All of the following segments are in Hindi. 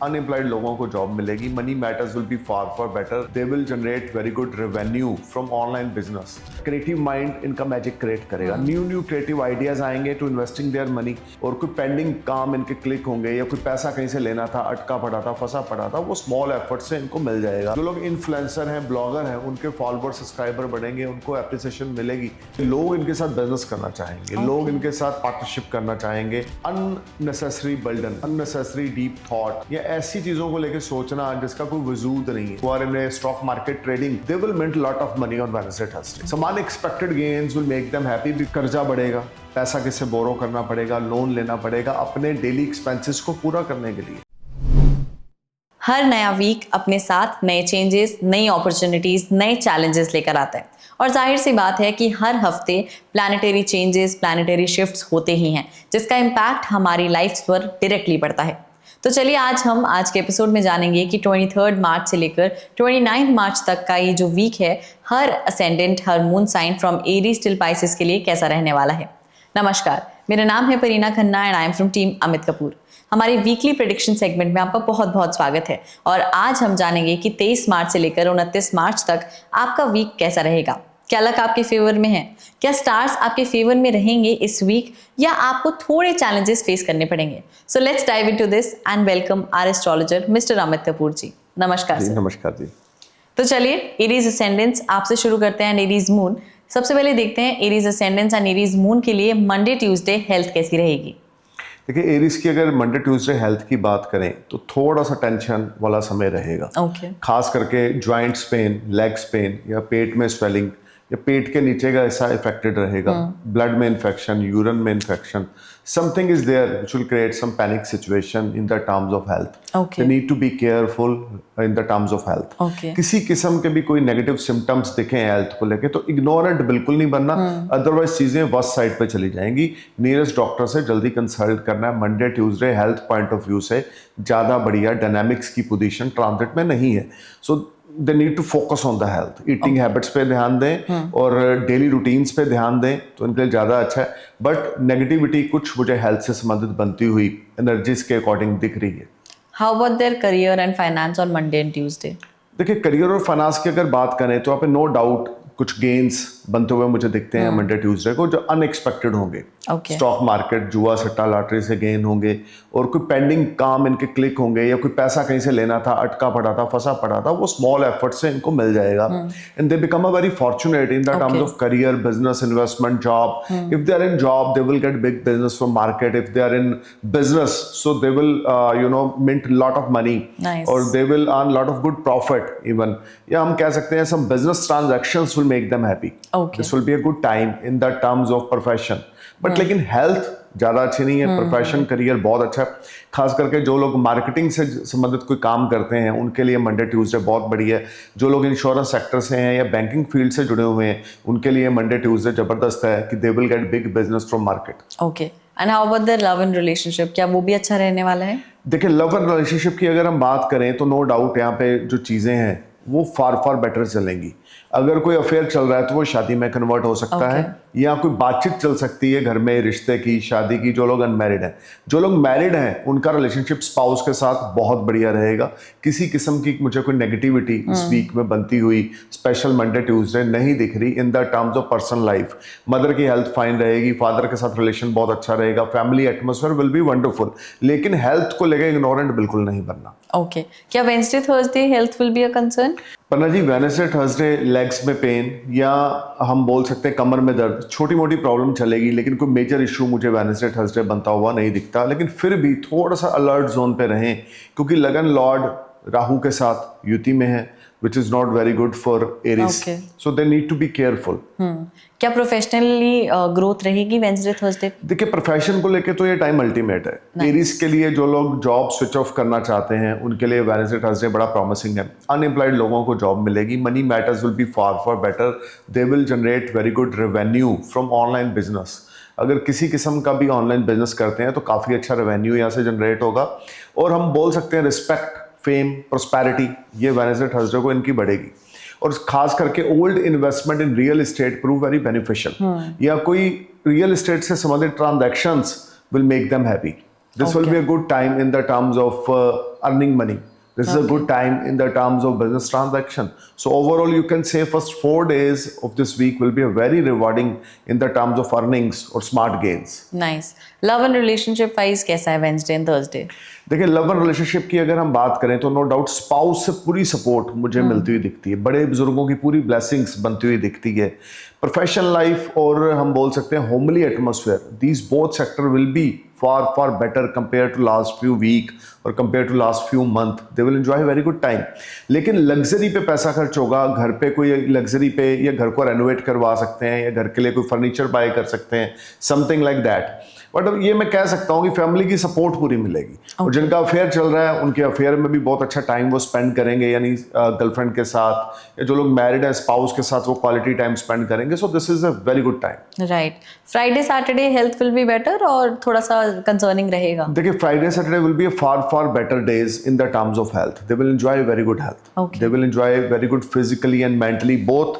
अनएम्प्लॉयड लोगों को जॉब मिलेगी, money matters will be far better, they will generate very good revenue from online business. Creative mind इनका मैजिक क्रिएट करेगा, न्यू क्रिएटिव आइडियाज आएंगे टू इन्वेस्टिंग देयर मनी, और कोई पेंडिंग काम इनके क्लिक होंगे या कोई पैसा कहीं से लेना था, अटका पड़ा था, फंसा पड़ा था, वो स्मॉल एफर्ट से इनको मिल जाएगा। जो लोग इन्फ्लुएंसर हैं, ब्लॉगर हैं, उनके फॉलोअर सब्सक्राइबर बढ़ेंगे, उनको एप्रिसिएशन मिलेगी, लोग इनके साथ बिजनेस करना चाहेंगे, लोग इनके साथ पार्टनरशिप करना चाहेंगे। Unnecessary burden, unnecessary deep thought या ऐसी चीजों को लेकर सोचना जिसका कोई वजूद नहीं है, और in stock market trading they will mint lot of money on Wednesday Thursday. Some unexpected gains will make them happy. भी कर्जा बढ़ेगा, पैसा किससे बोरो करना पड़ेगा, लोन लेना पड़ेगा अपने डेली एक्सपेंसेस को पूरा करने के लिए। हर नया वीक अपने साथ नए चेंजेस, नई अपॉर्चुनिटीज, नए चैलेंजेस लेकर आता है, और जाहिर सी बात है कि हर हफ्ते प्लानिटरी चेंजेस, प्लानिटरी शिफ्ट्स होते ही हैं, जिसका इम्पैक्ट हमारी लाइफ पर डायरेक्टली पड़ता है। तो चलिए आज के एपिसोड में जानेंगे कि 23 मार्च से लेकर 29 मार्च तक का ये जो वीक है, हर असेंडेंट, हर moon sign from Aries till Pisces के लिए कैसा रहने वाला है। नमस्कार, मेरा नाम है Parina Khanna and I am from team Amit Kapoor. हमारी वीकली प्रेडिक्शन सेगमेंट में आपका बहुत बहुत स्वागत है, और आज हम जानेंगे कि 23 मार्च से लेकर 29 मार्च तक आपका वीक कैसा रहेगा। क्या लक आपके फेवर में है? क्या स्टार्स आपके फेवर में रहेंगे इस वीक, या आपको थोड़े चैलेंजेस फेस करने पड़ेंगे? So let's dive into this and welcome our astrologer mister Amit Kapoor ji. नमस्कार सर। नमस्कार जी। तो चलिए एरीज असेंडेंट्स आपसे शुरू करते हैं, एरीज मून। सबसे पहले देखते हैं Aries ascendants and Aries moon के लिए मंडे ट्यूसडे हेल्थ कैसी रहेगी। देखिए, एरीज की अगर मंडे ट्यूसडे हेल्थ की बात करें तो थोड़ा सा टेंशन वाला समय रहेगा। खास करके जॉइंट्स पेन, लेग्स पेन या पेट में स्वेलिंग या पेट के नीचे का ऐसा इफेक्टेड रहेगा। ब्लड में इन्फेक्शन, यूरिन में infection, something is there which will create some panic situation in the terms of health. They need to be careful in the terms of health. किसी किस्म के भी कोई नेगेटिव सिम्टम्स दिखे हेल्थ को लेके तो इग्नोरेंट बिल्कुल नहीं बनना, अदरवाइज चीजें वर्स्ट साइड पे चली जाएंगी। नियरेस्ट डॉक्टर से जल्दी कंसल्ट करना है। Monday Tuesday health point of view से ज्यादा बढ़िया डायनामिक्स की पोजीशन ट्रांजिट में नहीं है। So they need to focus on the health. Eating habits पे ध्यान दें और डेली रूटीन्स पे ध्यान दें तो इनके लिए ज़्यादा अच्छा है। बट नेगेटिविटी कुछ मुझे हेल्थ से संबंधित बनती हुई एनर्जीज के अकॉर्डिंग दिख रही है। How about their career and finance on Monday and Tuesday? देखिए, करियर और फाइनेंस की अगर बात करें तो यहाँ पे नो डाउट कुछ गेन्स बनते हुए मुझे दिखते हैं मंडे ट्यूसडे को, जो अनएक्सपेक्टेड होंगे। स्टॉक मार्केट, जुआ सट्टा लॉटरी से गेन होंगे, और कोई पेंडिंग काम इनके क्लिक होंगे, या कोई पैसा कहीं से लेना था, अटका पड़ा था, फंसा पड़ा था, वो स्मॉल एफर्ट से इनको मिल जाएगा। And they become a very fortunate in the terms of career, business, investment, job. If they are in job they will get big business from market. If they are in business so they will mint lot of money, और they will earn lot of good profit even. या हम कह सकते हैं some business transactions will make them happy. This will be a good time in the terms of profession. But लेकिन हेल्थ ज़्यादा अच्छी नहीं है। प्रोफेशन, करियर बहुत अच्छा है। खास करके जो लोग मार्केटिंग से संबंधित कोई काम करते हैं उनके लिए मंडे ट्यूसडे बहुत बढ़िया है। जो लोग इंश्योरेंस सेक्टर से हैं या बैंकिंग फील्ड से जुड़े हुए हैं उनके लिए मंडे ट्यूसडे जबरदस्त है कि they will get big business from market. Okay, and how about the love and relationship? क्या वो भी अच्छा रहने वाला है? देखिए, लव एंड रिलेशनशिप की अगर हम बात करें तो नो डाउट यहाँ पे जो चीज़ें हैं वो फार बेटर चलेंगी। अगर कोई अफेयर चल रहा है तो वो शादी में कन्वर्ट हो सकता है, या कोई बातचीत चल सकती है घर में, रिश्ते की, शादी की। जो लोग अनमैरिड हैं, जो लोग मैरिड हैं, उनका रिलेशनशिप स्पाउस के साथ बहुत बढ़िया रहेगा। किसी किस्म की मुझे कोई नेगेटिविटी इस वीक में बनती हुई स्पेशल मंडे ट्यूसडे नहीं दिख रही in the terms of personal life. Mother की हेल्थ फाइन रहेगी, फादर के साथ रिलेशन बहुत अच्छा रहेगा, family atmosphere will be wonderful. लेकिन हेल्थ को लेकर इग्नोरेंट बिल्कुल नहीं बनना। ओके, क्या Wednesday Thursday health will be a concern? Panna ji, Wednesday Thursday legs में पेन, या हम बोल सकते हैं कमर में दर्द, छोटी मोटी प्रॉब्लम चलेगी, लेकिन कोई मेजर इशू मुझे वेडनेसडे थर्सडे बनता हुआ नहीं दिखता। लेकिन फिर भी थोड़ा सा अलर्ट जोन पे रहें, क्योंकि लगन लॉर्ड राहु के साथ युति में है, which is not very good for Aries. So they need to be careful. क्या प्रोफेशनली ग्रोथ रहेगी वेडनेसडे थर्सडे? देखिए, प्रोफेशन को लेके तो ये टाइम अल्टीमेट है। एरीज के लिए जो लोग जॉब स्विच ऑफ करना चाहते हैं उनके लिए वेडनेसडे थर्सडे बड़ा प्रॉमिसिंग है। अनएम्प्लॉयड लोगों को जॉब मिलेगी, money matters will be far better, they will generate very good revenue from online business. अगर किसी किस्म का भी ऑनलाइन बिजनेस करते हैं तो काफ़ी अच्छा रेवेन्यू यहाँ से जनरेट होगा, और हम बोल सकते हैं रिस्पेक्ट, फेम, प्रॉस्पेरिटी, ये वेडनेसडे थर्सडे को इनकी बढ़ेगी। और खास करके old investment in real estate prove very beneficial, या कोई रियल एस्टेट से संबंधित transactions will make them happy. This will be a good time in the terms of earning money. This is a good time in the terms of business transaction. So overall, you can say first 4 days of this week will be a very rewarding in the terms of earnings or smart gains. Nice. Love and relationship wise कैसा है Wednesday and Thursday? देखिए, लव एंड रिलेशनशिप की अगर हम बात करें तो नो डाउट स्पाउस से पूरी सपोर्ट मुझे मिलती हुई दिखती है, बड़े बुजुर्गों की पूरी ब्लेसिंग्स बनती हुई दिखती है। प्रोफेशनल लाइफ और हम बोल सकते हैं homely atmosphere, these both sector will be far better compared to last few week और compared to last few month. They will enjoy a very good time. लेकिन लग्जरी पे पैसा खर्च होगा, घर पे कोई लग्जरी पे या घर को रेनोवेट करवा सकते हैं या घर के लिए कोई फर्नीचर बाय कर सकते हैं, समथिंग लाइक दैट। बट अब ये मैं कह सकता हूँ कि फैमिली की सपोर्ट पूरी मिलेगी। और जिनका अफेयर चल रहा है उनके अफेयर में भी बहुत अच्छा टाइम वो स्पेंड करेंगे, यानी गर्लफ्रेंड के साथ या जो लोग मैरिड है स्पाउस के साथ वो क्वालिटी टाइम स्पेंड करेंगे। So this is a very good time. Right. Friday Saturday health will be better और थोड़ा सा कंसर्निंग रहेगा? देखिए, Friday Saturday will be far better days in the terms of health. They will enjoy very good health, they will enjoy very good physically and mentally, both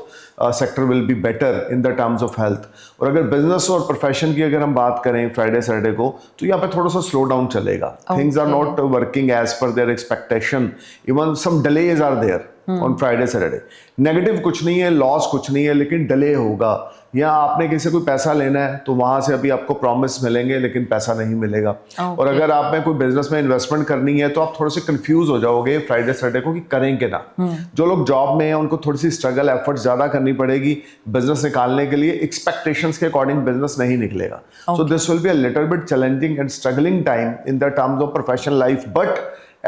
sector will be better in the terms of health. और अगर बिजनेस और प्रोफेशन की अगर हम बात करें फ्राइडे सैटरडे को, तो यहाँ पे थोड़ा सा स्लो डाउन चलेगा। Things are not working as per their expectation, even some delays are there on Friday Saturday. Negative कुछ नहीं है, लॉस कुछ नहीं है, लेकिन डिले होगा। या आपने किसी से कोई पैसा लेना है तो वहां से अभी आपको प्रॉमिस मिलेंगे लेकिन पैसा नहीं मिलेगा। और अगर आप में कोई बिजनेस में इन्वेस्टमेंट करनी है तो आप थोड़े से कंफ्यूज हो जाओगे फ्राइडे सैटरडे को कि करें कि ना। जो लोग जॉब में हैं उनको थोड़ी सी स्ट्रगल एफर्ट ज्यादा करनी पड़ेगी बिजनेस निकालने के लिए, एक्सपेक्टेशंस के अकॉर्डिंग बिजनेस नहीं निकलेगा। So this will be a little bit challenging and struggling time in the terms of professional life, but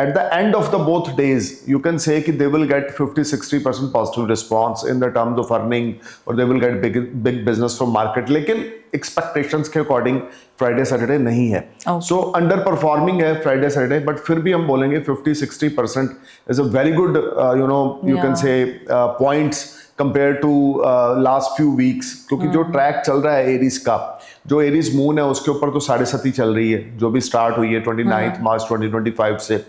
at the end of the both days you can say कि they will get 50-60% positive response in the terms of earning, or they will get big business from market, लेकिन expectations के according फ्राइडे सैटरडे नहीं है। सो अंडर परफॉर्मिंग है फ्राइडे सैटरडे, बट फिर भी हम बोलेंगे 50-60% is a very good you can say points compare to last few weeks. क्योंकि जो ट्रैक चल रहा है एरीज का, जो एरीज मून है उसके ऊपर तो 7.5 चल रही है, जो भी स्टार्ट हुई है 29 मार्च 2025 से।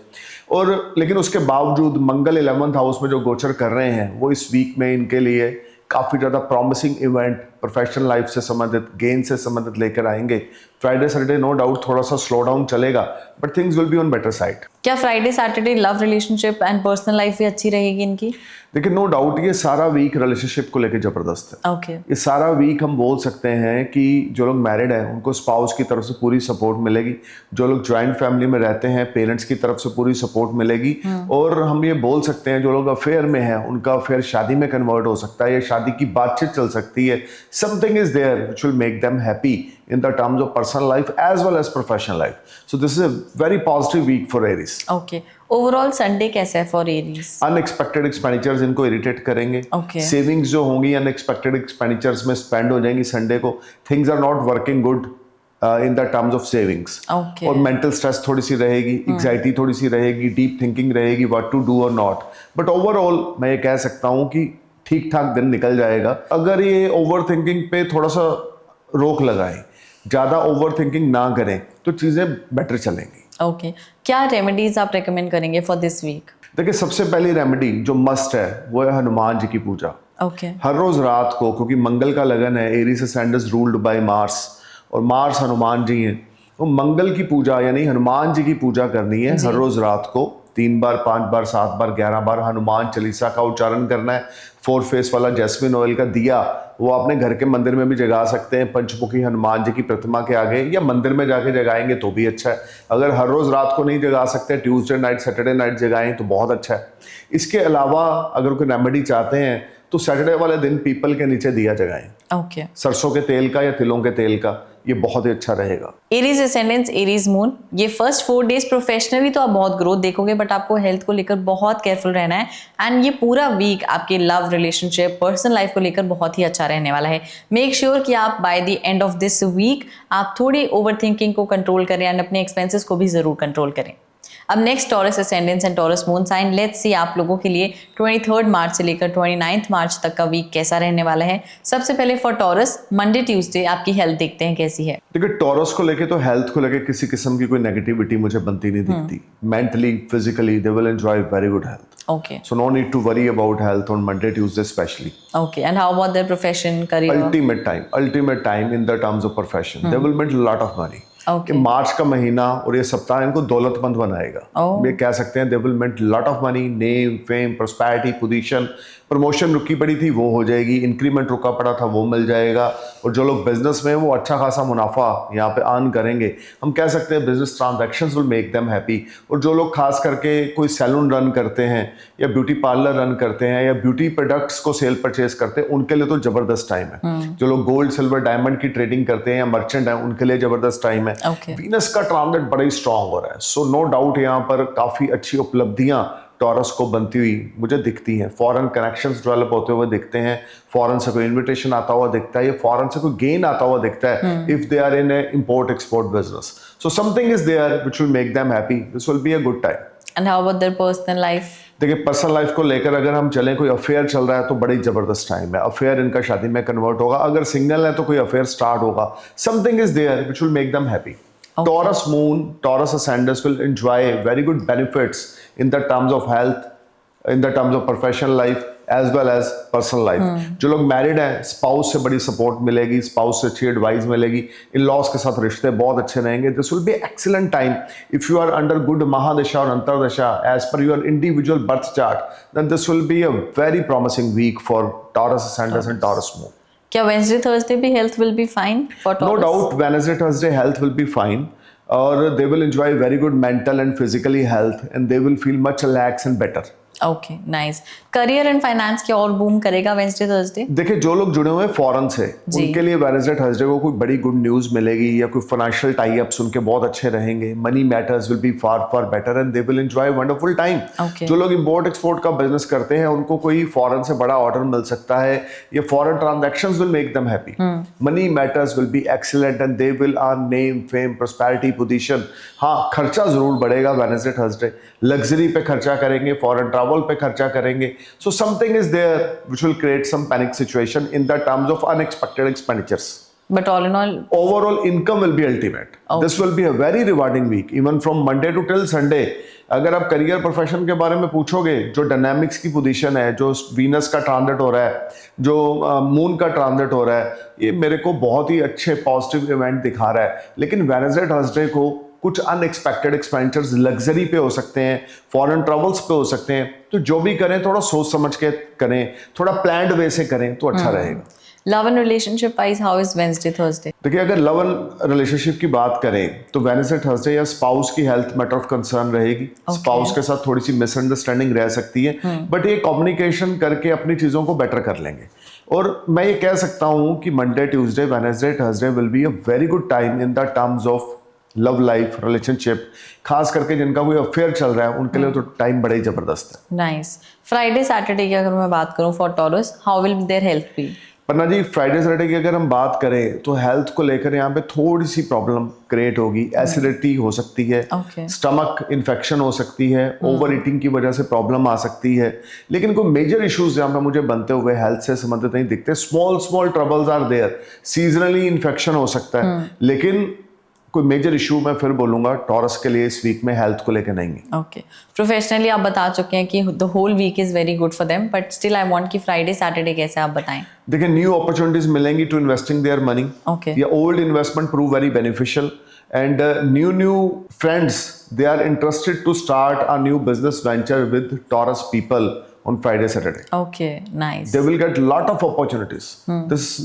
और लेकिन उसके बावजूद मंगल 11th हाउस में जो गोचर कर रहे हैं वो इस वीक में इनके लिए काफ़ी ज़्यादा प्रॉमिसिंग इवेंट प्रोफेशनल लाइफ से संबंधित, गेन से संबंधित लेकर आएंगे। फ्राइडे सैटरडे नो डाउट थोड़ा सा स्लो डाउन चलेगा, but things will be on better side. क्या Friday Saturday love relationship and personal life भी अच्छी रहेगी इनकी? देखिए, नो डाउट ये सारा वीक रिलेशनशिप को लेकर जबरदस्त है। ये सारा वीक हम बोल सकते हैं कि जो लोग मैरिड हैं उनको स्पाउस की तरफ से पूरी सपोर्ट मिलेगी, जो लोग ज्वाइंट फैमिली में रहते हैं पेरेंट्स की तरफ से पूरी सपोर्ट मिलेगी, और हम ये बोल सकते हैं जो लोग अफेयर में हैं उनका अफेयर शादी में कन्वर्ट हो सकता है या शादी की बातचीत चल सकती है। Something is there which will make them happy in the terms of personal life as well as professional life. So this is a very positive week for Aries. Okay. Overall Sunday कैसा है for Aries? Unexpected expenditures इनको irritate करेंगे। Okay. Savings जो होंगी unexpected expenditures में spend हो जाएंगी संडे को। Things are not working good in the terms of savings. Okay. और mental stress थोड़ी सी रहेगी, anxiety थोड़ी सी रहेगी, deep thinking रहेगी, what to do or not. But overall मैं ये कह सकता हूँ कि ठीक ठाक दिन निकल जाएगा अगर ये ओवर थिंकिंग पे थोड़ा सा रोक लगाएं, ज़्यादा ओवर थिंकिंग ना करें तो चीज़ें बेटर चलेंगी। ओके। क्या रेमेडीज आप रेकमेंड करेंगे फॉर दिस वीक? देखिए, सबसे पहली रेमेडी जो मस्ट है वो है हनुमान जी की पूजा। ओके। हर रोज रात को, क्योंकि मंगल का लगन है, Aries ascendant ruled by Mars और मार्स हनुमान जी हैं, तो मंगल की पूजा यानी हनुमान जी की पूजा करनी है हर रोज रात को 3 बार 5 बार 7 बार 11 बार हनुमान चालीसा का उच्चारण करना है। 4 फेस वाला जैस्मिन ऑयल का दिया वो अपने घर के मंदिर में भी जगा सकते हैं, पंचमुखी हनुमान जी की प्रतिमा के आगे, या मंदिर में जाके जगाएंगे तो भी अच्छा है। अगर हर रोज रात को नहीं जगा सकते, ट्यूसडे नाइट सैटरडे नाइट जगाएं तो बहुत अच्छा है। इसके अलावा अगर कोई रेमेडी चाहते हैं तो सैटरडे वाले दिन पीपल के नीचे दिया जगाएं। ओके। सरसों के तेल का या तिलों के तेल का, ये बहुत ही अच्छा रहेगा। एरीज असेंडेंस, एरीज मून, ये फर्स्ट 4 डेज प्रोफेशनली तो आप बहुत ग्रोथ देखोगे, बट आपको हेल्थ को लेकर बहुत केयरफुल रहना है। एंड ये पूरा वीक आपके लव, रिलेशनशिप, पर्सनल लाइफ को लेकर बहुत ही अच्छा रहने वाला है। मेक श्योर कि आप by the end of this week आप थोड़ी ओवर थिंकिंग को कंट्रोल करें एंड अपने एक्सपेंसेस को भी जरूर कंट्रोल करें। अब next Taurus ascendants and Taurus moon sign, let's see आप लोगों के लिए 23 मार्च से लेकर 29 मार्च तक का वीक कैसा रहने वाला है। सबसे पहले फॉर टॉरस, मंडे ट्यूसडे आपकी हेल्थ देखते हैं कैसी है। देखिए, टॉरस को लेके तो हेल्थ को लेके किसी किस्म की कोई नेगेटिविटी मुझे बनती नहीं दिखती। Mentally, physically they will enjoy very good health. Okay. So no need to worry about health on Monday, Tuesday especially. Okay. And how about their profession, career? Ultimate time in the terms of profession. They will make a lot of money. Okay. कि मार्च का महीना और ये सप्ताह इनको दौलतमंद बनाएगा। ये कह सकते हैं दे will make lot of money, name, fame, prosperity, position. Promotion रुकी पड़ी थी वो हो जाएगी, इंक्रीमेंट रुका पड़ा था वो मिल जाएगा, और जो लोग बिजनेस में हैं वो अच्छा खासा मुनाफा यहाँ पे अर्न करेंगे। हम कह सकते हैं business transactions will make them happy. और जो लोग खास करके कोई सैलून रन करते हैं या ब्यूटी पार्लर रन करते हैं या ब्यूटी प्रोडक्ट्स को सेल परचेज करते हैं, उनके लिए तो जबरदस्त टाइम है। जो लोग गोल्ड सिल्वर डायमंड की ट्रेडिंग करते हैं या मर्चेंट हैं, उनके लिए जबरदस्त टाइम है। वीनस का ट्रांजिट बड़ा ही स्ट्रांग हो रहा है, सो नो डाउट यहाँ पर काफी अच्छी उपलब्धियां टॉरस को बनती हुई मुझे दिखती हैं। फॉरेन कनेक्शंस डेवलप होते हुए दिखते हैं, फॉरेन से कोई इन्विटेशन आता हुआ दिखता है, या फॉरेन से कोई गेन आता हुआ दिखता है if they are in a import export business. So something is there which will make them happy. This will be a good time. And how about their personal life? देखिए पर्सनल लाइफ को लेकर अगर हम चलें, कोई अफेयर चल रहा है तो बड़ी जबरदस्त टाइम है। अफेयर इनका शादी में कन्वर्ट होगा, अगर सिंगल है तो कोई अफेयर स्टार्ट होगा। Something is there which will make them happy. Taurus moon, Taurus ascendants will enjoy very good benefits in the terms of health, in the terms of professional life as well as personal life. जो लोग मैरिड हैं, स्पाउस से बड़ी सपोर्ट मिलेगी, स्पाउस से अच्छी एडवाइस मिलेगी, इन लॉज के साथ रिश्ते बहुत अच्छे रहेंगे। This will be excellent time if you are under good mahadasha और antardasha as per your individual birth chart, then this will be a very promising week for Taurus ascendants and Taurus moon. क्या वेडनेसडे थर्सडे भी health will be fine for Taurus? No doubt Wednesday Thursday health will be fine, और they will enjoy very good mental and physically health, and they will feel much relax and better. Okay nice. Career and finance क्या और बूम करेगा वेडनेसडे थर्सडे? देखिए जो लोग जुड़े हुए हैं फॉरेन से, उनके लिए वेडनेसडे थर्सडे को कोई बड़ी गुड न्यूज मिलेगी, या कोई फाइनेंशियल टाई अप्स उनके बहुत अच्छे रहेंगे। Money matters will be far far better and they will enjoy wonderful time. जो लोग इंपोर्ट एक्सपोर्ट का बिजनेस करते हैं उनको कोई फॉरेन से बड़ा ऑर्डर मिल सकता है, या foreign transactions will make them happy. Money matters will be excellent and they will earn name, fame, prosperity, position. हाँ, खर्चा जरूर बढ़ेगा वेडनेसडे थर्सडे, लग्जरी पे खर्चा करेंगे, फॉरेन ट्रैवल पे खर्चा करेंगे। So something is there which will create some panic situation in the terms of unexpected expenditures. But all in all, overall income will be ultimate. This will be a very rewarding week, even from Monday to till Sunday. अगर आप करियर प्रोफेशन के बारे में पूछोगे, जो डायनामिक्स की पोजीशन है, जो वीनस का ट्रांजिट हो रहा है, जो मून का ट्रांजिट हो रहा है, ये मेरे को बहुत ही अच्छे पॉजिटिव इवेंट दिखा रहा है। लेकिन वेडनेसडे थर्सडे को कुछ अनएक्सपेक्टेड एक्सपेंडिचर्स लग्जरी पे हो सकते हैं, फॉरेन ट्रैवल्स पे हो सकते हैं, तो जो भी करें थोड़ा सोच समझ के करें, थोड़ा प्लान्ड वे से करें तो अच्छा रहेगा। Love and relationship wise how is Wednesday Thursday? देखिए अगर लव एंड रिलेशनशिप की बात करें तो वेडनेसडे थर्सडे या स्पाउस की हेल्थ मैटर ऑफ कंसर्न रहेगी। स्पाउस के साथ थोड़ी सी मिसअंडरस्टैंडिंग रह सकती है, बट ये कम्युनिकेशन करके अपनी चीजों को बेटर कर लेंगे। और मैं ये कह सकता हूँ कि Monday, Tuesday, Wednesday, Thursday will be a very good time in the terms of love life, relationship. खास करके जिनका कोई अफेयर चल रहा है उनके लिए तो टाइम बड़ा ही जबरदस्त है। नाइस। फ्राइडे सैटरडे की अगर मैं बात करूं for Taurus, how will their health be? Panna ji Friday Saturday की अगर हम बात करें तो हेल्थ को लेकर यहाँ पे थोड़ी सी प्रॉब्लम क्रिएट होगी। एसिडिटी हो सकती है, स्टमक इन्फेक्शन हो सकती है, ओवर ईटिंग की वजह से प्रॉब्लम आ सकती है, लेकिन कोई मेजर इश्यूज यहाँ पे मुझे बनते हुए हेल्थ से संबंधित नहीं दिखते। Small small troubles are there, seasonally infection हो सकता है, लेकिन कोई मेजर इशू मैं फिर बोलूंगा टॉरस के लिए इस वीक में हेल्थ को लेकर नहीं है। ओके, प्रोफेशनली आप बता चुके हैं कि the whole week is very good for them, but still I want कि फ्राइडे सैटरडे कैसे आप बताएं। देखिए न्यू अपॉर्चुनिटीज मिलेंगी टू इन्वेस्टिंग देयर मनी। या old investment prove very beneficial, and new friends they are interested to start a new business venture with Taurus people on Friday, Saturday. Okay, nice. They will get lot of opportunities.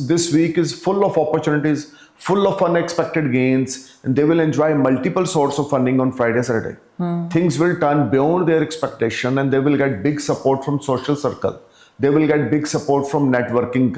This week is full of opportunities, full of unexpected gains, and they will enjoy multiple sources of funding on Friday, Saturday. Things will turn beyond their expectation, and they will get big support from social circle. They will get big support from networking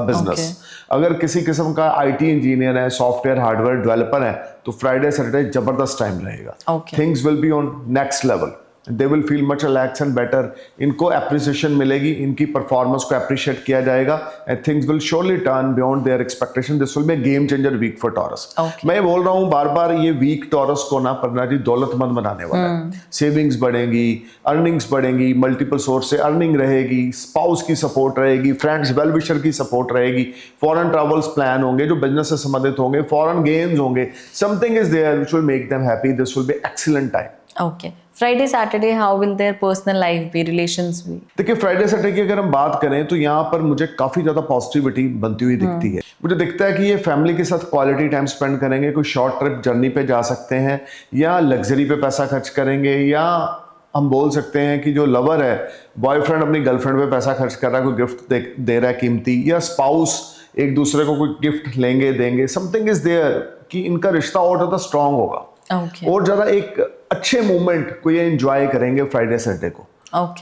business. अगर किसी किस्म का IT इंजीनियर है, सॉफ्टवेयर हार्डवेयर डेवलपर है, तो फ्राइडे सैटरडे जबरदस्त टाइम रहेगा। Things will be on next level. They will feel much relaxed and better. इनको appreciation मिलेगी, इनकी performance को appreciate किया जाएगा, and things will surely turn beyond their expectation. This will be a game changer week for Taurus. मैं बोल रहा हूँ बार बार, ये week Taurus को ना पन्ना जी दौलतमंद बनाने वाला है। सेविंग्स बढ़ेंगी, अर्निंग्स बढ़ेंगी, मल्टीपल सोर्स से अर्निंग रहेगी, स्पाउस की सपोर्ट रहेगी, फ्रेंड्स वेल विशर की सपोर्ट रहेगी, फॉरेन ट्रैवल्स प्लान होंगे जो बिजनेस से संबंधित होंगे, फॉरेन गेम्स होंगे। Something is there which will make them happy. This will be excellent time. Okay, Friday Saturday how will their personal life be, relations भी? देखिए फ्राइडे सैटरडे की अगर हम बात करें तो यहाँ पर मुझे काफी ज्यादा पॉजिटिविटी बनती हुई दिखती है। मुझे दिखता है कि ये फैमिली के साथ क्वालिटी टाइम स्पेंड करेंगे, कोई शॉर्ट ट्रिप जर्नी पे जा सकते हैं, या लग्जरी पे पैसा खर्च करेंगे, या हम बोल सकते हैं कि जो लवर है बॉयफ्रेंड अपनी गर्लफ्रेंड पे पैसा खर्च कर रहा है, कोई गिफ्ट दे रहा है कीमती, या स्पाउस एक दूसरे को कोई गिफ्ट लेंगे देंगे, समथिंग इज देयर कि इनका रिश्ता और ज्यादा स्ट्रांग होगा। और ज्यादा एक अच्छे मोमेंट को ये एंजॉय करेंगे फ्राइडे सैटरडे को।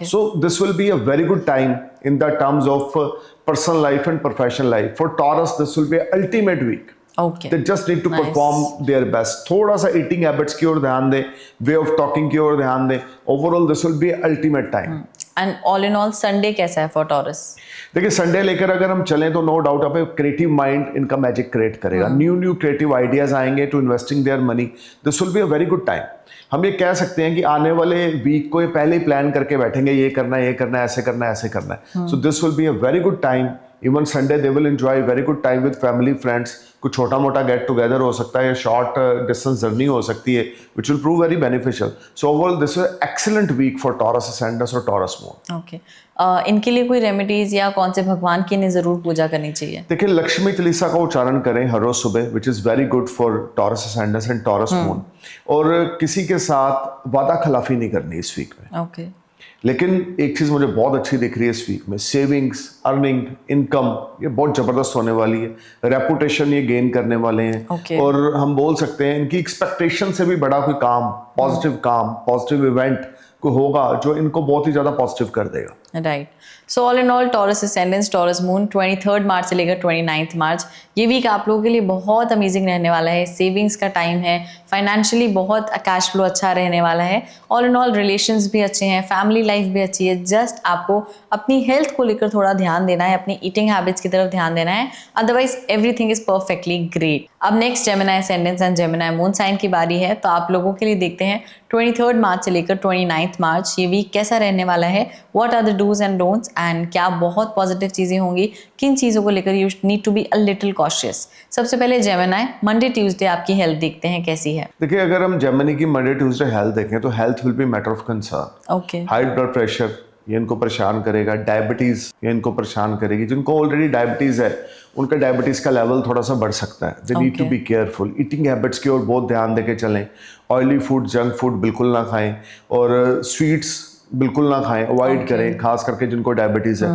So this will be a very good time in the terms of personal life and professional life. For Taurus, this will be an ultimate week. They just need to perform their best. थोड़ा सा eating habits की ओर ध्यान दें, way of talking की ओर ध्यान दें. Overall, this will be ultimate time. And all in all, Sunday कैसा है for Taurus? देखिए संडे लेकर अगर हम चलें तो नो डाउट आप क्रिएटिव माइंड इनका मैजिक क्रिएट करेगा। न्यू क्रिएटिव आइडियाज आएंगे to investing their money. This will be a very good time. हम ये कह सकते हैं कि आने वाले वीक को ये पहले ही प्लान करके बैठेंगे, ये करना है, ऐसे करना है, ऐसे करना है। So this will be a very good time. Even Sunday they will enjoy very good time with family friends. कुछ छोटा मोटा गेट टुगेदर हो सकता है, शॉर्ट डिस्टेंस जर्नी हो सकती है, which will prove very beneficial. So overall this is excellent week for Taurus ascendants और टॉरस मून। ओके, इनके लिए कोई रेमेडीज या कौन से भगवान की इन्हें जरूर पूजा करनी चाहिए? देखिए लक्ष्मी चालीसा का उच्चारण करें हर रोज सुबह, which is very good for Taurus ascendants and Taurus moon. और किसी के साथ वादा खिलाफी नहीं करनी इस वीक में। ओके, लेकिन एक चीज मुझे बहुत अच्छी दिख रही है इस वीक में, सेविंग्स, अर्निंग, इनकम, ये बहुत जबरदस्त होने वाली है। रेपुटेशन ये गेन करने वाले हैं। और हम बोल सकते हैं इनकी एक्सपेक्टेशन से भी बड़ा कोई काम, पॉजिटिव इवेंट कोई होगा जो इनको बहुत ही ज्यादा पॉजिटिव कर देगा। Right. So all in all taurus ascendants, taurus moon 23 मार्च से लेकर 29 मार्च ये वीक आप लोगों के लिए बहुत अमेजिंग रहने वाला है। सेविंग्स का टाइम है, फाइनेंशियली बहुत कैश फ्लो अच्छा रहने वाला है। ऑल इन ऑल रिलेशंस भी अच्छे हैं, फैमिली लाइफ भी अच्छी है। जस्ट आपको अपनी हेल्थ को लेकर थोड़ा ध्यान देना है, अपनी ईटिंग हैबिट्स की तरफ ध्यान देना है, otherwise everything is perfectly great. अब next Gemini ascendance and Gemini moon sign की बारी है, तो आप लोगों के लिए देखते हैं 23 मार्च से लेकर 29 मार्च ये वीक कैसा रहने वाला है। What are the dos and don'ts, and क्या बहुत पॉजिटिव चीजें होंगी, किन चीजों को लेकर you need to be a little cautious. सबसे पहले जेमिनी, मंडे ट्यूसडे आपकी हेल्थ देखते हैं कैसी है। देखिए अगर हम जेमिनी की मंडे ट्यूसडे हेल्थ देखें तो health will be matter of concern. Okay, high blood pressure ये इनको परेशान करेगा, डायबिटीज ये इनको परेशान करेगी। जिनको ऑलरेडी डायबिटीज है उनका डायबिटीज का लेवल थोड़ा सा बढ़ सकता है। They need to be careful. Eating habits की ओर बहुत ध्यान देके चलें। ऑयली फूड, जंक फूड बिल्कुल ना खाएं, और स्वीट्स बिल्कुल ना खाएं, अवॉइड करें, खास करके जिनको डायबिटीज है।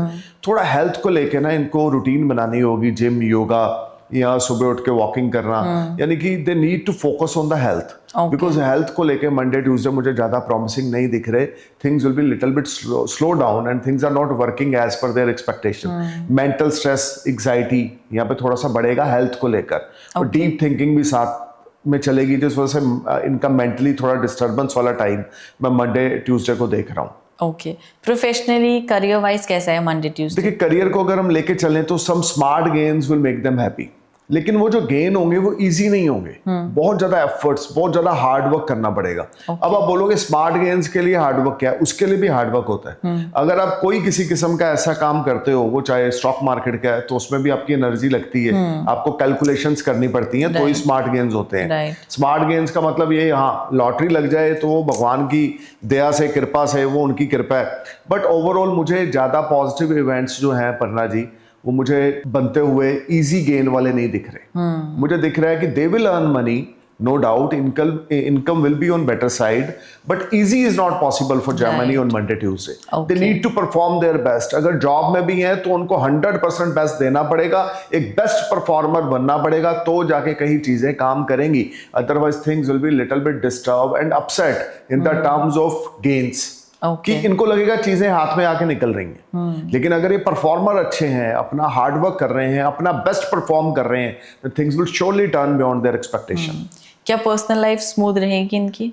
थोड़ा हेल्थ को लेके ना इनको रूटीन बनानी होगी, जिम, योगा, या सुबह उठ के वॉकिंग करना, यानी कि they need to focus on the health. Because health को लेके मंडे ट्यूसडे मुझे ज्यादा प्रॉमिसिंग नहीं दिख रहे। Things will be little bit slow down and things are not working as per their expectation. Mental stress, anxiety यहाँ पे थोड़ा सा बढ़ेगा हेल्थ को लेकर, और डीप थिंकिंग भी साथ में चलेगी, जिस वजह से इनका मेंटली थोड़ा डिस्टर्बेंस वाला टाइम मैं मंडे ट्यूसडे को देख रहा हूँ। ओके, प्रोफेशनली करियर वाइज कैसा है मंडे ट्यूसडे? देखिए करियर को अगर हम लेके चलें तो some smart gains will make them happy, लेकिन वो जो गेन होंगे वो इजी नहीं होंगे। बहुत ज्यादा एफर्ट्स, बहुत ज्यादा हार्ड वर्क करना पड़ेगा। अब आप बोलोगे स्मार्ट गेन्स के लिए हार्ड वर्क क्या है, उसके लिए भी हार्ड वर्क होता है। अगर आप कोई किसी किस्म का ऐसा काम करते हो, वो चाहे स्टॉक मार्केट का है, तो उसमें भी आपकी एनर्जी लगती है, आपको कैलकुलेशंस करनी पड़ती हैं, तो ही स्मार्ट गेन्स होते हैं। स्मार्ट गेन्स का मतलब ये, हाँ लॉटरी लग जाए तो वो भगवान की दया से, कृपा से, वो उनकी कृपा है। बट ओवरऑल मुझे ज्यादा पॉजिटिव इवेंट्स जो हैं पन्ना जी, वो मुझे बनते हुए इजी गेन वाले नहीं दिख रहे। मुझे दिख रहा है कि they will earn money, no doubt, income will be on better side, but easy is not possible for Gemini on Monday Tuesday. They need to perform their best. अगर जॉब में भी हैं तो उनको 100% बेस्ट देना पड़ेगा, एक बेस्ट परफॉर्मर बनना पड़ेगा, तो जाके कहीं चीजें काम करेंगी। Otherwise things will be little bit disturb and upset in the terms of gains. कि इनको लगेगा चीजें हाथ में आके निकल रही हैं। लेकिन अगर ये परफॉर्मर अच्छे हैं, अपना हार्ड वर्क कर रहे हैं, अपना बेस्ट परफॉर्म कर रहे हैं, तो things will surely turn beyond their expectation. क्या पर्सनल लाइफ स्मूथ रहेगी इनकी?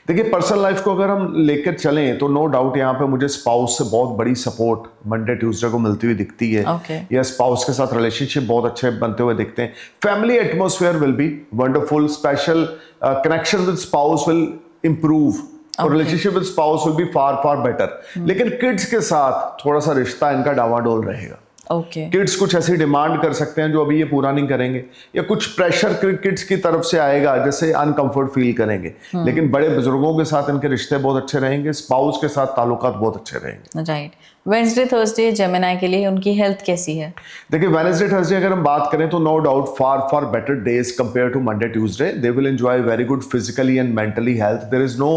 देखिए पर्सनल लाइफ को अगर हम लेकर चलें तो नो डाउट यहाँ पे मुझे स्पाउस से बहुत बड़ी सपोर्ट मंडे ट्यूसडे को मिलती हुई दिखती है। या स्पाउस के साथ रिलेशनशिप बहुत अच्छे बनते हुए दिखते हैं। Family atmosphere will be wonderful. Special connection with spouse will improve, और relationship with spouse will be far better. लेकिन किड्स के साथ थोड़ा सा रिश्ता इनका डावाडोल रहेगा। ओके किड्स कुछ ऐसी डिमांड कर सकते हैं जो अभी ये पूरा नहीं करेंगे, या कुछ प्रेशर किड्स की तरफ से आएगा जैसे अनकंफर्ट फील करेंगे। लेकिन बड़े बुजुर्गों के साथ इनके रिश्ते बहुत अच्छे रहेंगे, स्पाउस के साथ ताल्लुकात बहुत अच्छे रहेंगे। राइट। वेडनेसडे थर्सडे जेमिनी के लिए उनकी हेल्थ कैसी है? देखिए वेडनेसडे थर्सडे अगर हम बात करें तो no doubt far better days compare to Monday Tuesday. They will enjoy very good physically and mentally health. There is no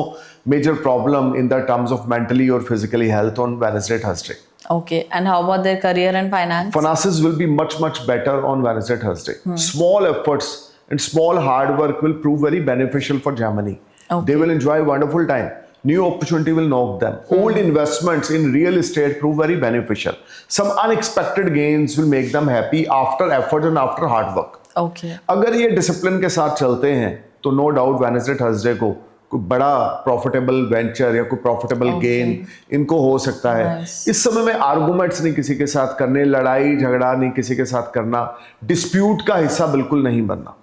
major problem in the terms of mentally और physically health on Wednesday Thursday. Okay, and how about their career and finance? Finances will be much better on Wednesday, Thursday. Small efforts and small hard work will prove very beneficial for Gemini. Okay. They will enjoy a wonderful time. New opportunity will knock them. Old investments in real estate prove very beneficial. Some unexpected gains will make them happy after effort and after hard work. Okay. अगर ये डिसिप्लिन के साथ चलते हैं तो नो डाउट वेडनेसडे थर्सडे को कोई बड़ा प्रॉफिटेबल वेंचर या कोई प्रॉफिटेबल गेन इनको हो सकता है। इस समय में आर्गुमेंट्स नहीं किसी के साथ करने, लड़ाई झगड़ा नहीं किसी के साथ करना, डिस्प्यूट का हिस्सा बिल्कुल नहीं बनना।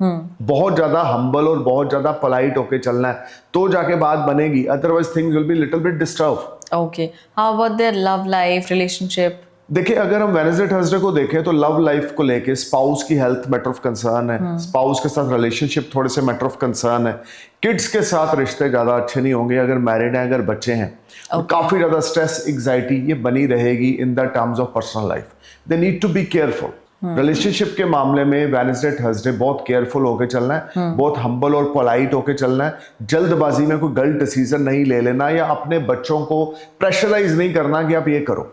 बहुत ज्यादा हम्बल और बहुत ज्यादा पोलाइट होके चलना है तो जाके बात बनेगी, otherwise things will be little bit disturb. Okay, how about their love life, relationship? देखिए अगर हम वेडनेसडे थर्सडे को देखें तो लव लाइफ को लेके स्पाउस की हेल्थ मैटर ऑफ कंसर्न है, स्पाउस के साथ रिलेशनशिप थोड़े से मैटर ऑफ कंसर्न है, किड्स के साथ रिश्ते ज्यादा अच्छे नहीं होंगे अगर मैरिड हैं, अगर बच्चे हैं। और काफी ज्यादा स्ट्रेस एंग्जाइटी ये बनी रहेगी in the terms of personal life. They need to be careful. Relationship के मामले में वेडनेसडे थर्सडे बहुत केयरफुल होकर चलना है, बहुत हम्बल और पोलाइट होकर चलना है। जल्दबाजी में कोई गलत डिसीजन नहीं ले लेना या अपने बच्चों को प्रेशराइज नहीं करना कि आप ये करो,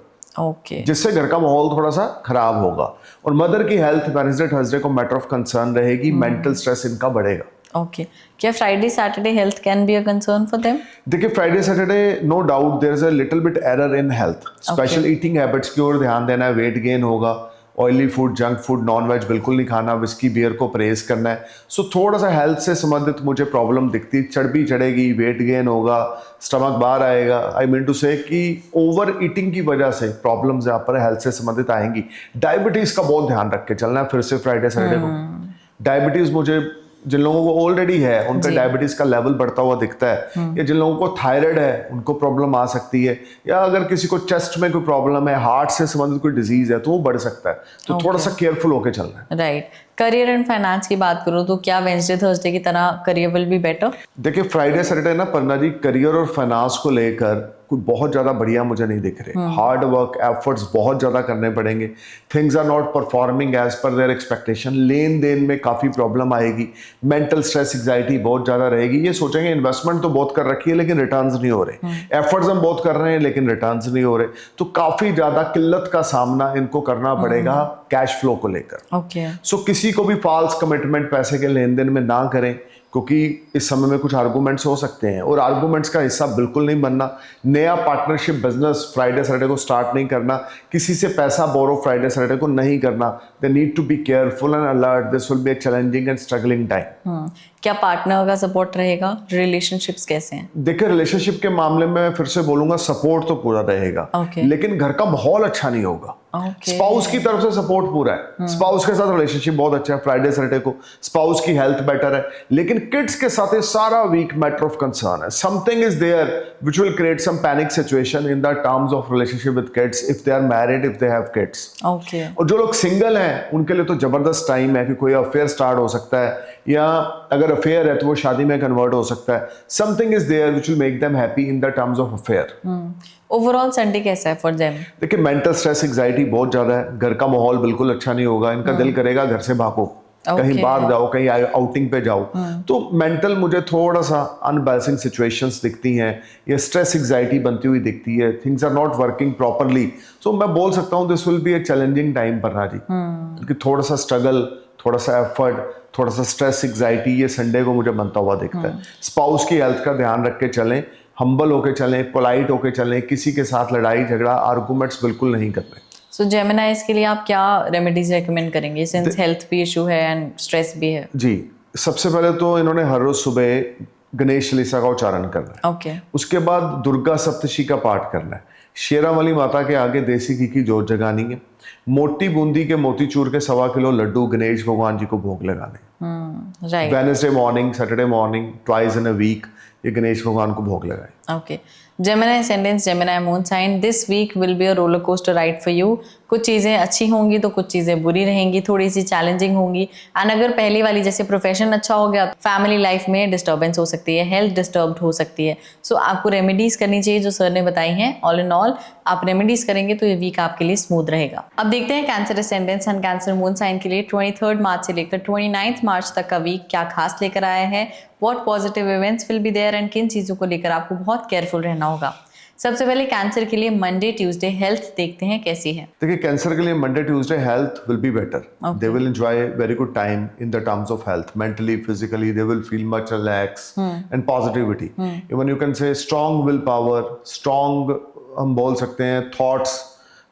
जिससे घर का माहौल थोड़ा सा खराब होगा। और मदर की हेल्थ वेडनेसडे थर्सडे को मैटर ऑफ कंसर्न रहेगी, मेंटल स्ट्रेस इनका बढ़ेगा। ओके, क्या Friday Saturday health can be a concern for them? देखिए Friday Saturday no doubt there is a little bit error in health, special eating habits की ओर ध्यान देना है, वेट गेन होगा, oily food, junk food, non veg बिल्कुल नहीं खाना, विस्की बियर को परहेज करना है। सो थोड़ा सा हेल्थ से संबंधित मुझे प्रॉब्लम दिखती, चर्बी चढ़ेगी, वेट गेन होगा, स्टमक बाहर आएगा। आई मीन टू से कि ओवर ईटिंग की वजह से प्रॉब्लम्स यहाँ पर हेल्थ से संबंधित आएंगी। डायबिटीज का बहुत ध्यान रख के चलना है फिर से फ्राइडे सैटरडे को। डायबिटीज मुझे जिन लोगों को ऑलरेडी है उनका डायबिटीज का लेवल बढ़ता हुआ दिखता है, या जिन लोगों को थायराइड है उनको प्रॉब्लम आ सकती है, या अगर किसी को चेस्ट में कोई प्रॉब्लम है, हार्ट से संबंधित कोई डिजीज है तो वो बढ़ सकता है। तो थोड़ा सा केयरफुल होकर चलना है। राइट। करियर एंड फाइनेंस की बात करूं तो क्या वेडनेसडे थर्सडे की तरह करियर विल बी बेटर? देखिए फ्राइडे सैटरडे ना पन्ना जी करियर और फाइनेंस को लेकर कोई बहुत ज्यादा बढ़िया मुझे नहीं दिख रहे। हार्ड वर्क एफर्ट्स बहुत ज्यादा करने पड़ेंगे। Things are not performing as per their expectation. लेन देन में काफी प्रॉब्लम आएगी, मेंटल स्ट्रेस एंग्जाइटी बहुत ज्यादा रहेगी। ये सोचेंगे इन्वेस्टमेंट तो बहुत कर रखी है लेकिन रिटर्न्स नहीं हो रहे, एफर्ट्स हम बहुत कर रहे हैं लेकिन रिटर्न्स नहीं हो रहे, तो काफी ज्यादा किल्लत का सामना इनको करना पड़ेगा कैश फ्लो को लेकर। ओके, सो किसी को भी फॉल्स कमिटमेंट पैसे के लेन देन में ना करें, क्योंकि इस समय में कुछ आर्गुमेंट्स हो सकते हैं और आर्गुमेंट्स का हिस्सा बिल्कुल नहीं बनना। नया पार्टनरशिप बिजनेस फ्राइडे सैटरडे को स्टार्ट नहीं करना, किसी से पैसा बोरो फ्राइडे सैटरडे को नहीं करना। They need to be careful and alert, this will be a challenging and struggling time. क्या पार्टनर का सपोर्ट रहेगा? रिलेशनशिप्स कैसे हैं? देखिए रिलेशनशिप के मामले में फिर से बोलूंगा सपोर्ट तो पूरा रहेगा, लेकिन घर का माहौल अच्छा नहीं होगा। स्पाउस की तरफ से सपोर्ट पूरा है, स्पाउस के साथ रिलेशनशिप बहुत अच्छा है फ्राइडे सैटरडे को, स्पाउस की हेल्थ बेटर है, लेकिन किड्स के साथ ये सारा वीक मैटर ऑफ कंसर्न है। Something is there which will create some panic situation in the terms of relationship with kids if they are married, if they have kids. और जो लोग सिंगल हैं उनके लिए तो जबरदस्त टाइम है कि कोई अफेयर स्टार्ट हो सकता है, या अगर अफेयर है तो वो शादी में कन्वर्ट हो सकता है। Something is there which will make them happy in the terms of affair. Overall Sunday कैसा है फॉर देम? देखिए मेंटल स्ट्रेस एंग्जाइटी बहुत ज्यादा है, घर का माहौल बिल्कुल अच्छा नहीं होगा, इनका दिल करेगा घर से भागो, कहीं बाहर जाओ, कहीं आउटिंग पे जाओ। तो मेंटल मुझे थोड़ा सा अनबैलेंसिंग सिचुएशंस दिखती हैं, या स्ट्रेस एंग्जाइटी बनती हुई दिखती है, things are not working properly. So मैं बोल सकता हूँ this will be a challenging time पर राजी, क्योंकि थोड़ा सा स्ट्रगल, थोड़ा सा एफर्ट, थोड़ा सा स्ट्रेस एंग्जाइटी ये संडे को मुझे बनता हुआ दिखता है। स्पाउस की हेल्थ का ध्यान रख के चलें, हम्बल होके चलें, पोलाइट होके चलें, किसी के साथ लड़ाई झगड़ा आर्गुमेंट्स बिल्कुल नहीं करने। सो जेमिनाइज के लिए आप क्या रेमेडीज रेकमेंड करेंगे, सिंस हेल्थ भी इशू है एंड स्ट्रेस भी है? जी, सबसे पहले तो इन्होंने हर रोज सुबह गणेश चालीसा का उच्चारण करना है। उसके बाद दुर्गा सप्तशी का पाठ करना है, शेरावाली माता के आगे देसी घी की जोत जगानी है, मोटी बूंदी के मोतीचूर के 1.25 किलो लड्डू गणेश भगवान जी को भोग लगाने। Right. Wednesday morning, Saturday morning, twice in a week ये गणेश भगवान को भोग लगाए। Okay, Gemini ascendant, Gemini moon sign, this week will be a roller coaster ride for you. कुछ चीज़ें अच्छी होंगी तो कुछ चीज़ें बुरी रहेंगी, थोड़ी सी चैलेंजिंग होंगी। एंड अगर पहली वाली जैसे प्रोफेशन अच्छा हो गया, फैमिली लाइफ में डिस्टर्बेंस हो सकती है, हेल्थ डिस्टर्ब्ड हो सकती है। सो आपको रेमेडीज करनी चाहिए जो सर ने बताई हैं। ऑल इन ऑल आप रेमेडीज करेंगे तो ये वीक आपके लिए स्मूथ रहेगा। अब देखते हैं Cancer ascendants and cancer moon sign के लिए 23 मार्च से लेकर 29 मार्च तक का वीक क्या खास लेकर आया है, what positive events will be there and किन चीज़ों को लेकर आपको बहुत केयरफुल रहना होगा। सबसे पहले कैंसर के लिए मंडे ट्यूसडे हेल्थ देखते हैं कैसी है। देखिए कैंसर के लिए Monday Tuesday health will be better, they will enjoy very good time in the terms of health, mentally physically they will feel much relax and positivity. Even you can से स्ट्रॉन्ग विल पावर, स्ट्रॉन्ग हम बोल सकते हैं thoughts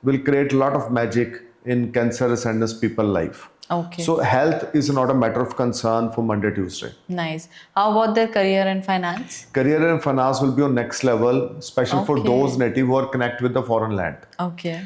will create lot of magic in cancer ascendants people life. Okay. So health is not a matter of concern for Monday, Tuesday. Nice. How about the career and finance? Career and finance will be on next level, especially for those native who are connect with the foreign land. Okay.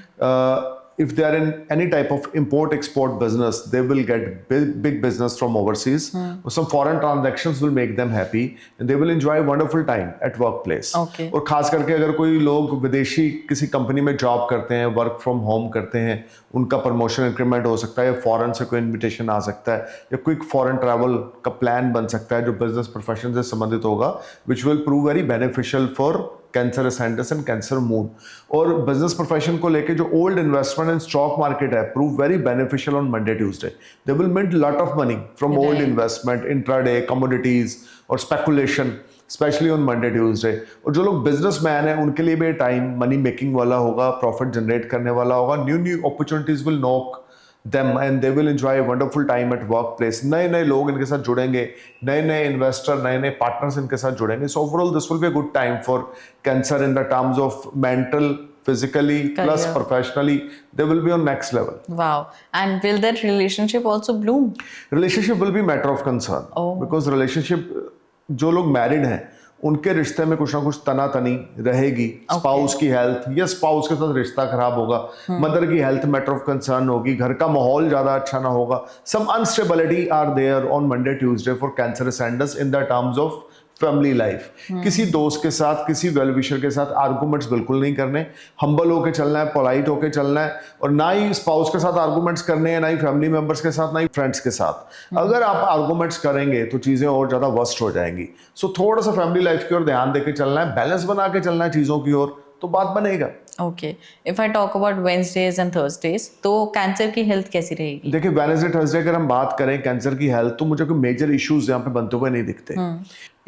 If they are in any type of import-export business, they will get big business from overseas. Some foreign transactions will make them happy, and they will enjoy a wonderful time at workplace. Okay. और खास करके अगर कोई लोग विदेशी किसी कंपनी में जॉब करते हैं, वर्क फ्रॉम होम करते हैं, उनका प्रमोशन इंक्रीमेंट हो सकता है, या फॉरेन से कोई इन्विटेशन आ सकता है, या क्विक फॉरेन ट्रैवल का प्लान बन सकता है जो बिजनेस प्रोफेशन से संबंधित होगा, which will prove very beneficial for cancer ascendants and cancer moon. और बिजनेस प्रोफेशन को लेके जो old investment in stock market है, prove very beneficial on Monday Tuesday. They will make lot of money from old investment, intraday, commodities और speculation, specially on Monday Tuesday. और जो लोग बिजनेसमैन हैं उनके लिए भी टाइम मनी मेकिंग वाला होगा, प्रॉफिट जनरेट करने वाला होगा। New opportunities will knock them and they will enjoy a wonderful time at workplace. नए लोग इनके साथ जुड़ेंगे, नए इन्वेस्टर, नए पार्टनर्स इनके साथ जुड़ेंगे। So overall this will be a good time for cancer in the terms of mental, physically, plus professionally, they will be on next level. Wow. And will that relationship also bloom? Relationship will be matter of concern. Because relationship, जो लोग married हैं उनके रिश्ते में कुछ ना कुछ तनातनी रहेगी। स्पाउस की हेल्थ या स्पाउस के साथ रिश्ता खराब होगा, मदर की हेल्थ मैटर ऑफ कंसर्न होगी, घर का माहौल ज्यादा अच्छा ना होगा। Some instability are there on Monday Tuesday for cancer ascendants in the terms of family life. किसी दोस्त के साथ, किसी वेल विशर के साथ आर्गूमेंट्स बिल्कुल नहीं करने, हम्बल होके चलना है, पोलाइट होके चलना है, और ना ही स्पाउस के साथ आर्गूमेंट्स करने हैं, ना ही फैमिली मेंबर्स के साथ, ना ही फ्रेंड्स के साथ। अगर आप आर्गूमेंट्स करेंगे तो चीजें और ज्यादा वर्स्ट हो जाएंगी। सो थोड़ा सा फैमिली लाइफ की ओर ध्यान देके चलना है, बैलेंस बना के चलना है चीजों की ओर, तो बात बनेगा। Okay, if I talk about Wednesday's and Thursdays, तो कैंसर की हेल्थ कैसी रहेगी? देखिए वेडनेसडे थर्सडे अगर हम बात करें कैंसर की हेल्थ, तो मुझे कोई मेजर इश्यूज यहाँ पे बनते हुए नहीं दिखते।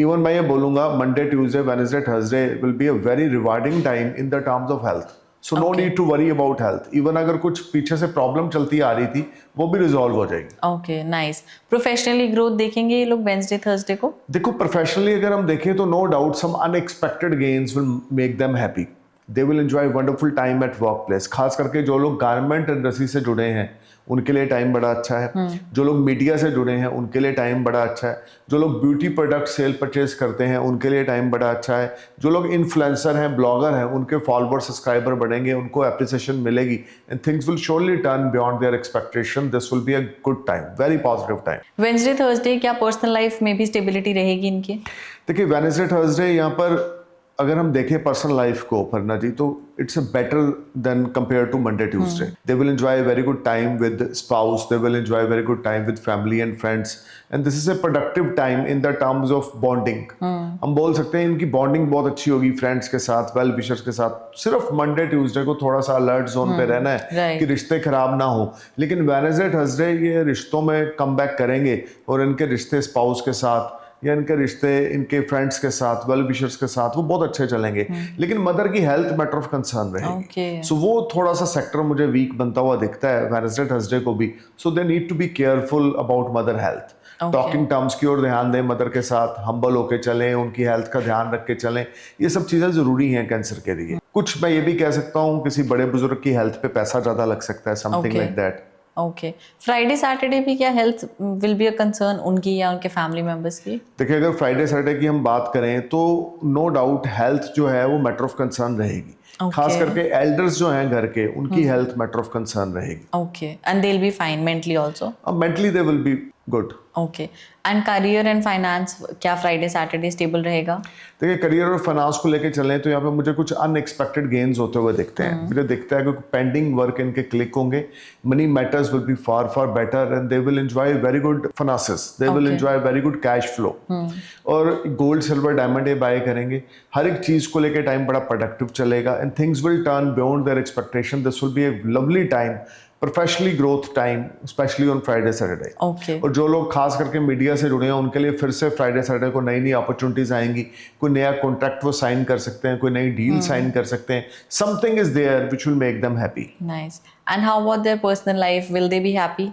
इवन मैं ये बोलूंगा Monday Tuesday Wednesday Thursday will be a very rewarding time in the terms of health. So no need to worry about health. Even अगर कुछ पीछे से प्रॉब्लम चलती आ रही थी वो भी रिजॉल्व हो जाएगी। Okay, nice. प्रोफेशनली ग्रोथ देखेंगे ये लोग वेडनेसडे थर्सडे को? देखो प्रोफेशनली अगर हम देखें तो no doubt some unexpected gains will make them happy. They will enjoy wonderful time at work place. खास करके जो लोग गारमेंट इंडस्ट्री से जुड़े हैं उनके लिए टाइम बड़ा अच्छा है। जो लोग मीडिया से जुड़े हैं उनके लिए टाइम बड़ा अच्छा है। जो लोग ब्यूटी प्रोडक्ट सेल परचेज करते हैं उनके लिए टाइम बड़ा अच्छा है। जो लोग इन्फ्लुएंसर हैं, ब्लॉगर हैं, उनके फॉलोअर सब्सक्राइबर बढ़ेंगे, उनको एप्रिसिएशन मिलेगी and things will surely turn beyond their expectation. This will be a good time, very positive time. Wednesday Thursday क्या पर्सनल लाइफ में भी स्टेबिलिटी रहेगी इनकी? देखिए वेडनेसडे थर्सडे यहाँ पर अगर हम देखें पर्सनल लाइफ को अपर्णा जी, तो it's a better than compare to Monday Tuesday. They will enjoy very good time with spouse, they will enjoy very good time with family and friends, and this is a productive time in the terms of bonding. हम बोल सकते हैं इनकी बॉन्डिंग बहुत अच्छी होगी फ्रेंड्स के साथ, वेल विशर्स के साथ। सिर्फ मंडे ट्यूसडे को थोड़ा सा अलर्ट जोन पे रहना है कि रिश्ते खराब ना हो, लेकिन वेडनेसडे थर्सडे ये रिश्तों में कम बैक करेंगे और इनके रिश्ते स्पाउस के साथ या इनके रिश्ते इनके फ्रेंड्स के साथ, वेल विशर्स के साथ वो बहुत अच्छे चलेंगे। लेकिन मदर की हेल्थ मैटर ऑफ कंसर्न रहेगी। सो वो थोड़ा सा सेक्टर मुझे वीक बनता हुआ दिखता है वेडनेसडे थर्सडे को भी। So they need to be careful about mother health. Talking terms की ओर ध्यान दें, मदर के साथ हम्बल होके चलें, उनकी हेल्थ का ध्यान रख के चलें। ये सब चीज़ें ज़रूरी हैं कैंसर के लिए। कुछ मैं ये भी कह सकता हूँ किसी बड़े बुजुर्ग की हेल्थ पे पैसा ज़्यादा लग सकता है, something like that. Okay, Friday Saturday भी क्या health will be a concern उनकी या उनके फैमिली मेंबर्स की? देखिए अगर फ्राइडे सैटरडे की हम बात करें तो नो डाउट हेल्थ जो है वो मैटर ऑफ कंसर्न रहेगी। खास करके एल्डर्स जो हैं घर के, उनकी हेल्थ मैटर ऑफ कंसर्न रहेगी। Okay, and they will be fine mentally also? Mentally they will be good. Okay, and career and finance क्या फ्राइडे सैटरडे स्टेबल रहेगा? देखिए करियर और फाइनेंस को लेके चलें तो यहाँ पे मुझे कुछ अनएक्सपेक्टेड गेन्स होते हुए दिखते हैं। मुझे दिखता है कि पेंडिंग वर्क इनके क्लिक होंगे, money matters will be far far better and they will enjoy very good finances, they will enjoy very good cash flow. और गोल्ड सिल्वर डायमंड ये बाय करेंगे। हर एक चीज को लेके टाइम बड़ा प्रोडक्टिव चलेगा and things will turn beyond their expectation. This will be A lovely time, professionally growth time, specially on Friday Saturday. Okay, और जो लोग खास करके मीडिया से जुड़े हैं उनके लिए फिर से फ्राइडे सैटरडे को नई नई अपॉर्चुनिटीज आएंगी। कोई नया कॉन्ट्रैक्ट वो साइन कर सकते हैं, कोई नई डील साइन कर सकते हैं। Something is there which will make them happy. Nice. And how about their personal life, will they be happy?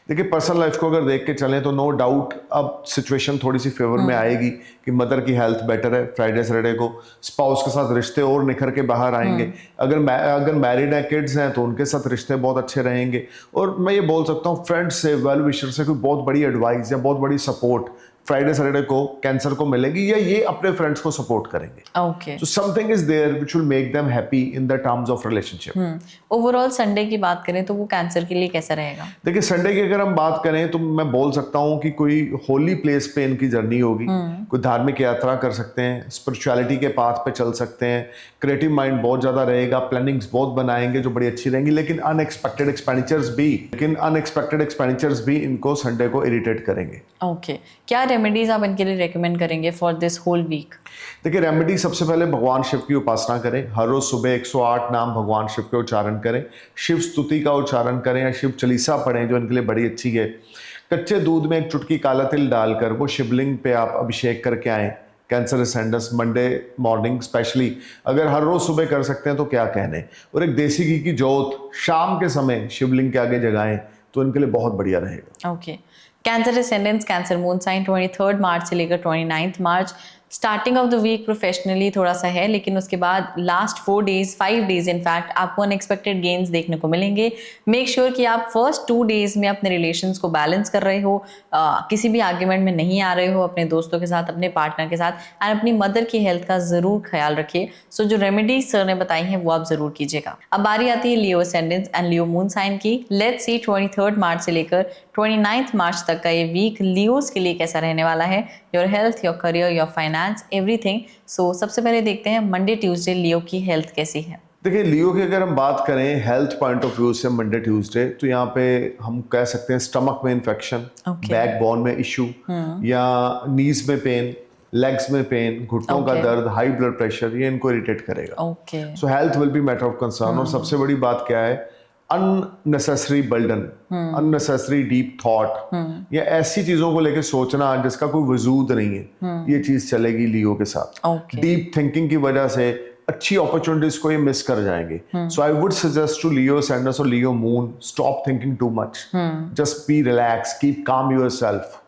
देखिए पर्सनल लाइफ को अगर देख के चलें तो नो डाउट अब सिचुएशन थोड़ी सी फेवर में आएगी कि मदर की हेल्थ बेटर है। फ्राइडे सैटरडे को स्पाउस के साथ रिश्ते और निखर के बाहर आएंगे। अगर मैरिड है, किड्स हैं, तो उनके साथ रिश्ते बहुत अच्छे रहेंगे। और मैं ये बोल सकता हूँ फ्रेंड्स से, वेल विशर से कोई बहुत बड़ी एडवाइस या बहुत बड़ी सपोर्ट फ्राइडे सैटरडे को कैंसर को मिलेगी, या ये अपने फ्रेंड्स को सपोर्ट करेंगे। Okay, so something is there which will make them happy in the terms of relationship. Overall Sunday की बात करें तो वो कैंसर के लिए कैसा रहेगा? देखिए संडे की अगर हम बात करें तो मैं बोल सकता हूँ कि कोई होली प्लेस पे इनकी जर्नी होगी। कोई धार्मिक यात्रा कर सकते हैं, स्पिरिचुअलिटी के पाथ पे चल सकते हैं। क्रिएटिव माइंड बहुत ज्यादा रहेगा, प्लानिंग्स बहुत बनाएंगे जो बड़ी अच्छी रहेंगी। लेकिन अनएक्सपेक्टेड एक्सपेंडिचर्स भी इनको संडे को इरिटेट करेंगे। ओके, क्या रेमेडीज आप इनके लिए रेकमेंड करेंगे फॉर दिस होल वीक? देखिए रेमेडी सबसे पहले भगवान शिव की उपासना करें। हर रोज सुबह 108 नाम भगवान शिव के उच्चारण करें, शिव स्तुति का उच्चारण करें या शिव चालीसा पढ़ें जो इनके लिए बड़ी अच्छी है। कच्चे दूध में एक चुटकी काला तिल डालकर वो शिवलिंग पे आप अभिषेक करके आएँ। Cancer ascendants Monday morning specially अगर हर रोज सुबह कर सकते हैं तो क्या कहने। और एक देसी घी की जोत शाम के समय शिवलिंग के आगे जगाएं तो इनके लिए बहुत बढ़िया रहेगा। Okay, cancer ascendance, cancer moon sign 23 मार्च से लेकर 29 March. Starting of the week professionally थोड़ा सा है, लेकिन उसके बाद लास्ट 5 डेज इनफैक्ट आपको अनएक्सपेक्टेड गेन्स देखने को मिलेंगे। मेक श्योर कि आप फर्स्ट 2 डेज में अपने रिलेशंस को बैलेंस कर रहे हो, किसी भी आर्ग्यूमेंट में नहीं आ रहे हो अपने दोस्तों के साथ, अपने पार्टनर के साथ। एंड अपनी मदर की हेल्थ का जरूर ख्याल रखिए। सो जो रेमेडीज सर ने बताई हैं वो आप जरूर कीजिएगा। अब बारी आती है Leo ascendance and Leo moon sign की। लेट्स सी 23 मार्च से लेकर 29 मार्च तक का ये वीक लियोस के लिए कैसा रहने वाला है। Your health, your career, your finance, everything. So सबसे पहले देखते हैं मंडे ट्यूसडे लियो की हेल्थ कैसी है। देखिए लियो की अगर हम बात करें हेल्थ पॉइंट ऑफ व्यू से मंडे ट्यूसडे, तो यहाँ पे हम कह सकते हैं स्टमक में इन्फेक्शन, बैकबोन में इशू, या नीज में पेन, लेग्स में पेन, घुटनों का दर्द, हाई ब्लड प्रेशर, ये इनको इरिटेट करेगा। सो health will be matter of concern. और सबसे बड़ी बात क्या है, unnecessary burden, unnecessary deep thought या ऐसी चीजों को लेकर सोचना जिसका कोई वजूद नहीं है, ये चीज चलेगी लियो के साथ। डीप थिंकिंग की वजह से अच्छी अपॉर्चुनिटीज को ये मिस कर जाएंगे। So I would suggest to Leo ascendance और Leo moon, stop thinking too much, just be relax, keep calm yourself.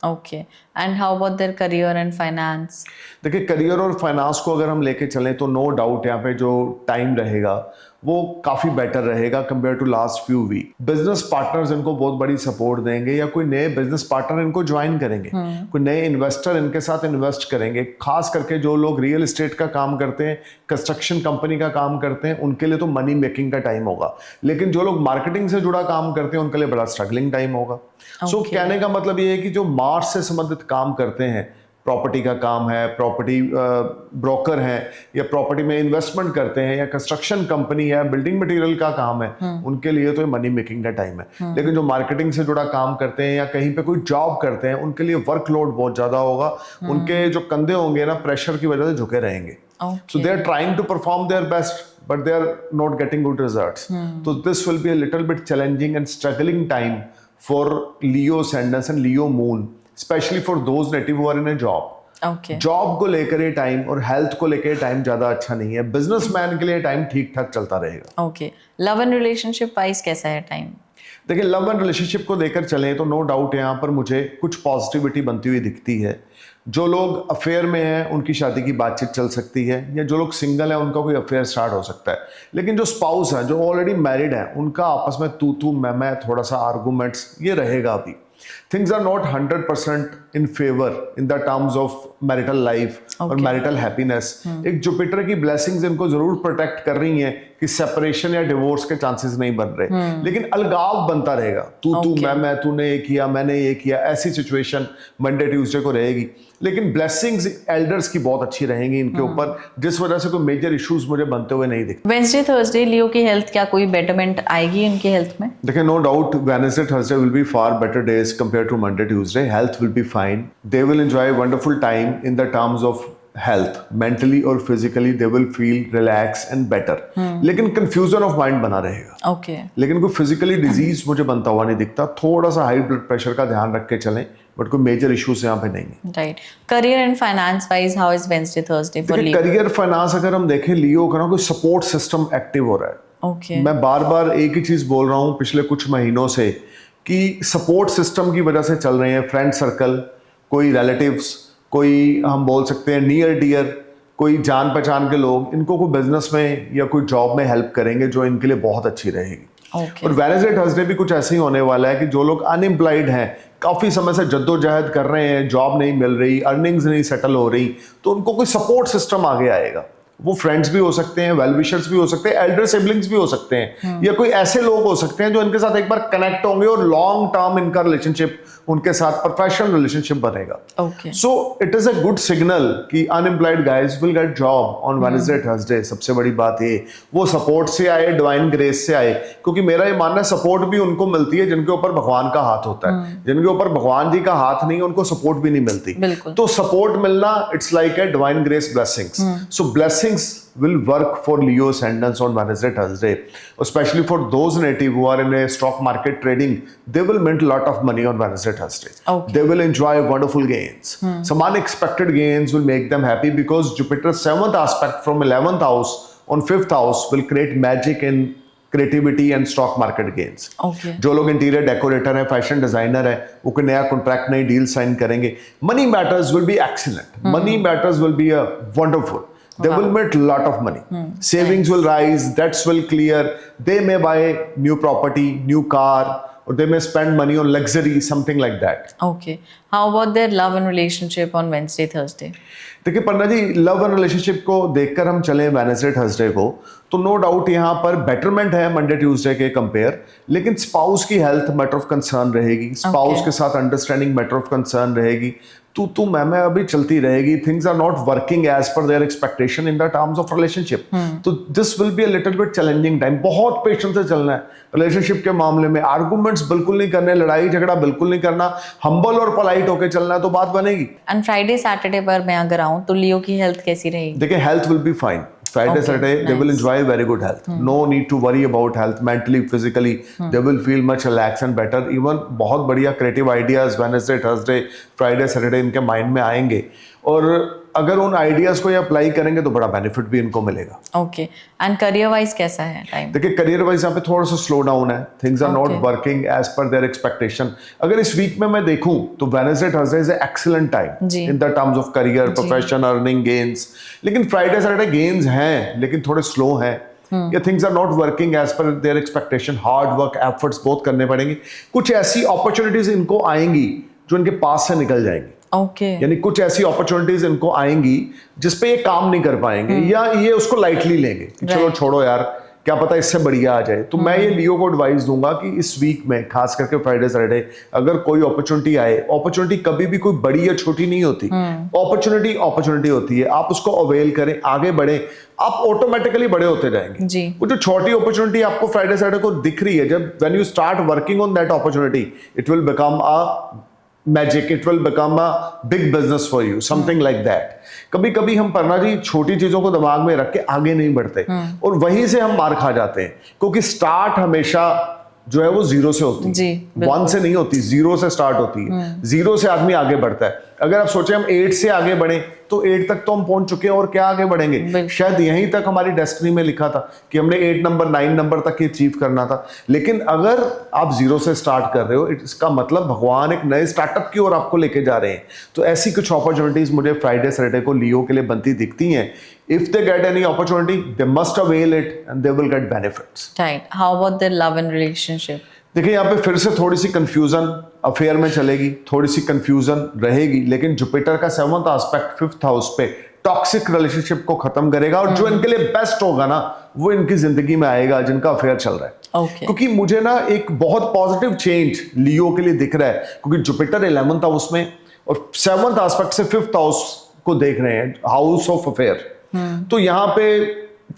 Okay, and how about their career and finance? देखिए करियर और फाइनेंस को अगर हम लेके चलें तो नो डाउट यहाँ पे जो टाइम रहेगा वो काफ़ी बेटर रहेगा compare to last few week. Business partners इनको बहुत बड़ी सपोर्ट देंगे, या कोई नए बिजनेस पार्टनर इनको ज्वाइन करेंगे, कोई नए इन्वेस्टर इनके साथ इन्वेस्ट करेंगे। खास करके जो लोग रियल एस्टेट का काम करते हैं, कंस्ट्रक्शन कंपनी का काम करते हैं, उनके लिए तो मनी मेकिंग का टाइम होगा। लेकिन जो लोग मार्केटिंग से जुड़ा काम करते हैं उनके लिए बड़ा स्ट्रगलिंग टाइम होगा। सो कहने का मतलब ये है कि जो मार्च से संबंधित काम करते हैं, प्रॉपर्टी का काम है, प्रॉपर्टी ब्रोकर हैं, या प्रॉपर्टी में इन्वेस्टमेंट करते हैं, या कंस्ट्रक्शन कंपनी है, बिल्डिंग मटेरियल का काम है, उनके लिए तो मनी मेकिंग का टाइम है। लेकिन जो मार्केटिंग से जुड़ा काम करते हैं या कहीं पे कोई जॉब करते हैं, उनके लिए वर्कलोड बहुत ज्यादा होगा। उनके जो कंधे होंगे ना प्रेशर की वजह से झुके रहेंगे। So they are trying to perform their best but they are not getting good results. So this will be a little bit challenging and struggling time for Leo ascendants and Leo moon, especially for those native who are in a job. Job को लेकर ये टाइम और हेल्थ को लेकर टाइम ज्यादा अच्छा नहीं है। बिजनेसमैन के लिए टाइम ठीक ठाक चलता रहेगा। Okay, love and relationship wise कैसा है टाइम? देखिए लव एंड रिलेशनशिप को लेकर चलें तो नो डाउट यहाँ पर मुझे कुछ पॉजिटिविटी बनती हुई दिखती है। जो लोग अफेयर में हैं उनकी शादी की बातचीत चल सकती है, या जो लोग सिंगल हैं उनका कोई अफेयर स्टार्ट हो सकता है। लेकिन जो स्पाउस हैं, जो ऑलरेडी मैरिड हैं, उनका आपस में तू मैं थोड़ा सा आर्गूमेंट्स ये रहेगा अभी। things are not 100% in favor in the terms of marital life और marital happiness. एक जुपिटर की blessings इनको जरूर प्रोटेक्ट कर रही हैं कि सेपरेशन या डिवोर्स के चांसेस नहीं बन रहे, लेकिन अलगाव बनता रहेगा, तू मैं, तूने ये किया मैंने ये किया, ऐसी सिचुएशन मंडे ट्यूसडे को रहेगी. लेकिन ब्लेसिंग्स एल्डर्स की बहुत अच्छी रहेंगी इनके ऊपर, जिस वजह से कोई मेजर इश्यूज मुझे बनते हुए नहीं दिखते. वेडनेसडे थर्सडे लियो की हेल्थ, क्या कोई बेटरमेंट आएगी इनकी हेल्थ में? देखिए, no doubt Wednesday Thursday will be far better days compare to Monday Tuesday. Health will be fine. They will enjoy wonderful time in the terms of health. Mentally और फिजिकली they will feel relax and better. लेकिन कंफ्यूजन ऑफ माइंड बना रहेगा. ओके. लेकिन कोई फिजिकली डिजीज मुझे बनता हुआ नहीं दिखता. थोड़ा सा हाई ब्लड प्रेशर का ध्यान रख के चलें, बट कोई मेजर इश्यूज यहाँ पे नहीं है. Right. Career and finance wise how is Wednesday Thursday for Leo? Career finance अगर हम देखें लियो का ना, कोई सपोर्ट सिस्टम एक्टिव हो रहा है. ओके. मैं बार बार एक ही चीज बोल रहा हूँ पिछले कुछ महीनों से कि सपोर्ट सिस्टम की वजह से चल रहे हैं. फ्रेंड सर्कल, कोई रिलेटिव्स, कोई हम बोल सकते हैं नियर डियर, कोई जान पहचान के लोग इनको कोई बिजनेस में या कोई जॉब में हेल्प करेंगे जो इनके लिए बहुत अच्छी रहेगी. Okay. और वेडनेसडे थर्सडे भी कुछ ऐसे ही होने वाला है कि जो लोग अनएम्प्लॉयड हैं, काफ़ी समय से जद्दोजहद कर रहे हैं, जॉब नहीं मिल रही, अर्निंग्स नहीं सेटल हो रही, तो उनको कोई सपोर्ट सिस्टम आगे आएगा. वो फ्रेंड्स भी हो सकते हैं, वेल विशर्स भी हो सकते हैं, एल्डर सिबलिंग्स भी हो सकते हैं, या कोई ऐसे लोग हो सकते हैं जो इनके साथ एक बार कनेक्ट होंगे और लॉन्ग टर्म इनका रिलेशनशिप, उनके साथ प्रोफेशनल रिलेशनशिप बनेगा. Okay. So it is a good signal कि unemployed guys will get job on Wednesday Thursday. सबसे बड़ी बात ये, वो सपोर्ट से आए, डिवाइन ग्रेस से आए, क्योंकि मेरा ये मानना है सपोर्ट भी उनको मिलती है जिनके ऊपर भगवान का हाथ होता है. जिनके ऊपर भगवान जी का हाथ नहीं है उनको सपोर्ट भी नहीं मिलती. तो सपोर्ट मिलना, it's like a divine grace blessings. So blessings will work for Leo ascendants on Wednesday, Thursday, especially for those native who are in a stock market trading. They will mint a lot of money on Wednesday, Thursday. Okay. They will enjoy wonderful gains. Some unexpected gains will make them happy because Jupiter's 7th aspect from 11th house on 5th house will create magic in creativity and stock market gains. जो लोग इंटीरियर डेकोरेटर है, फैशन डिजाइनर है, वो कोई नया कॉन्ट्रैक्ट, नई डील साइन करेंगे. Money matters will be excellent. Money matters will be a wonderful. They will make a lot of money. Savings will rise, debts will clear. They may buy new property, new car, or they may spend money on luxury, something like that. Okay. How about their love and relationship on Wednesday, Thursday? देखिए पन्ना जी, लव एंड रिलेशनशिप को देखकर हम चले वेडनेसडे थर्सडे को, तो नो डाउट यहाँ पर बेटरमेंट है मंडे ट्यूसडे के कंपेयर. लेकिन स्पाउस की हेल्थ मैटर ऑफ कंसर्न रहेगी. स्पाउस के साथ अंडरस्टैंडिंग मैटर ऑफ कंसर्न रहेगी. तू मैं अभी चलती रहेगी. Things are not working as per their expectation in the terms of relationship. तो this will be a little bit challenging time. बहुत पेशेंस से चलना है रिलेशनशिप के मामले में. आर्गुमेंट्स बिल्कुल नहीं करने, लड़ाई झगड़ा बिल्कुल नहीं करना, हम्बल और पोलाइट होकर चलना है, तो बात बनेगी. एंड फ्राइडे सैटरडे पर मैं अगर आऊं तो लियो की हेल्थ कैसी रहेगी? देखिए, health will be fine. Friday, Saturday, they will enjoy very good health. No need to worry about health. Mentally, physically, they will feel much relaxed and better. Even बहुत बढ़िया creative ideas Wednesday, Thursday, Friday, Saturday इनके mind में आएंगे. और अगर उन आइडियाज को ये अप्लाई करेंगे तो बड़ा बेनिफिट भी इनको मिलेगा. ओके. एंड करियर वाइज कैसा है टाइम? देखिए, करियर वाइज यहाँ पे थोड़ा सा स्लो डाउन है. Things are not working as per their expectation. अगर इस वीक में मैं देखूं तो Wednesday Thursday is excellent time in the terms of career, profession, earning, gains. लेकिन फ्राइडे सैटरडे गेन्स हैं लेकिन थोड़े स्लो हैं. या things are not working as per their expectation. Hard work, efforts बहुत करने पड़ेंगे. कुछ ऐसी अपॉर्चुनिटीज इनको आएंगी जो इनके पास से निकल जाएंगी. यानी कुछ ऐसी अपॉर्चुनिटीज इनको आएंगी जिसपे ये काम नहीं कर पाएंगे, या ये उसको लाइटली लेंगे कि चलो छोड़ो यार, क्या पता इससे बढ़िया आ जाए. तो मैं ये लियो को एडवाइस दूंगा कि इस वीक में खास करके फ्राइडे सैटरडे अगर कोई अपॉर्चुनिटी आए, अपॉर्चुनिटी कभी भी कोई बड़ी या छोटी नहीं होती. अपॉर्चुनिटी होती है, आप उसको अवेल करें, आगे बढ़े, आप ऑटोमेटिकली बड़े होते जाएंगे. वो जो छोटी अपॉर्चुनिटी आपको फ्राइडे सैटरडे को दिख रही है, जब when you start working on that opportunity, it will become a magic, it will become a big business for you, something like that. कभी कभी हम पन्ना जी छोटी चीजों को दिमाग में रख के आगे नहीं बढ़ते और वहीं से हम मार खा जाते हैं, क्योंकि स्टार्ट हमेशा जो है वो जीरो से होती है. 1 से नहीं होती, जीरो से स्टार्ट होती है. जीरो से आदमी आगे बढ़ता है. अगर आप सोचे हम 8 से आगे बढ़े तो 8 तक तो हम पहुंच चुके हैं और क्या आगे बढ़ेंगे. शायद यहीं तक हमारी डेस्टिनी में लिखा था कि हमने 8 नंबर 9 नंबर तक ही अचीव करना था. लेकिन अगर आप जीरो से स्टार्ट कर रहे हो, इसका मतलब भगवान एक नए स्टार्टअप की ओर आपको लेके जा रहे हैं. तो ऐसी कुछ अपॉर्चुनिटीज मुझे फ्राइडे सैटरडे को लियो के लिए बनती दिखती हैं. If they get any opportunity, they must avail it and they will get benefits. Right. How about their love and relationship? देखिए यहाँ पे फिर से थोड़ी सी कंफ्यूजन अफेयर में चलेगी, थोड़ी सी कंफ्यूजन रहेगी, लेकिन जुपिटर का 7th एस्पेक्ट 5th हाउस पे टॉक्सिक रिलेशनशिप को खत्म करेगा और जो इनके लिए बेस्ट होगा ना वो इनकी जिंदगी में आएगा जिनका अफेयर चल रहा है। क्योंकि मुझे ना एक बहुत पॉजिटिव चेंज लियो के लिए दिख रहा है, क्योंकि जुपिटर 11th हाउस में और 7th एस्पेक्ट से 5th हाउस को देख रहे हैं, हाउस ऑफ अफेयर। तो यहाँ पे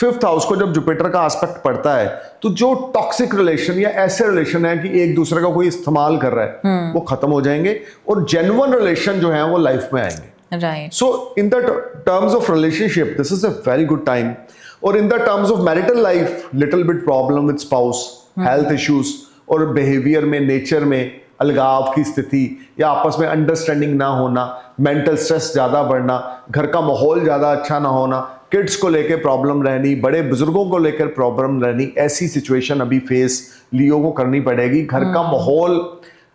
5th हाउस को जब जुपिटर का एस्पेक्ट पड़ता है तो जो टॉक्सिक रिलेशन या ऐसे रिलेशन है कि एक दूसरे का कोई इस्तेमाल कर रहा है वो खत्म हो जाएंगे और जेन्युइन रिलेशन जो है वो लाइफ में आएंगे। Right. So in the terms of relationship this is a very good time, और in the terms of marital life little bit problem with spouse, health issues और बिहेवियर में, नेचर में अलगाव की स्थिति या आपस में अंडरस्टैंडिंग ना होना, मेंटल स्ट्रेस ज़्यादा बढ़ना, घर का माहौल ज़्यादा अच्छा ना होना, किड्स को लेकर प्रॉब्लम रहनी, बड़े बुजुर्गों को लेकर प्रॉब्लम रहनी, ऐसी सिचुएशन अभी फेस लियो को करनी पड़ेगी। घर का माहौल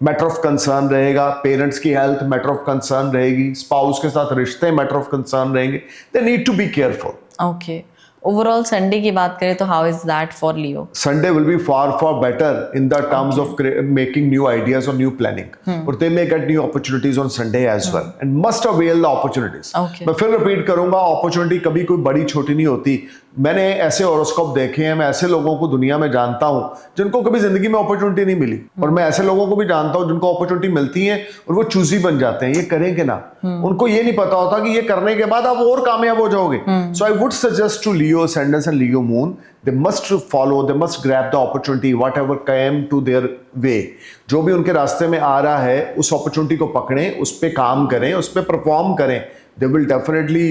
मैटर ऑफ कंसर्न रहेगा, पेरेंट्स की हेल्थ मैटर ऑफ कंसर्न रहेगी, स्पाउस के साथ रिश्ते मैटर ऑफ कंसर्न रहेंगे। They need to be careful. Okay, overall Sunday की बात करें तो how is that for Leo? Sunday will be far better in the terms of making new ideas और न्यू प्लानिंग, और they may get new opportunities on Sunday as well and must avail the opportunities. मैं फिर रिपीट करूंगा, अपॉर्चुनिटी कभी कोई बड़ी छोटी नहीं होती। मैंने ऐसे हॉरोस्कोप देखे हैं, मैं ऐसे लोगों को दुनिया में जानता हूं जिनको कभी जिंदगी में अपॉर्चुनिटी नहीं मिली, और मैं ऐसे लोगों को भी जानता हूं जिनको अपॉर्चुनिटी मिलती है और वो चूजी बन जाते हैं, ये करेंगे ना। उनको ये नहीं पता होता कि ये करने के बाद आप और कामयाब हो जाओगे। So I would suggest to Leo ascendants and Leo moon, they must follow, they must grab the opportunity whatever came to their way। जो भी उनके रास्ते में आ रहा है उस अपॉर्चुनिटी को पकड़ें, उस पे काम करें, उस पे परफॉर्म करें। they will definitely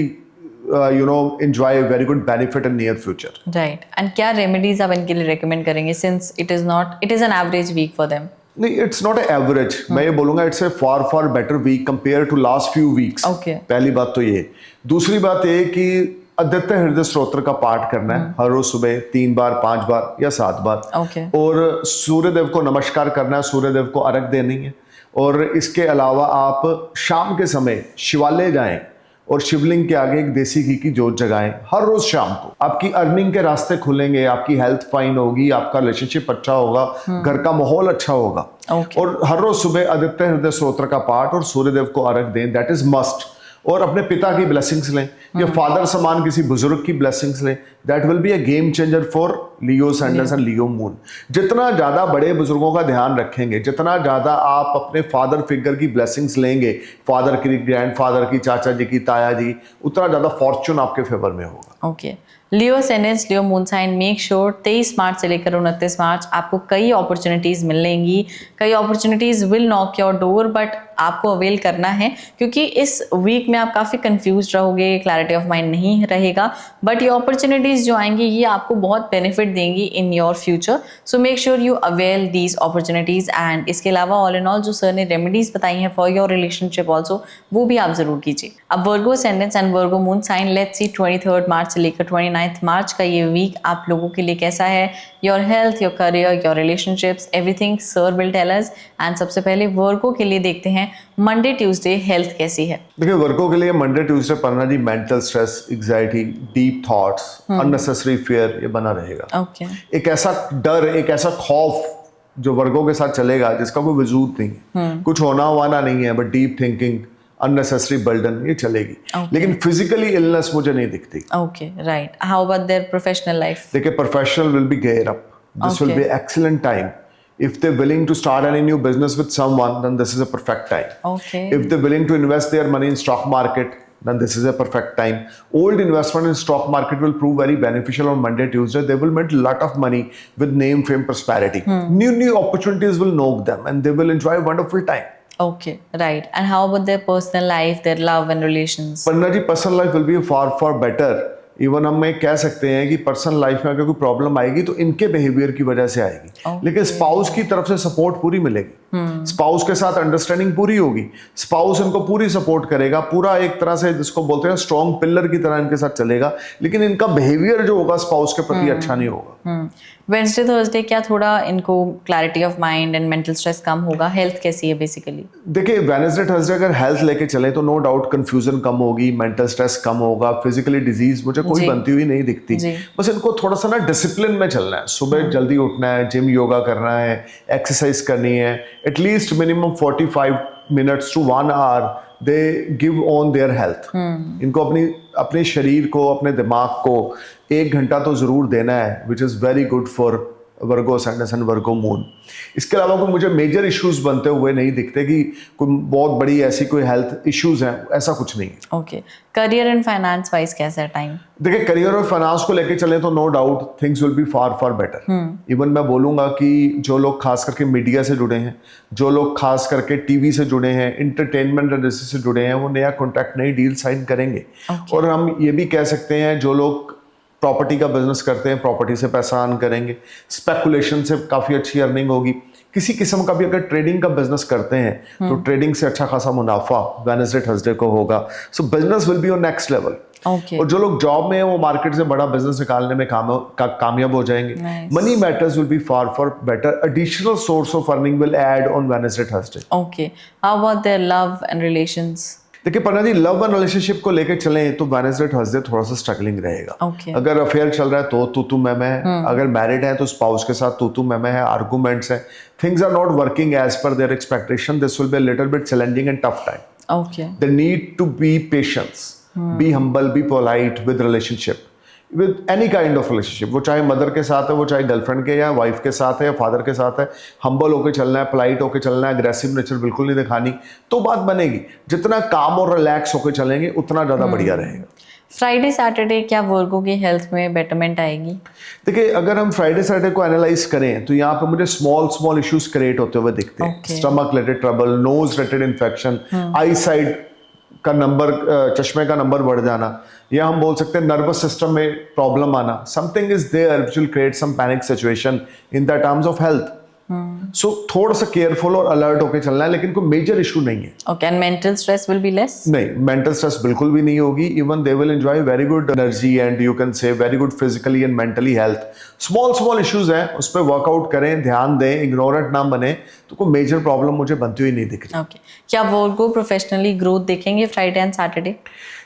enjoy a very good benefit in near future। Right. And क्या रेमेडीज आप इनके लिए रेकमेंड करेंगे, since it is an average week for them? नहीं, इट्स नॉट एवरेज, मैं ये बोलूंगा it's a far better week compare to last few weeks. पहली बात तो ये। दूसरी बात ये कि आदित्य हृदय स्तोत्र का पाठ करना है हर रोज सुबह 3 बार, 5 बार या 7 बार। और सूर्यदेव को नमस्कार करना है, सूर्यदेव को अर्घ देनी है। और इसके अलावा आप शाम के समय शिवालय जाएं और शिवलिंग के आगे एक देसी घी की जोत जगाएं हर रोज शाम को। आपकी अर्निंग के रास्ते खुलेंगे, आपकी हेल्थ फाइन होगी, आपका रिलेशनशिप अच्छा होगा, घर का माहौल अच्छा होगा। और हर रोज सुबह आदित्य हृदय स्तोत्र का पाठ और सूर्यदेव को अर्घ दें, दैट इज मस्ट। और अपने पिता की ब्लेसिंग्स लें या फादर समान किसी बुजुर्ग की ब्लेसिंग्स लें, that will be a game changer for Leo ascendants and Leo moon. जितना ज्यादा बड़े बुजुर्गों का ध्यान रखेंगे, जितना ज्यादा आप अपने फादर फिगर की ब्लेसिंग्स लेंगे, फादर की, ग्रैंडफादर की, चाचा जी की, ताया जी, उतना ज्यादा फॉर्च्यून आपके फेवर में होगा। ओके। लियो ascendants, लियो मून साइन, मेक श्योर 23 मार्च से लेकर 29 मार्च आपको कई अपॉर्चुनिटीज मिलेंगी। कई opportunities will knock your door, but आपको अवेल करना है, क्योंकि इस वीक में आप काफ़ी कंफ्यूज रहोगे, क्लैरिटी ऑफ माइंड नहीं रहेगा, बट ये अपॉर्चुनिटीज़ जो आएंगी ये आपको बहुत बेनिफिट देंगी in your future. So make sure you avail these opportunities. And इसके अलावा ऑल इन ऑल जो सर ने रेमेडीज़ बताई हैं फॉर योर रिलेशनशिप ऑल्सो, वो भी आप ज़रूर कीजिए। अब Virgo ascendants and Virgo moon sign, let's see 23 मार्च से लेकर 29 मार्च का ये वीक आप लोगों के लिए कैसा है। Your health, your career, your relationships, everything sir will tell us. And सबसे पहले वर्गो के लिए देखते हैं मंडे ट्यूसडे हेल्थ कैसी है। देखिए वर्गो के लिए मंडे ट्यूसडे पढ़ना जी, mental stress, anxiety, deep thoughts, unnecessary fear ये बना रहेगा। एक ऐसा डर, एक ऐसा खौफ जो वर्गो के साथ चलेगा जिसका कोई वजूद नहीं, कुछ होना वाना नहीं है, but deep thinking, unnecessary burden ये चलेगी। लेकिन फिजिकली इलनेस मुझे नहीं दिखती। Okay, right. How about their professional life? देखिए professional will be gear up, this will be excellent time. If they're willing to start any new business with someone, then this is a perfect time. Okay. If they're willing to invest their money in stock market, then this is a perfect time. Old investment in stock market will prove very beneficial on Monday, Tuesday. They will make a lot of money with name, fame, prosperity. New opportunities will knock them and they will enjoy a wonderful time. Okay, right. And how about their personal life, their love and relations? Panna ji, personal life will be far better. Even हम ये कह सकते हैं कि पर्सनल लाइफ में अगर कोई प्रॉब्लम आएगी तो इनके बिहेवियर की वजह से आएगी, लेकिन स्पाउस की तरफ से सपोर्ट पूरी मिलेगी। स्पाउस के साथ अंडरस्टैंडिंग पूरी होगी, स्पाउस इनको पूरी सपोर्ट करेगा, पूरा एक तरह से जिसको बोलते हैं स्ट्रॉन्ग पिलर की तरह इनके साथ चलेगा, लेकिन इनका बिहेवियर जो होगा स्पाउस के प्रति अच्छा नहीं होगा। वेडनेसडे थर्सडे क्या थोड़ा इनको clarity of mind and mental stress कम होगा? हेल्थ कैसी है बेसिकली? देखिए वेडनेसडे थर्सडे अगर हेल्थ लेके चले तो नो डाउट कंफ्यूजन कम होगी, मेंटल स्ट्रेस कम होगा, फिजिकली डिजीज मुझे कोई बनती हुई नहीं दिखती। बस इनको थोड़ा सा ना डिसिप्लिन में चलना है, सुबह जल्दी उठना है, जिम योगा करना है, एक्सरसाइज करनी है, at least minimum 45 minutes to 1 hour they give on their health. इनको अपने शरीर को, अपने दिमाग को 1 घंटा तो जरूर देना है, which is very good for Virgo ascendance and Virgo moon. इसके अलावा कोई मुझे मेजर इश्यूज बनते हुए नहीं दिखते कि कोई बहुत बड़ी ऐसी कोई हेल्थ इश्यूज हैं, ऐसा कुछ नहीं है। Okay, career and finance wise कैसा है टाइम? देखिए करियर और फाइनेंस को लेके चले तो no doubt things will be far far better. Even मैं बोलूंगा कि जो लोग खास करके मीडिया से जुड़े हैं, जो लोग खास करके टीवी से जुड़े हैं, इंटरटेनमेंट इंडस्ट्री से जुड़े हैं, वो नया कॉन्ट्रैक्ट, नई डील साइन करेंगे। और हम ये भी कह सकते हैं जो लोग प्रॉपर्टी का बिजनेस करते हैं, प्रॉपर्टी से पैसा अर्न करेंगे, स्पेकुलेशन से काफ़ी अच्छी अर्निंग होगी। किसी किस्म का भी अगर ट्रेडिंग का बिजनेस करते हैं तो ट्रेडिंग से अच्छा खासा मुनाफा वेडनेसडे थर्सडे को होगा। सो business will be on next level. और जो लोग जॉब में हैं वो मार्केट से बड़ा बिजनेस निकालने में कामयाब हो जाएंगे। Money matters will be far far better, additional source of earning will add on Wednesday Thursday. Okay, how about their love and relations? देखिए पन्ना जी, लव एंड रिलेशनशिप को लेकर चलें तो वेडनेसडे थर्सडे थोड़ा सा स्ट्रगलिंग रहेगा। अगर अफेयर चल रहा है तो तू मैं है, अगर मैरिड है तो स्पाउस के साथ तू मैं है, आर्गुमेंट्स है, things are not working as per their expectation, this will be a little bit challenging and tough time. Okay, they need to be patience, be humble, be polite with relationship, with any kind of relationship. वो चाहे मदर के साथ है, वो चाहे गर्लफ्रेंड के या वाइफ के साथ है या फादर के साथ है, हम्बल होकर चलना है, पोलाइट होकर चलना है, अग्रेसिव नेचर बिल्कुल नहीं दिखानी, तो बात बनेगी। जितना काम और रिलैक्स होकर चलेंगे उतना ज़्यादा बढ़िया रहेगा। फ्राइडे सैटरडे क्या वर्गो की हेल्थ में बेटरमेंट आएगी? देखिए अगर हम फ्राइडे सैटरडे को एनालाइज करें तो यहाँ पे मुझे स्मॉल इश्यूज क्रिएट होते हुए दिखते हैं। Stomach related trouble, nose related infection, आई साइड का नंबर, चश्मे का नंबर बढ़ जाना, या हम बोल सकते हैं नर्वस सिस्टम में प्रॉब्लम आना। Something is there which will create some panic situation in the terms of health. So थोड़ा सा केयरफुल और अलर्ट होकर चलना है, लेकिन कोई मेजर इशू नहीं है। Okay, and mental stress will be less? नहीं, मेंटल स्ट्रेस बिल्कुल भी नहीं होगी। Even they will enjoy very good energy and you can से very good physically and mentally health. Small issues हैं, उस पर वर्कआउट करें, ध्यान दें, इग्नोरेंट ना बने, तो कोई मेजर प्रॉब्लम मुझे बनती हुई नहीं दिख रही। ओके, क्या वर्गो प्रोफेशनली ग्रोथ देखेंगे फ्राइडे एंड सैटरडे?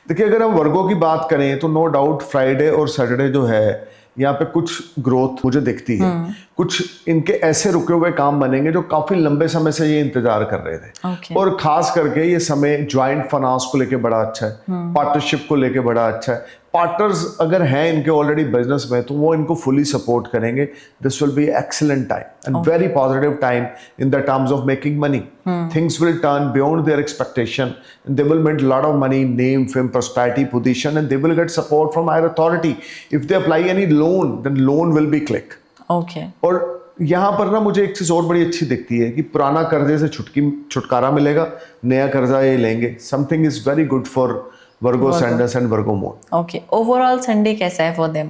देखिए अगर हम वर्गो की बात करें तो नो डाउट फ्राइडे और सैटरडे जो है यहाँ पे कुछ ग्रोथ मुझे दिखती है। कुछ इनके ऐसे रुके हुए काम बनेंगे जो काफी लंबे समय से ये इंतजार कर रहे थे। और खास करके ये समय ज्वाइंट फाइनेंस को लेके बड़ा अच्छा है, पार्टनरशिप को लेके बड़ा अच्छा है। पार्टनर्स अगर हैं इनके ऑलरेडी बिजनेस में तो वो इनको फुली सपोर्ट करेंगे। This will be excellent time and very positive time in the terms of making money. Things will turn beyond their expectation and they will make lot of money, name, fame, prosperity, position, and they will get support from higher authority. If they apply any loan then loan will be click. Okay, और यहाँ पर ना मुझे एक चीज और बड़ी अच्छी दिखती है कि पुराना कर्जे से छुटकारा मिलेगा, नया कर्जा ये लेंगे। Something is very good for Virgo ascendance and Virgo moon. Okay, overall Sunday कैसा है फॉर देम?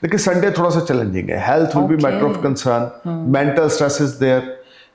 देखिए संडे थोड़ा सा चैलेंजिंग है। Health will be matter of concern, mental stress is there.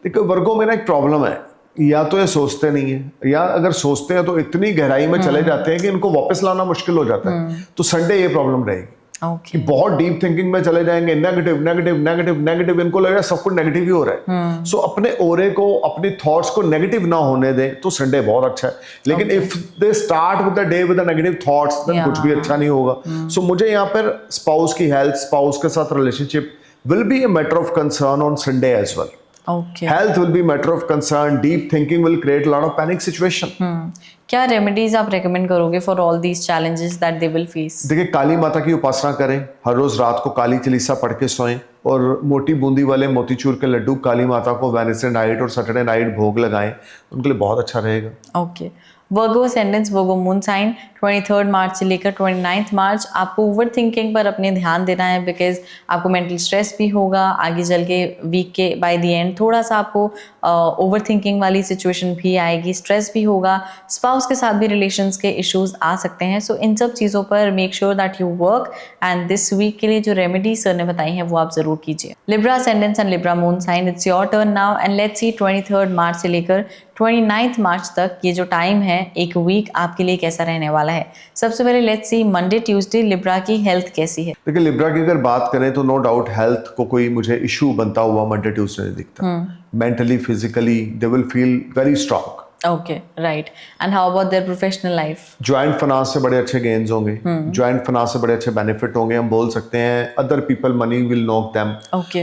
देखिए वर्गो में ना एक प्रॉब्लम है, या तो ये सोचते नहीं है, या अगर सोचते हैं तो इतनी गहराई में चले जाते हैं कि इनको वापस लाना मुश्किल हो जाता है। तो संडे ये प्रॉब्लम रहेगी। Okay. बहुत डीप थिंकिंग में चले जाएंगे, नेगेटिव, इनको लगेगा सब कुछ नेगेटिव ही हो रहा है। सो अपने ओरे को, अपने थॉट्स को नेगेटिव ना होने दें तो संडे बहुत अच्छा है। लेकिन if they start with the day with the negative thoughts then कुछ भी अच्छा नहीं होगा। सो मुझे यहाँ पर स्पाउस की हेल्थ, स्पाउस के साथ relationship will be a matter of concern on Sunday as well. Okay. Health will be matter of concern. Deep thinking will create a lot of panic situation. क्या रेमेडीज आप रेकमेंड करोगे for all these challenges that they will face? देखिए काली माता की उपासना करें, हर रोज रात को काली चालीसा पढ़ के सोएं, और मोटी बूंदी वाले मोतीचूर के लड्डू काली माता को वेडनेसडे नाइट और सैटरडे नाइट भोग लगाएं, उनके लिए बहुत अच्छा रहेगा। ओके, वर्गो असेंडेंस, वर्गो मून साइन, 23 मार्च से लेकर 29 मार्च आपको ओवर थिंकिंग पर अपने ध्यान देना है, बिकॉज आपको मेंटल स्ट्रेस भी होगा आगे चल के वीक के बाय द एंड। थोड़ा सा आपको ओवर थिंकिंग वाली सिचुएशन भी आएगी, स्ट्रेस भी होगा, स्पाउस के साथ भी रिलेशंस के इश्यूज आ सकते हैं। सो इन सब चीज़ों पर make sure that you work, and this week के लिए जो रेमेडी सर ने बताई हैं वो आप जरूर कीजिए। Libra ascendants and Libra moon sign, it's your turn now, and let's see 23 मार्च से लेकर 29 मार्च तक ये जो टाइम है, एक वीक आपके लिए कैसा रहने वाला है। सबसे पहले let's see Monday Tuesday Libra की हेल्थ कैसी है। देखिए लिब्रा की अगर बात करें तो नो डाउट हेल्थ को कोई मुझे इशू बनता हुआ मंडे ट्यूसडे नहीं दिखता। Mentally physically they will feel very strong. Okay, right. And how about their professional life? Joint finance से बड़े अच्छे गेन्स होंगे, ज्वाइंट फाइनेंस से बड़े अच्छे बेनिफिट होंगे। हम बोल सकते हैं other people money will knock them.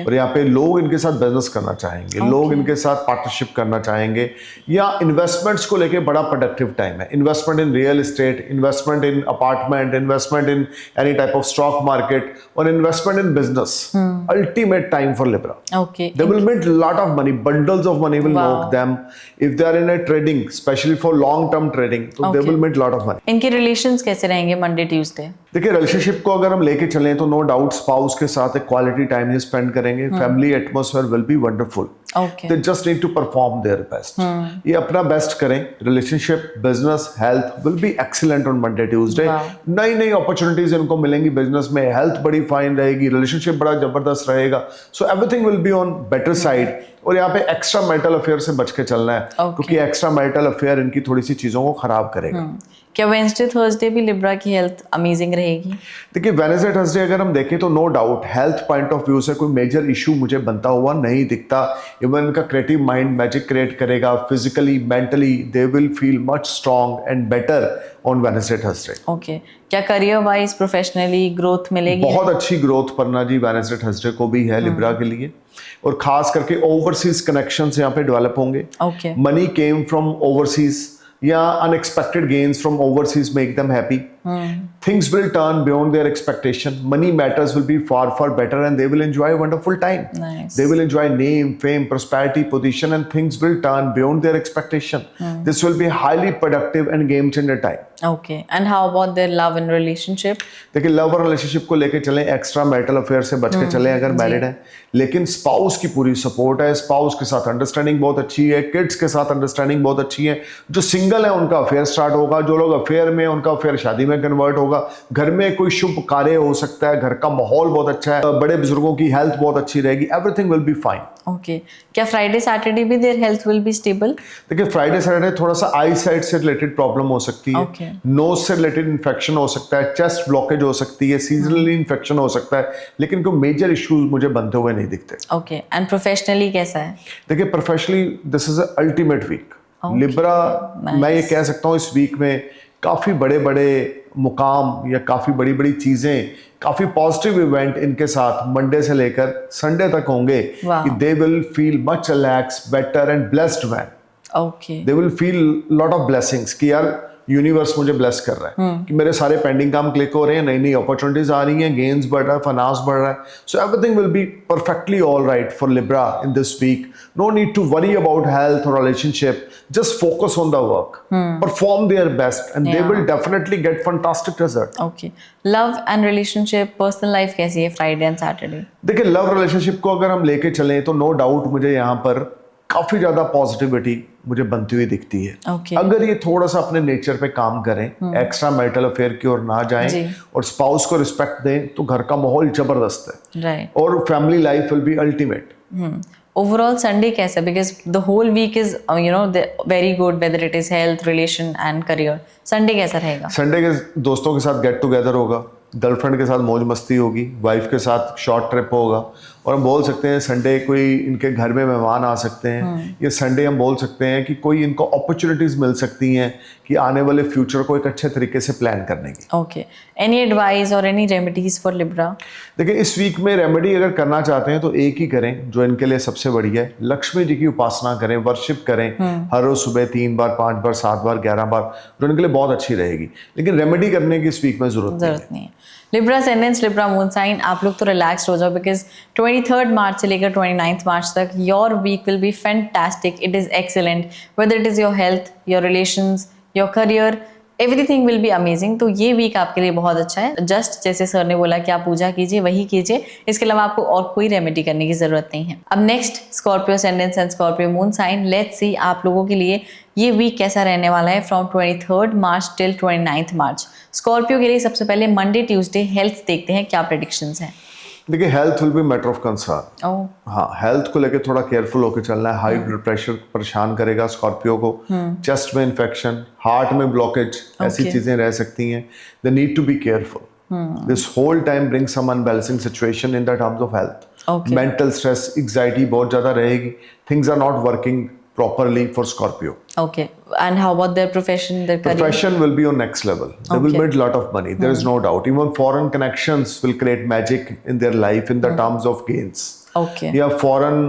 और यहाँ पे लोग इनके साथ बिजनेस करना चाहेंगे, लोग इनके साथ पार्टनरशिप करना चाहेंगे, या इन्वेस्टमेंट्स को लेके बड़ा प्रोडक्टिव टाइम है। Investment in real estate, investment in apartment, investment in any type of stock market, और investment in business. Ultimate time for Libra. Okay, they will make lot of money, bundles of money will knock them if they are in a trading, especially for long term trading, so they will make lot of money. इनके रिलेशंस कैसे रहेंगे मंडे ट्यूसडे? देखिए रिलेशनशिप को अगर हम लेके चलें तो नो डाउट स्पाउस के साथ एक क्वालिटी टाइम ही स्पेंड करेंगे, family atmosphere will be wonderful. Okay. They just need to perform their best. ये अपना बेस्ट करें। Relationship, business, health will be excellent on Monday Tuesday. नई नई अपॉर्चुनिटीज इनको मिलेंगी बिजनेस में, हेल्थ बड़ी फाइन रहेगी, रिलेशनशिप बड़ा जबरदस्त रहेगा। सो everything will be on better side. और यहाँ पे एक्स्ट्रा मैरिटल अफेयर से बच के चलना है, क्योंकि एक्स्ट्रा मैरिटल अफेयर इनकी थोड़ी सी चीजों को खराब करेगा। क्या वेडनेसडे थर्सडे भी लिब्रा की हेल्थ अमेजिंग रहेगी? देखिए वेडनेसडे थर्सडे अगर हम देखें तो no doubt health point of view से कोई मेजर इशू मुझे बनता हुआ नहीं दिखता। इवन इनका क्रिएटिव माइंड मैजिक क्रिएट करेगा। Physically, mentally they will feel much strong and better on Wednesday Thursday. Okay, क्या करियर वाइज प्रोफेशनली ग्रोथ मिलेगी? बहुत अच्छी ग्रोथ पन्ना जी वेडनेसडे थर्सडे को भी है लिब्रा के लिए, और खास करके ओवरसीज कनेक्शंस यहाँ पे डेवलप होंगे। Okay, money came from overseas, या unexpected gains from overseas make them happy. Things will turn beyond their expectation. Money matters will be far better, and they will enjoy a wonderful time. Nice. They will enjoy name, fame, prosperity, position, and things will turn beyond their expectation. This will be highly productive and game changer time. Okay. And how about their love and relationship? देखिए लव और रिलेशनशिप को लेके चलें, एक्स्ट्रा मैरिटल अफेयर से बच के चलें अगर मैरिड है, लेकिन स्पाउस की पूरी सपोर्ट है, स्पाउस के साथ अंडरस्टैंडिंग बहुत अच्छी है, किड्स के साथ अंडरस्टैंडिंग बहुत अच्छी है। जो सिंगल है उनका अफेयर स्टार्ट होगा, जो लोग अफेयर में उनका अफेयर शादी में कन्वर्ट होगा। घर में कोई शुभ कार्य हो सकता है, घर का माहौल बहुत अच्छा है, बड़े बुजुर्गों की हेल्थ बहुत अच्छी रहेगी, everything will be fine. Okay, क्या फ्राइडे सैटरडे भी their health will be stable? देखिए फ्राइडे सैटरडे थोड़ा सा आई साइड से रिलेटेड प्रॉब्लम हो सकती है, Okay. नोज से रिलेटेड इन्फेक्शन हो सकता है, चेस्ट ब्लॉकेज हो सकती है, सीजनली इन्फेक्शन हो सकता है, लेकिन कोई मेजर इश्यूज मुझे बनते हुए नहीं दिखते। ओके, एंड प्रोफेशनली कैसा है? देखिए professionally this is ultimate week. Libra मैं ये कह सकता हूँ इस वीक में काफ़ी बड़े बड़े मुकाम या काफ़ी बड़ी बड़ी चीज़ें, काफ़ी पॉजिटिव इवेंट इनके साथ मंडे से लेकर संडे तक होंगे कि they will feel much relax, better and blessed man. Okay, they will feel lot of blessings कि यार यूनिवर्स मुझे ब्लेस कर रहा है, कि मेरे सारे पेंडिंग काम क्लिक हो रहे हैं, नई नई अपॉर्चुनिटीज आ रही हैं, गेन्स बढ़ रहा है, फाइनेंस बढ़ रहा है। So everything will be perfectly all right for Libra in this week. No need to worry about health और relationship, just focus on the work, perform their best, and they will definitely get fantastic result. Okay, love and relationship, personal life कैसी है फ्राइडे एंड सैटरडे? देखिए लव रिलेशनशिप को अगर हम लेके चलें तो नो डाउट मुझे यहाँ पर काफी ज्यादा पॉजिटिविटी मुझे बनती हुई दिखती है। Okay. अगर ये थोड़ा सा अपने नेचर पे काम करें, एक्स्ट्रा मैरिटल अफेयर की ओर ना जाएं और स्पाउस को रिस्पेक्ट दें, तो घर का माहौल जबरदस्त है, राइट, और family life will be ultimate. Overall Sunday कैसा? Because the whole week is very good, whether it is health, relation and career. Sunday कैसा रहेगा? संडे के दोस्तों के साथ गेट टुगेदर होगा, गर्लफ्रेंड के साथ मौज मस्ती होगी, वाइफ के साथ शॉर्ट ट्रिप होगा, और हम बोल सकते हैं संडे कोई इनके घर में मेहमान आ सकते हैं। ये संडे हम बोल सकते हैं कि कोई इनको अपॉर्चुनिटीज मिल सकती हैं कि आने वाले फ्यूचर को एक अच्छे तरीके से प्लान करने की। ओके, एनी एडवाइस और एनी रेमेडीज फॉर लिब्रा? देखिए इस वीक में रेमेडी अगर करना चाहते हैं तो एक ही करें जो इनके लिए सबसे बढ़िया है। लक्ष्मी जी की उपासना करें, वर्शिप करें हर रोज सुबह 3 बार, 5 बार, 7 बार, 11 बार, जो इनके लिए बहुत अच्छी रहेगी। लेकिन रेमेडी करने की इस वीक में जरूरत नहीं है। Libra ascendants, Libra moon sign, आप लोग तो रिलैक्स्ड हो जाओ, बिकॉज 23 मार्च से लेकर 29 मार्च तक your week will be fantastic. It is excellent, whether it is your health, your relations, your career, everything will be amazing. तो ये वीक आपके लिए बहुत अच्छा है। जस्ट जैसे सर ने बोला कि आप पूजा कीजिए, वही कीजिए, इसके अलावा आपको और कोई रेमेडी करने की जरूरत नहीं है। अब next Scorpio ascendants and Scorpio moon sign, let's see आप लोगों के लिए ये वीक कैसा रहने वाला है from 23 March till 29 March. Scorpio के लिए सबसे पहले मंडे ट्यूसडे हेल्थ देखते हैं, क्या प्रेडिक्शंस हैं। देखिए, health will be matter of concern. हाँ, हेल्थ को लेके थोड़ा केयरफुल होकर चलना है। हाई ब्लड प्रेशर परेशान करेगा स्कॉर्पियो को, चेस्ट में इन्फेक्शन, हार्ट में ब्लॉकेज, ऐसी चीजें रह सकती हैं। They need to be careful. This whole time bring some unbalancing situation in the terms of health. Mental stress, anxiety बहुत ज्यादा रहेगी। Things are not working properly for Scorpio. Okay, and how about their profession, their career? Profession will be on next level. They will make a lot of money. There is no doubt. Even foreign connections will create magic in their life in the terms of gains. Okay. Yeah, foreign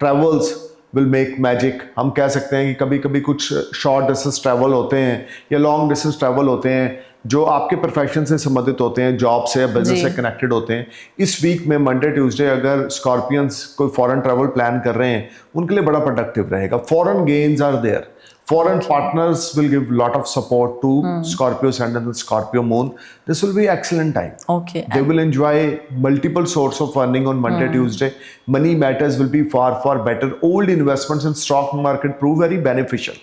travels will make magic. हम कह सकते हैं कि कभी-कभी कुछ short distance travel होते हैं या long distance travel होते हैं जो आपके प्रोफेशन से संबंधित होते हैं, जॉब से या बिजनेस से कनेक्टेड होते हैं। इस वीक में मंडे ट्यूसडे अगर स्कॉर्पियंस कोई फॉरेन ट्रैवल प्लान कर रहे हैं, उनके लिए बड़ा प्रोडक्टिव रहेगा। Foreign gains are there. Foreign partners will give lot of support to Scorpio Ascendant and Scorpio Moon. This will be excellent time. Okay. They will enjoy multiple source of earning on Monday, Tuesday. Money matters will be far better. Old investments in stock market prove very beneficial.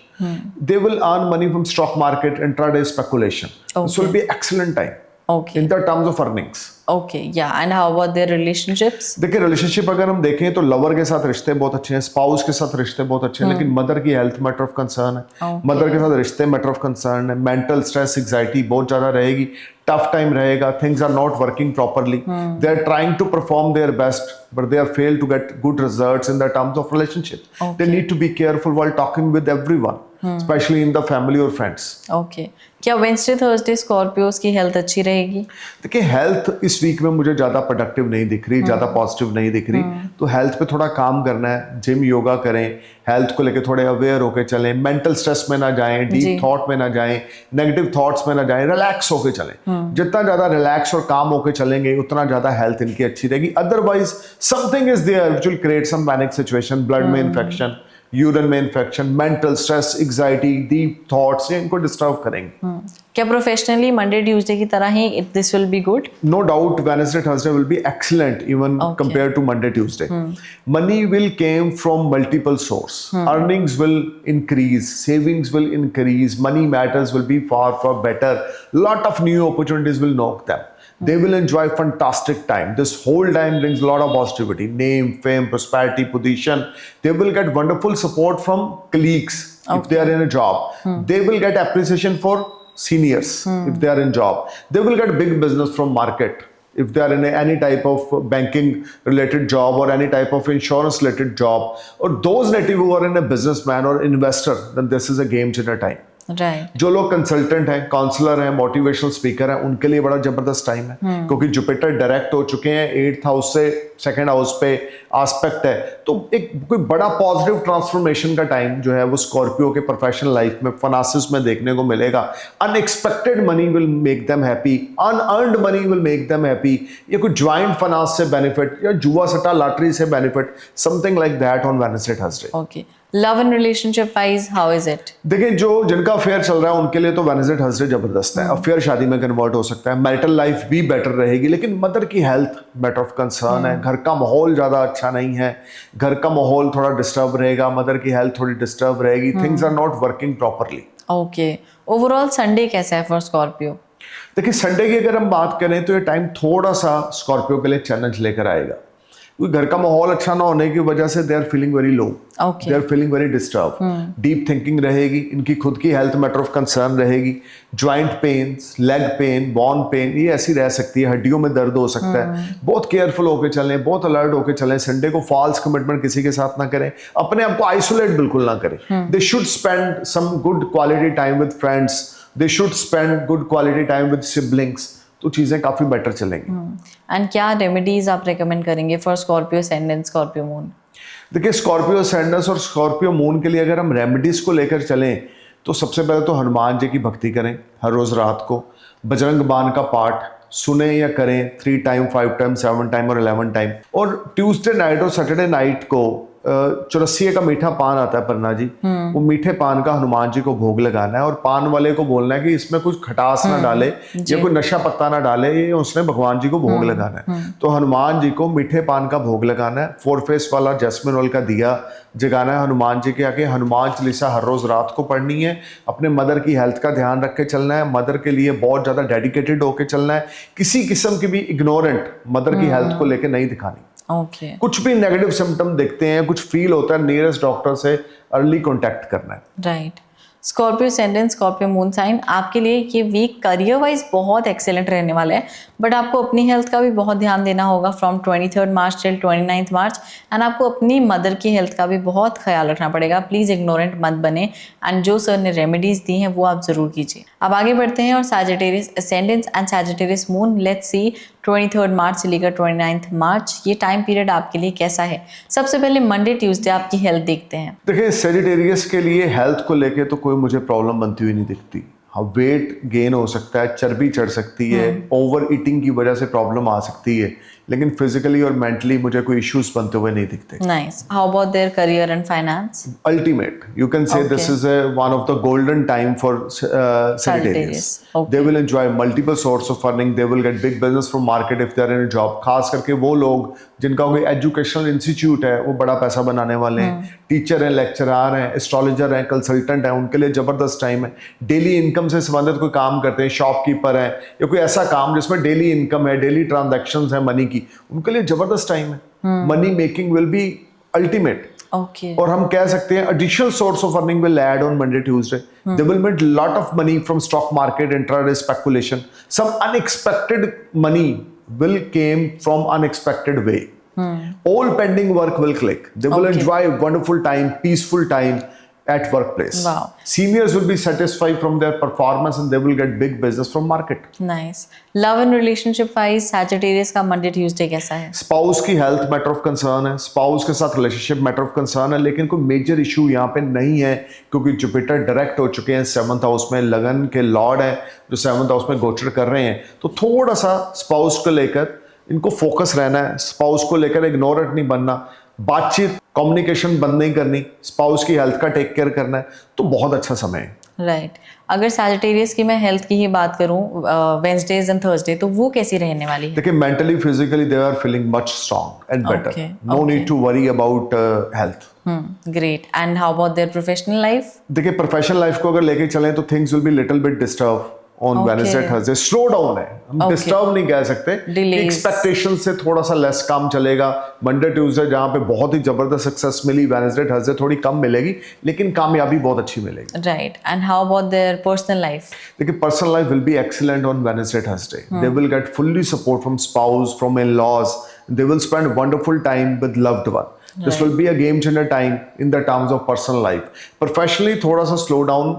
They will earn money from stock market, intraday speculation. This will be excellent time. Okay. In the terms of earnings. Okay, yeah. And how about their relationships? देखिए, रिलेशनशिप अगर हम देखें तो लवर के साथ रिश्ते बहुत अच्छे हैं, स्पाउस के साथ रिश्ते बहुत अच्छे हैं, लेकिन मदर की हेल्थ मैटर ऑफ कंसर्न है। मदर के साथ रिश्ते मैटर ऑफ कंसर्न है। मेंटल स्ट्रेस, एंजाइटी बहुत ज्यादा रहेगी। टफ टाइम रहेगा। Things are not working properly. They are trying to perform their best but they are fail to get good results in the terms of relationship. They need to be careful while talking with everyone, specially in the family और फ्रेंड्स। ओके, क्या वेडनेसडे थर्सडे स्कॉर्पियोज की हेल्थ अच्छी रहेगी? देखिए, हेल्थ इस वीक में मुझे ज्यादा प्रोडक्टिव नहीं दिख रही, ज्यादा पॉजिटिव नहीं दिख रही। तो हेल्थ पे थोड़ा काम करना है। जिम, योगा करें, हेल्थ को लेकर थोड़े अवेयर होकर चलें, मेंटल स्ट्रेस में ना जाएं, डीप थॉट में ना जाएं, नेगेटिव थॉट्स में ना जाएं, रिलैक्स होकर चलें। जितना ज्यादा रिलैक्स और काम होकर चलेंगे उतना ज्यादा हेल्थ इनकी अच्छी रहेगी। Otherwise something is there which will create some panic situation, blood में इन्फेक्शन, यूरिन में infection, mental stress, anxiety, deep thoughts, ये इनको डिस्टर्ब करेंगे। क्या प्रोफेशनली मंडे ट्यूसडे की तरह ही this will be good? No doubt, Wednesday, Thursday will be excellent even compared to Monday, Tuesday. Money will came from multiple source. Earnings will increase, savings will increase, money matters will be far better. Lot of new opportunities will knock them. They will enjoy fantastic time. This whole time brings a lot of positivity, name, fame, prosperity, position. They will get wonderful support from colleagues if they are in a job. They will get appreciation for seniors if they are in job. They will get big business from market if they are in any type of banking related job or any type of insurance related job, or those native who are in a businessman or investor, then this is a game changer time. Right. जो लोग कंसल्टेंट हैं, काउंसलर हैं, मोटिवेशनल स्पीकर हैं, उनके लिए बड़ा जबरदस्त टाइम है। क्योंकि जुपिटर डायरेक्ट हो चुके हैं, 8th हाउस से 2nd हाउस पे आस्पेक्ट है, तो एक कोई बड़ा पॉजिटिव ट्रांसफॉर्मेशन का टाइम जो है वो स्कॉर्पियो के प्रोफेशनल लाइफ में, फाइनेंसेस में देखने को मिलेगा। Unexpected money will make them happy, unearned money will make them happy. ये कोई ज्वाइंट फाइनेंस से बेनिफिट या जुआ सट्टा लॉटरी से benefit, something like that on Wednesday Thursday. Okay, love and relationship wise how is it? देखिए, जो जिनका अफेयर चल रहा है उनके लिए तो वेडनेसडे थर्सडे जबरदस्त है। अफेयर शादी में कन्वर्ट हो सकता है, मैरिटल लाइफ भी बेटर रहेगी, लेकिन मदर की हेल्थ मैटर ऑफ कंसर्न है। घर का माहौल ज्यादा अच्छा नहीं है, घर का माहौल थोड़ा डिस्टर्ब रहेगा, मदर की हेल्थ थोड़ी डिस्टर्ब रहेगी। Things are not working properly. Okay, overall Sunday कैसा है फॉर स्कॉर्पियो? देखिए, संडे की अगर हम बात करें तो ये टाइम थोड़ा सा स्कॉर्पियो के लिए चैलेंज लेकर आएगा, क्योंकि घर का माहौल अच्छा ना होने की वजह से they are feeling very low, they are feeling very disturb, deep thinking रहेगी, इनकी खुद की हेल्थ मैटर ऑफ कंसर्न रहेगी। Joint pains, leg pain, bone pain, ये ऐसी रह सकती है, हड्डियों में दर्द हो सकता है। बहुत केयरफुल होकर चलें, बहुत अलर्ट होकर चलें। संडे को फॉल्स कमिटमेंट किसी के साथ ना करें, अपने आप को आइसोलेट बिल्कुल ना करें। They should spend some good quality time with friends, they should spend good quality time with siblings, तो चीजें काफी बेटर चलेंगी। एंड क्या रेमेडीज आप रेकमेंड करेंगे for Scorpio ascendant, Scorpio moon? देखिए, स्कॉर्पियो असेंडेंट और स्कॉर्पियो मून के लिए अगर हम रेमेडीज को लेकर चलें तो सबसे पहले तो हनुमान जी की भक्ति करें हर रोज रात को। बजरंग बाण का पाठ सुने या करें 3 टाइम, 5 टाइम, 7 टाइम और 11 टाइम। और ट्यूसडे नाइट और सैटरडे नाइट को चौरसिए का मीठा पान आता है पन्ना जी, वो मीठे पान का हनुमान जी को भोग लगाना है और पान वाले को बोलना है कि इसमें कुछ खटास ना डाले या कोई नशा पत्ता ना डाले, ये उसने भगवान जी को भोग लगाना है। तो हनुमान जी को मीठे पान का भोग लगाना है, 4 फेस वाला जैस्मिन ऑयल का दिया जगाना है हनुमान जी के आगे, हनुमान चालीसा हर रोज रात को पढ़नी है, अपने मदर की हेल्थ का ध्यान रख के चलना है, मदर के लिए बहुत ज्यादा डेडिकेटेड होके चलना है, किसी किस्म की भी इग्नोरेंट मदर की हेल्थ को लेके नहीं दिखानी। कुछ भी नेगेटिव सिम्टम दिखते हैं, कुछ फील होता है, नियरेस्ट डॉक्टर से अर्ली कांटेक्ट करना है। Right. Scorpio ascendant, Scorpio moon sign, आपके लिए ये वीक करियर वाइज बहुत एक्सेलेंट रहने वाला है, बट आपको अपनी हेल्थ का भी बहुत ध्यान देना होगा from 23 March till 29 March, and आपको अपनी मदर की हेल्थ का भी बहुत ख्याल रखना पड़ेगा। प्लीज़ इग्नोरेंट मत बने, एंड जो सर ने रेमेडीज दी हैं वो आप ज़रूर कीजिए। अब आगे बढ़ते हैं और Sagittarius ascendant and Sagittarius moon, let's see 23 मार्च से लेकर 29 मार्च ये टाइम पीरियड आपके लिए कैसा है। सबसे पहले मंडे ट्यूसडे आपकी हेल्थ देखते हैं। देखिए सैजिटेरियस के लिए हेल्थ को लेके तो कोई मुझे प्रॉब्लम बनती हुई नहीं दिखती। हाँ, वेट गेन हो सकता है, चर्बी चढ़ सकती है, ओवर ईटिंग की वजह से प्रॉब्लम आ सकती है, लेकिन फिजिकली और मेंटली मुझे कोई इश्यूज बनते हुए नहीं दिखते। Nice. How about their career and finance? Ultimate, you can say this is one of the golden time for Sagittarius. They will enjoy multiple sources of earning. They will get big business from market if they are in a job. खास करके वो लोग जिनका कोई एजुकेशनल इंस्टीट्यूट है वो बड़ा पैसा बनाने वाले हैं, टीचर हैं, लेक्चरर हैं, एस्ट्रोलॉजर हैं, कंसल्टेंट हैं, उनके लिए जबरदस्त टाइम है। डेली इनकम से संबंधित कोई काम करते हैं, शॉपकीपर हैं या कोई ऐसा काम जिसमें डेली इनकम है, डेली ट्रांजैक्शंस है मनी की, उनके लिए जबरदस्त टाइम है। Money making will be ultimate. और हम कह सकते हैं additional source of earning will add on Monday, Tuesday. They will make lot of money from stock market, intraday speculation. Some unexpected money will came from unexpected way. All pending work will click. They will enjoy wonderful time, peaceful time at workplace. Wow. Seniors will be satisfied from their performance and they will get big business from market. Nice. Love and relationship wise Sagittarius का Monday Tuesday कैसा है? स्पाउस की हेल्थ मैटर ऑफ कंसर्न है, स्पाउस के साथ रिलेशनशिप मैटर ऑफ कंसर्न है, लेकिन कोई मेजर इशू यहाँ पे नहीं है क्योंकि जुपिटर डायरेक्ट हो चुके हैं 7th हाउस में, लगन के लॉर्ड है जो 7th हाउस में गोचर कर रहे हैं। तो थोड़ा सा स्पाउस को लेकर इनको फोकस रहना है, स्पाउस को लेकर इग्नोरेंट नहीं बनना, बातचीत कम्युनिकेशन बंद नहीं करनी, स्पाउस की हेल्थ का टेक केयर करना है, तो बहुत अच्छा समय है। राइट। अगर सैजिटेरियस की मैं हेल्थ की ही बात करूं वेडनेसडेज एंड थर्सडे, तो वो कैसी रहने वाली है? देखिए mentally physically they are feeling much strong and better, no need to worry about health. Great. And how about their professional life? देखिए प्रोफेशनल लाइफ को अगर लेके चलें तो things will be little bit disturb on Wednesday Thursday, slow down है, हम डिस्टर्ब नहीं कह सकते, एक्सपेक्टेशन से थोड़ा सा लेस काम चलेगा। मंडे ट्यूसडे जहां पे बहुत ही जबरदस्त सक्सेस मिली, वेडनेसडे थर्सडे थोड़ी कम मिलेगी लेकिन कामयाबी बहुत अच्छी मिलेगी। Right. And how about their personal life? देखिए personal life will be excellent on Wednesday Thursday, they will get fully support from spouse, from in-laws, they will spend wonderful time with loved one. This will be a game changer time in the terms of personal life. Professionally थोड़ा सा स्लो डाउन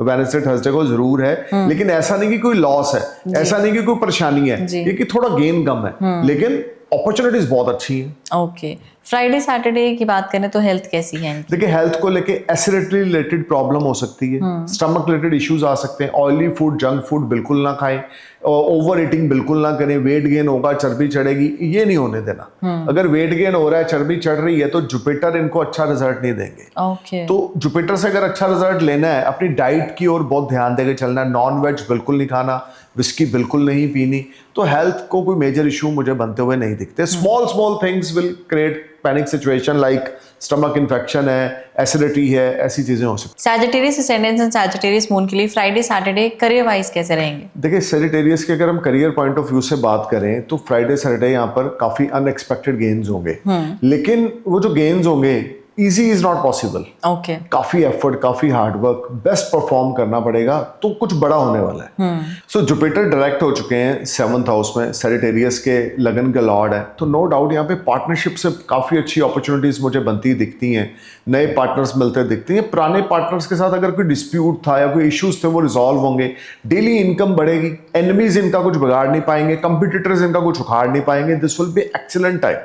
वेडनेसडे थर्सडे को जरूर है, लेकिन ऐसा नहीं कि कोई लॉस है, ऐसा नहीं कि कोई परेशानी है, ये कि थोड़ा गेन कम है, लेकिन अपॉर्चुनिटीज बहुत अच्छी हैं। ओके। फ्राइडे सैटरडे की बात करें तो हेल्थ कैसी है? देखिए हेल्थ को लेके एसिडिटी रिलेटेड प्रॉब्लम हो सकती है, स्टमक रिलेटेड इश्यूज आ सकते हैं, ऑयली फूड जंक फूड बिल्कुल ना खाएं, ओवर ईटिंग बिल्कुल ना करें, वेट गेन होगा, चर्बी चढ़ेगी, ये नहीं होने देना। अगर वेट गेन हो रहा है, चर्बी चढ़ रही है, तो जुपिटर इनको अच्छा रिजल्ट नहीं देंगे। तो जुपिटर से अगर अच्छा रिजल्ट लेना है, अपनी डाइट की ओर बहुत ध्यान देकर चलना है, नॉन वेज बिल्कुल नहीं खाना, विस्की बिल्कुल नहीं पीनी, तो हेल्थ को कोई मेजर इशू मुझे बनते हुए नहीं दिखते। Small things will create panic situation like stomach infection है, एसिडिटी है, ऐसी चीजें हो सकती हैं। Sagittarius ascendant and Sagittarius moon के लिए फ्राइडे सैटरडे करियर वाइज कैसे रहेंगे? देखिए सैजिटेरियस के अगर हम करियर पॉइंट ऑफ व्यू से बात करें तो फ्राइडे सैटरडे यहाँ पर काफी अनएक्सपेक्टेड गेन्स होंगे, लेकिन वो जो गेन्स होंगे easy is not possible. Okay. काफी एफर्ट, काफी हार्ड वर्क, बेस्ट परफॉर्म करना पड़ेगा, तो कुछ बड़ा होने वाला है। सो जुपिटर डायरेक्ट हो चुके हैं 7th हाउस में, सैजिटेरियस के लगन के लॉर्ड है, तो नो डाउट यहाँ पे पार्टनरशिप से काफी अच्छी अपॉर्चुनिटीज मुझे बनती दिखती हैं, नए पार्टनर्स मिलते दिखती हैं, पुराने पार्टनर्स के साथ अगर कोई डिस्प्यूट था या कोई इश्यूज थे वो रिजॉल्व होंगे, डेली इनकम बढ़ेगी, एनिमीज इनका कुछ बिगाड़ नहीं पाएंगे, कंपिटिटर्स इनका कुछ उखाड़ नहीं पाएंगे, this will be excellent time.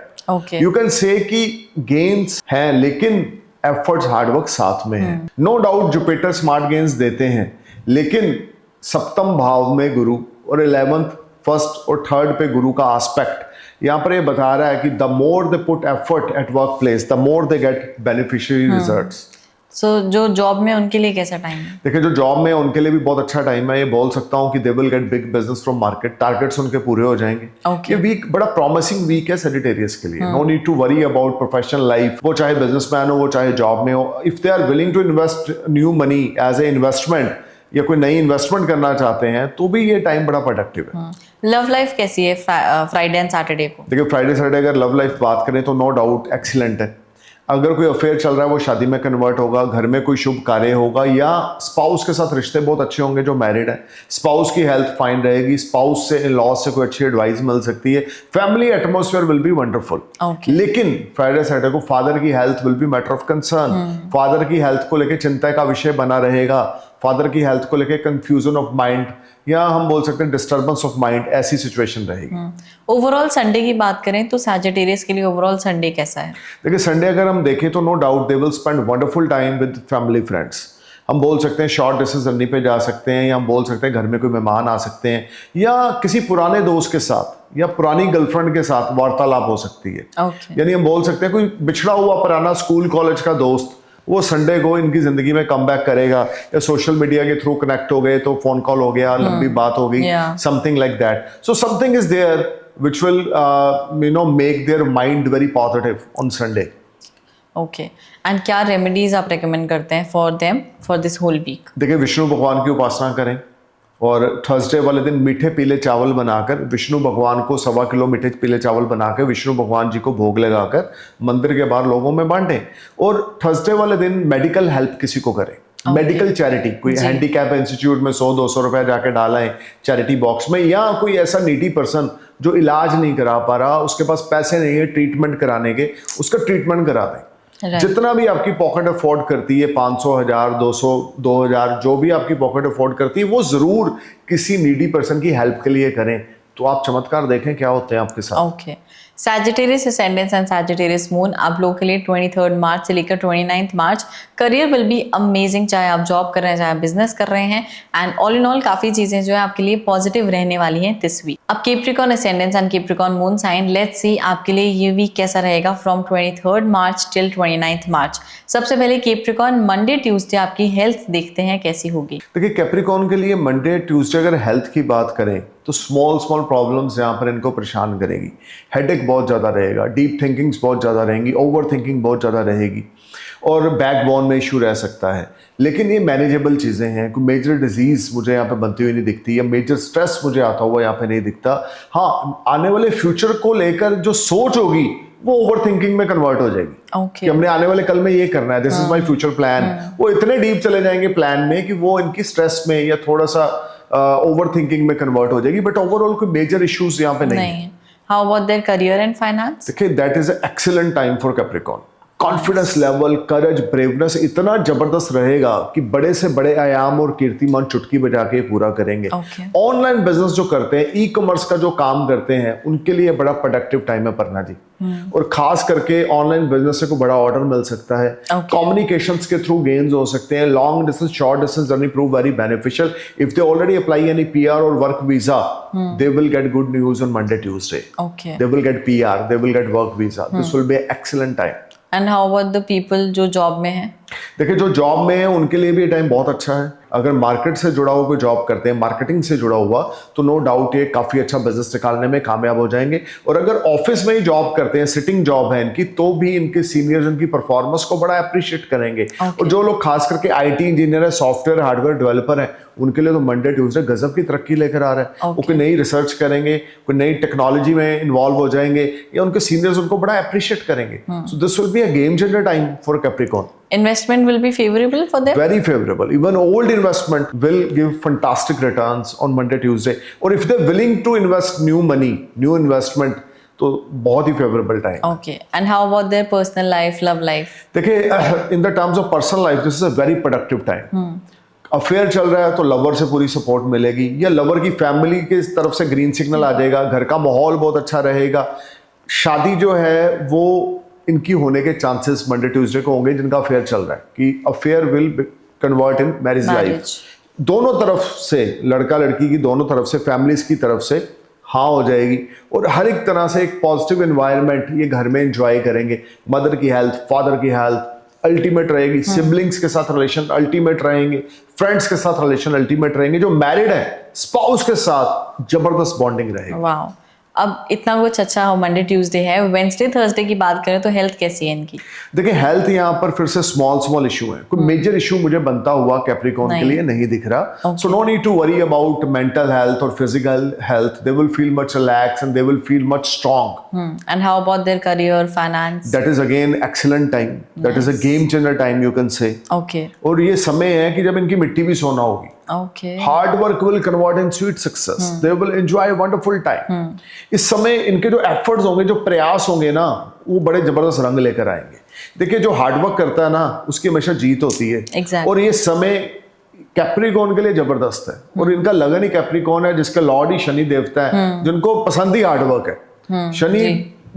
You can से कि गेन्स हैं लेकिन एफर्ट्स हार्डवर्क साथ में है। No doubt Jupiter smart gains देते हैं, लेकिन सप्तम भाव में गुरु और 11th, 1st और 3rd पे गुरु का एस्पेक्ट यहाँ पर ये बता रहा है कि the more they put effort at work place the more they get beneficiary results. So जो जॉब में उनके लिए कैसा टाइम है? देखिए जो जॉब में उनके लिए भी बहुत अच्छा टाइम है। ये बोल सकता हूँ कि they will get big business from market, targets उनके पूरे हो जाएंगे। Okay. ये वीक बड़ा प्रॉमिसिंग वीक है सेजिटेरियस के लिए। No need to worry about professional life, वो चाहे बिजनेसमैन हो, वो चाहे जॉब में हो। If they are willing to invest new money as a investment या कोई नई इन्वेस्टमेंट करना चाहते हैं तो भी ये टाइम बड़ा प्रोडक्टिव है। लव लाइफ कैसी है फ्राइडे एंड सैटरडे को? देखिए फ्राइडे सैटरडे अगर लव लाइफ बात करें तो नो डाउट एक्सीलेंट है। अगर कोई अफेयर चल रहा है वो शादी में कन्वर्ट होगा, घर में कोई शुभ कार्य होगा, या स्पाउस के साथ रिश्ते बहुत अच्छे होंगे जो मैरिड है। स्पाउस की हेल्थ फाइन रहेगी, स्पाउस से इन लॉज से कोई अच्छी एडवाइस मिल सकती है। Family atmosphere will be wonderful. लेकिन फ्राइडे सैटरडे को फादर की health will be matter of concern. Father की हेल्थ को लेकर चिंता का विषय बना रहेगा। फादर की हेल्थ को लेकर कंफ्यूजन ऑफ माइंड, या हम बोल सकते हैं डिस्टर्बेंस ऑफ माइंड, ऐसी सिचुएशन रहेगी। ओवरऑल संडे की बात करें तो सैजिटेरियस के लिए ओवरऑल संडे कैसा है? देखिए संडे अगर हम देखें तो no doubt they will spend wonderful time with family friends. हम बोल सकते हैं शॉर्ट डिस्टेंस जर्नी पे जा सकते हैं, या हम बोल सकते हैं घर में कोई मेहमान आ सकते हैं, या किसी पुराने दोस्त के साथ या पुरानी गर्लफ्रेंड के साथ वार्तालाप हो सकती है। यानी हम बोल सकते हैं कोई बिछड़ा हुआ पुराना स्कूल कॉलेज का दोस्त वो संडे को इनकी जिंदगी में कम बैक करेगा, या सोशल मीडिया के थ्रू कनेक्ट हो गए तो फोन कॉल हो गया, लंबी बात हो गई, something like that. So something is there which will make their mind very positive on Sunday. Okay and क्या रेमेडीज आप रेकमेंड करते हैं for them for this whole week? देखिए विष्णु भगवान की उपासना करें, और थर्सडे वाले दिन मीठे पीले चावल बनाकर विष्णु भगवान को 1.25 किलो मीठे पीले चावल बनाकर विष्णु भगवान जी को भोग लगाकर मंदिर के बाहर लोगों में बांटें। और थर्सडे वाले दिन मेडिकल हेल्प किसी को करें, मेडिकल चैरिटी, कोई हैंडीकैप इंस्टीट्यूट में 100-200 रुपए जाके डालें चैरिटी बॉक्स में, या कोई ऐसा नीडी पर्सन जो इलाज नहीं करा पा रहा, उसके पास पैसे नहीं है ट्रीटमेंट कराने के, उसका ट्रीटमेंट करा दें। जितना भी आपकी पॉकेट अफोर्ड करती है, 500, 1000, 200, 2000, जो भी आपकी पॉकेट अफोर्ड करती है, वो जरूर किसी नीडी पर्सन की हेल्प के लिए करें, तो आप चमत्कार देखें क्या होते हैं आपके साथ। Okay Sagittarius ascendants and Sagittarius moon आप लोगों के लिए 23 मार्च से लेकर 29 मार्च करियर विल बी अमेजिंग, चाहे आप जॉब कर रहे हैं चाहे आप बिजनेस कर रहे हैं, एंड ऑल इन ऑल काफी चीजें जो है आपके लिए पॉजिटिव रहने वाली हैं दिस वीक। अब Capricorn ascendants and Capricorn moon sign, let's see आपके लिए ये वीक कैसा रहेगा फ्रॉम 23 मार्च टिल 29 मार्च। सबसे पहले कैप्रिकॉर्न मंडे ट्यूसडे आपकी हेल्थ देखते हैं कैसी होगी। देखिए कैप्रिकॉर्न के लिए मंडे ट्यूसडे अगर हेल्थ की बात करें तो स्मॉल प्रॉब्लम्स यहाँ पर इनको परेशान करेगी। हेडेक बहुत ज़्यादा रहेगा, डीप थिंकिंग्स बहुत ज़्यादा रहेंगी, ओवर थिंकिंग बहुत ज़्यादा रहेगी, और बैकबोन में इशू रह सकता है। लेकिन ये मैनेजेबल चीज़ें हैं, कोई मेजर डिजीज़ मुझे यहाँ पे बनती हुई नहीं दिखती, या मेजर स्ट्रेस मुझे आता हुआ यहाँ पे नहीं दिखता। हाँ, आने वाले फ्यूचर को लेकर जो सोच होगी वो ओवर थिंकिंग में कन्वर्ट हो जाएगी। कि हमने आने वाले कल में ये करना है, this is my future plan. वो इतने डीप चले जाएंगे प्लान में कि वो इनकी स्ट्रेस में या थोड़ा सा ओवर थिंकिंग में कन्वर्ट हो जाएगी, बट ओवरऑल कोई मेजर इश्यूज यहाँ पे नहीं है। How about their career and finance? देखिए that is excellent time for Capricorn. Confidence level, courage, braveness इतना जबरदस्त रहेगा कि बड़े से बड़े आयाम और कीर्तिमान चुटकी बजा के पूरा करेंगे। ऑनलाइन बिजनेस जो करते हैं, ई कॉमर्स का जो काम करते हैं, उनके लिए बड़ा प्रोडक्टिव टाइम है परना जी। और खास करके ऑनलाइन बिजनेस से को बड़ा ऑर्डर मिल सकता है। कम्युनिकेशंस के थ्रू गेन्स हो सकते हैं। Long distance, short distance journey prove very beneficial. If they already apply any PR और work visa, they will get good news on Monday Tuesday. They will get PR, they will get work visa. This will be excellent time. And how about the people जो जॉब में है? देखिए जो जॉब में है उनके लिए भी ये टाइम बहुत अच्छा है। अगर मार्केट से जुड़ा हुआ कोई जॉब करते हैं, मार्केटिंग से जुड़ा हुआ, तो नो डाउट ये काफी अच्छा बिजनेस निकालने में कामयाब हो जाएंगे। और अगर ऑफिस में ही जॉब करते हैं, सिटिंग जॉब है इनकी, तो भी इनके सीनियर्स इनकी परफॉर्मेंस को बड़ा अप्रिशिएट करेंगे। और जो लोग खास करके आईटी इंजीनियर है, सॉफ्टवेयर हार्डवेयर डेवलपर है, उनके लिए तो मंडे ट्यूसडे गजब की तरक्की लेकर आ रहा है। वो कोई नई रिसर्च करेंगे, कोई नई टेक्नोलॉजी में इन्वॉल्व हो जाएंगे, या उनके सीनियर्स उनको बड़ा अप्रिशिएट करेंगे। So this will be a game changer time for Capricorn. Investment will be favorable for them? Very favorable. Even old investment will give fantastic returns on Monday, Tuesday. Or if they're willing to invest new money, new investment, तो बहुत ही favorable time. Okay. And how about their personal life, love life? देखिए, in the terms of personal life, this is a very productive time. Affair चल रहा है तो लवर से पूरी सपोर्ट मिलेगी, या लवर की फैमिली की तरफ से ग्रीन सिग्नल आ जाएगा, घर का माहौल बहुत अच्छा रहेगा। शादी जो है वो इनकी होने के चांसेस मंडे ट्यूसडे को होंगे, जिनका अफेयर चल रहा है, कि affair will convert in marriage life. दोनों तरफ से, लड़का लड़की की दोनों तरफ से, फैमिलीज की तरफ से हाँ हो जाएगी, और हर एक तरह से एक पॉजिटिव एनवायरनमेंट ये घर में एंजॉय करेंगे। मदर की हेल्थ, फादर की हेल्थ अल्टीमेट रहेगी, सिबलिंग्स के साथ रिलेशन अल्टीमेट रहेंगे, फ्रेंड्स के साथ रिलेशन अल्टीमेट रहेंगे, जो मैरिड है स्पाउस के साथ जबरदस्त बॉन्डिंग रहेगी। वाह, अब इतना कुछ अच्छा हो, मंडे ट्यूसडे है, वेंसडे थर्सडे की बात करें तो हेल्थ कैसी है इनकी? देखिए हेल्थ यहाँ पर फिर से स्मॉल इशू है, कोई मेजर इशू मुझे बनता हुआ कैप्रिकॉर्न के लिए नहीं दिख रहा। So no need to worry about mental health और physical health, they will feel much relax and they will feel much strong. And how about their career, finance? That is again excellent time, that is a game changer time you can say. Okay, और ये समय है कि जब इनकी मिट्टी भी सोना होगी। Okay. Hard work will convert in sweet success. They will enjoy a wonderful time. इस समय इनके जो एफर्ट्स होंगे, जो प्रयास होंगे ना, वो बड़े जबरदस्त रंग लेकर आएंगे। देखिए जो हार्ड वर्क करता है ना, उसकी हमेशा जीत होती है। Exactly. और ये समय कैप्रिकॉर्न के लिए जबरदस्त है। और इनका लगन ही कैप्रिकॉर्न है, जिसका लॉर्ड ही शनि देवता है, जिनको पसंद ही हार्ड वर्क है। Shani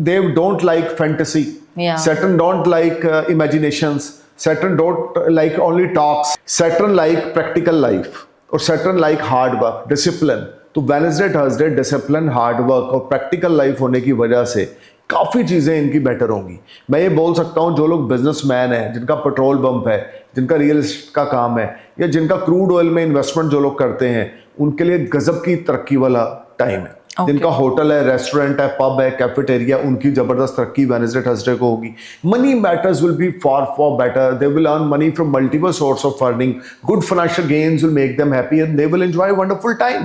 Dev don't like fantasy, Saturn don't like imaginations, Saturn don't like only talks, Saturn like practical life, और Saturn like hard work, discipline। तो Wednesday, Thursday discipline, hard work और प्रैक्टिकल लाइफ होने की वजह से काफ़ी चीज़ें इनकी बेटर होंगी। मैं ये बोल सकता हूँ जो लोग बिजनेसमैन हैं, जिनका पेट्रोल पंप है, जिनका रियल एस्टेट का काम है, या जिनका क्रूड ऑयल में इन्वेस्टमेंट जो लोग करते हैं, उनके लिए गजब की तरक्की वाला टाइम है। जिनका होटल है, रेस्टोरेंट है, पब है, कैफेटेरिया, उनकी जबरदस्त तरक्की वेडनेसडे थर्सडे को होगी। Money matters will be for better, they will earn money from multiple source of earning, good financial gains will make them happy and they will enjoy wonderful time.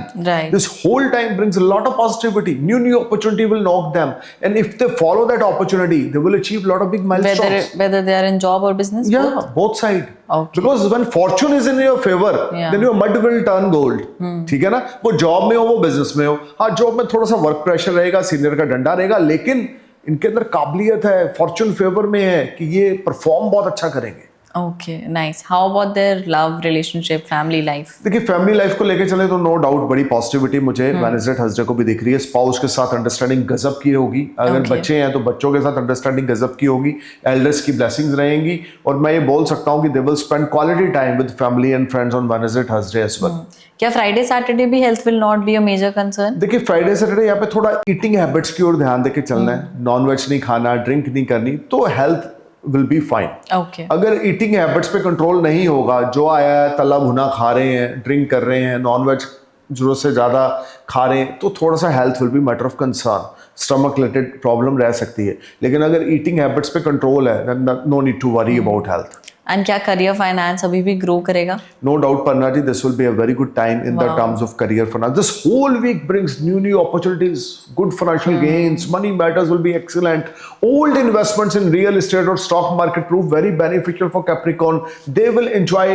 This whole time brings a lot of positivity, new opportunity will knock them, and if they follow that opportunity they will achieve lot of big milestones, whether they are in job or business, both side. Okay. Because when fortune is in your favor, then your mud will turn gold. ठीक है ना? वो जॉब में हो, वो बिजनेस में हो। हाँ, जॉब में थोड़ा सा वर्क प्रेशर रहेगा, सीनियर का डंडा रहेगा, लेकिन इनके अंदर काबिलियत है, फॉर्चून फेवर में है कि ये परफॉर्म बहुत अच्छा करेंगे। Okay, nice. How about their love, relationship, family life? देखिए फैमिली लाइफ को लेके चले तो नो डाउट बड़ी पॉजिटिविटी मुझे वेडनेसडे थर्सडे को भी दिख रही है। स्पाउस के साथ अंडरस्टैंडिंग गजब की होगी, अगर बच्चे हैं तो बच्चों के साथ अंडरस्टैंडिंग गजब की होगी, एल्डर्स की ब्लेसिंग्स रहेंगी, और मैं ये बोल सकता हूँ कि they will spend quality time with family and friends on Wednesday Thursday as well. क्या फ्राइडे सैटरडे भी health will not be a major concern? देखिए फ्राइडे सैटरडे यहाँ पे थोड़ा ईटिंग हैबिट्स की ओर ध्यान देके चलना है, नॉन वेज नहीं खाना, ड्रिंक नहीं करनी, तो health will be fine. Okay. अगर ईटिंग हैबिट्स पे कंट्रोल नहीं होगा, जो आया है तला भुना खा रहे हैं, ड्रिंक कर रहे हैं, नॉन वेज जरूरत से ज़्यादा खा रहे हैं, तो थोड़ा सा health will be matter of concern, stomach related problem रह सकती है। लेकिन अगर ईटिंग हैबिट्स पे कंट्रोल है, no need to worry about health. And क्या करियर फाइनेंस अभी भी ग्रो करेगा? No doubt, Parna ji, this will be a very good time in the terms of career finance. This whole week brings new opportunities, good financial gains, money matters will be excellent. Old investments in real estate or stock market prove very beneficial for Capricorn. They will enjoy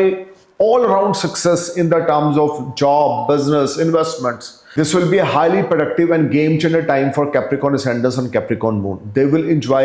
all-round success in the terms of job, business, investments. This will be a highly productive and game-changer time for Capricorn ascendants on Capricorn moon. They will enjoy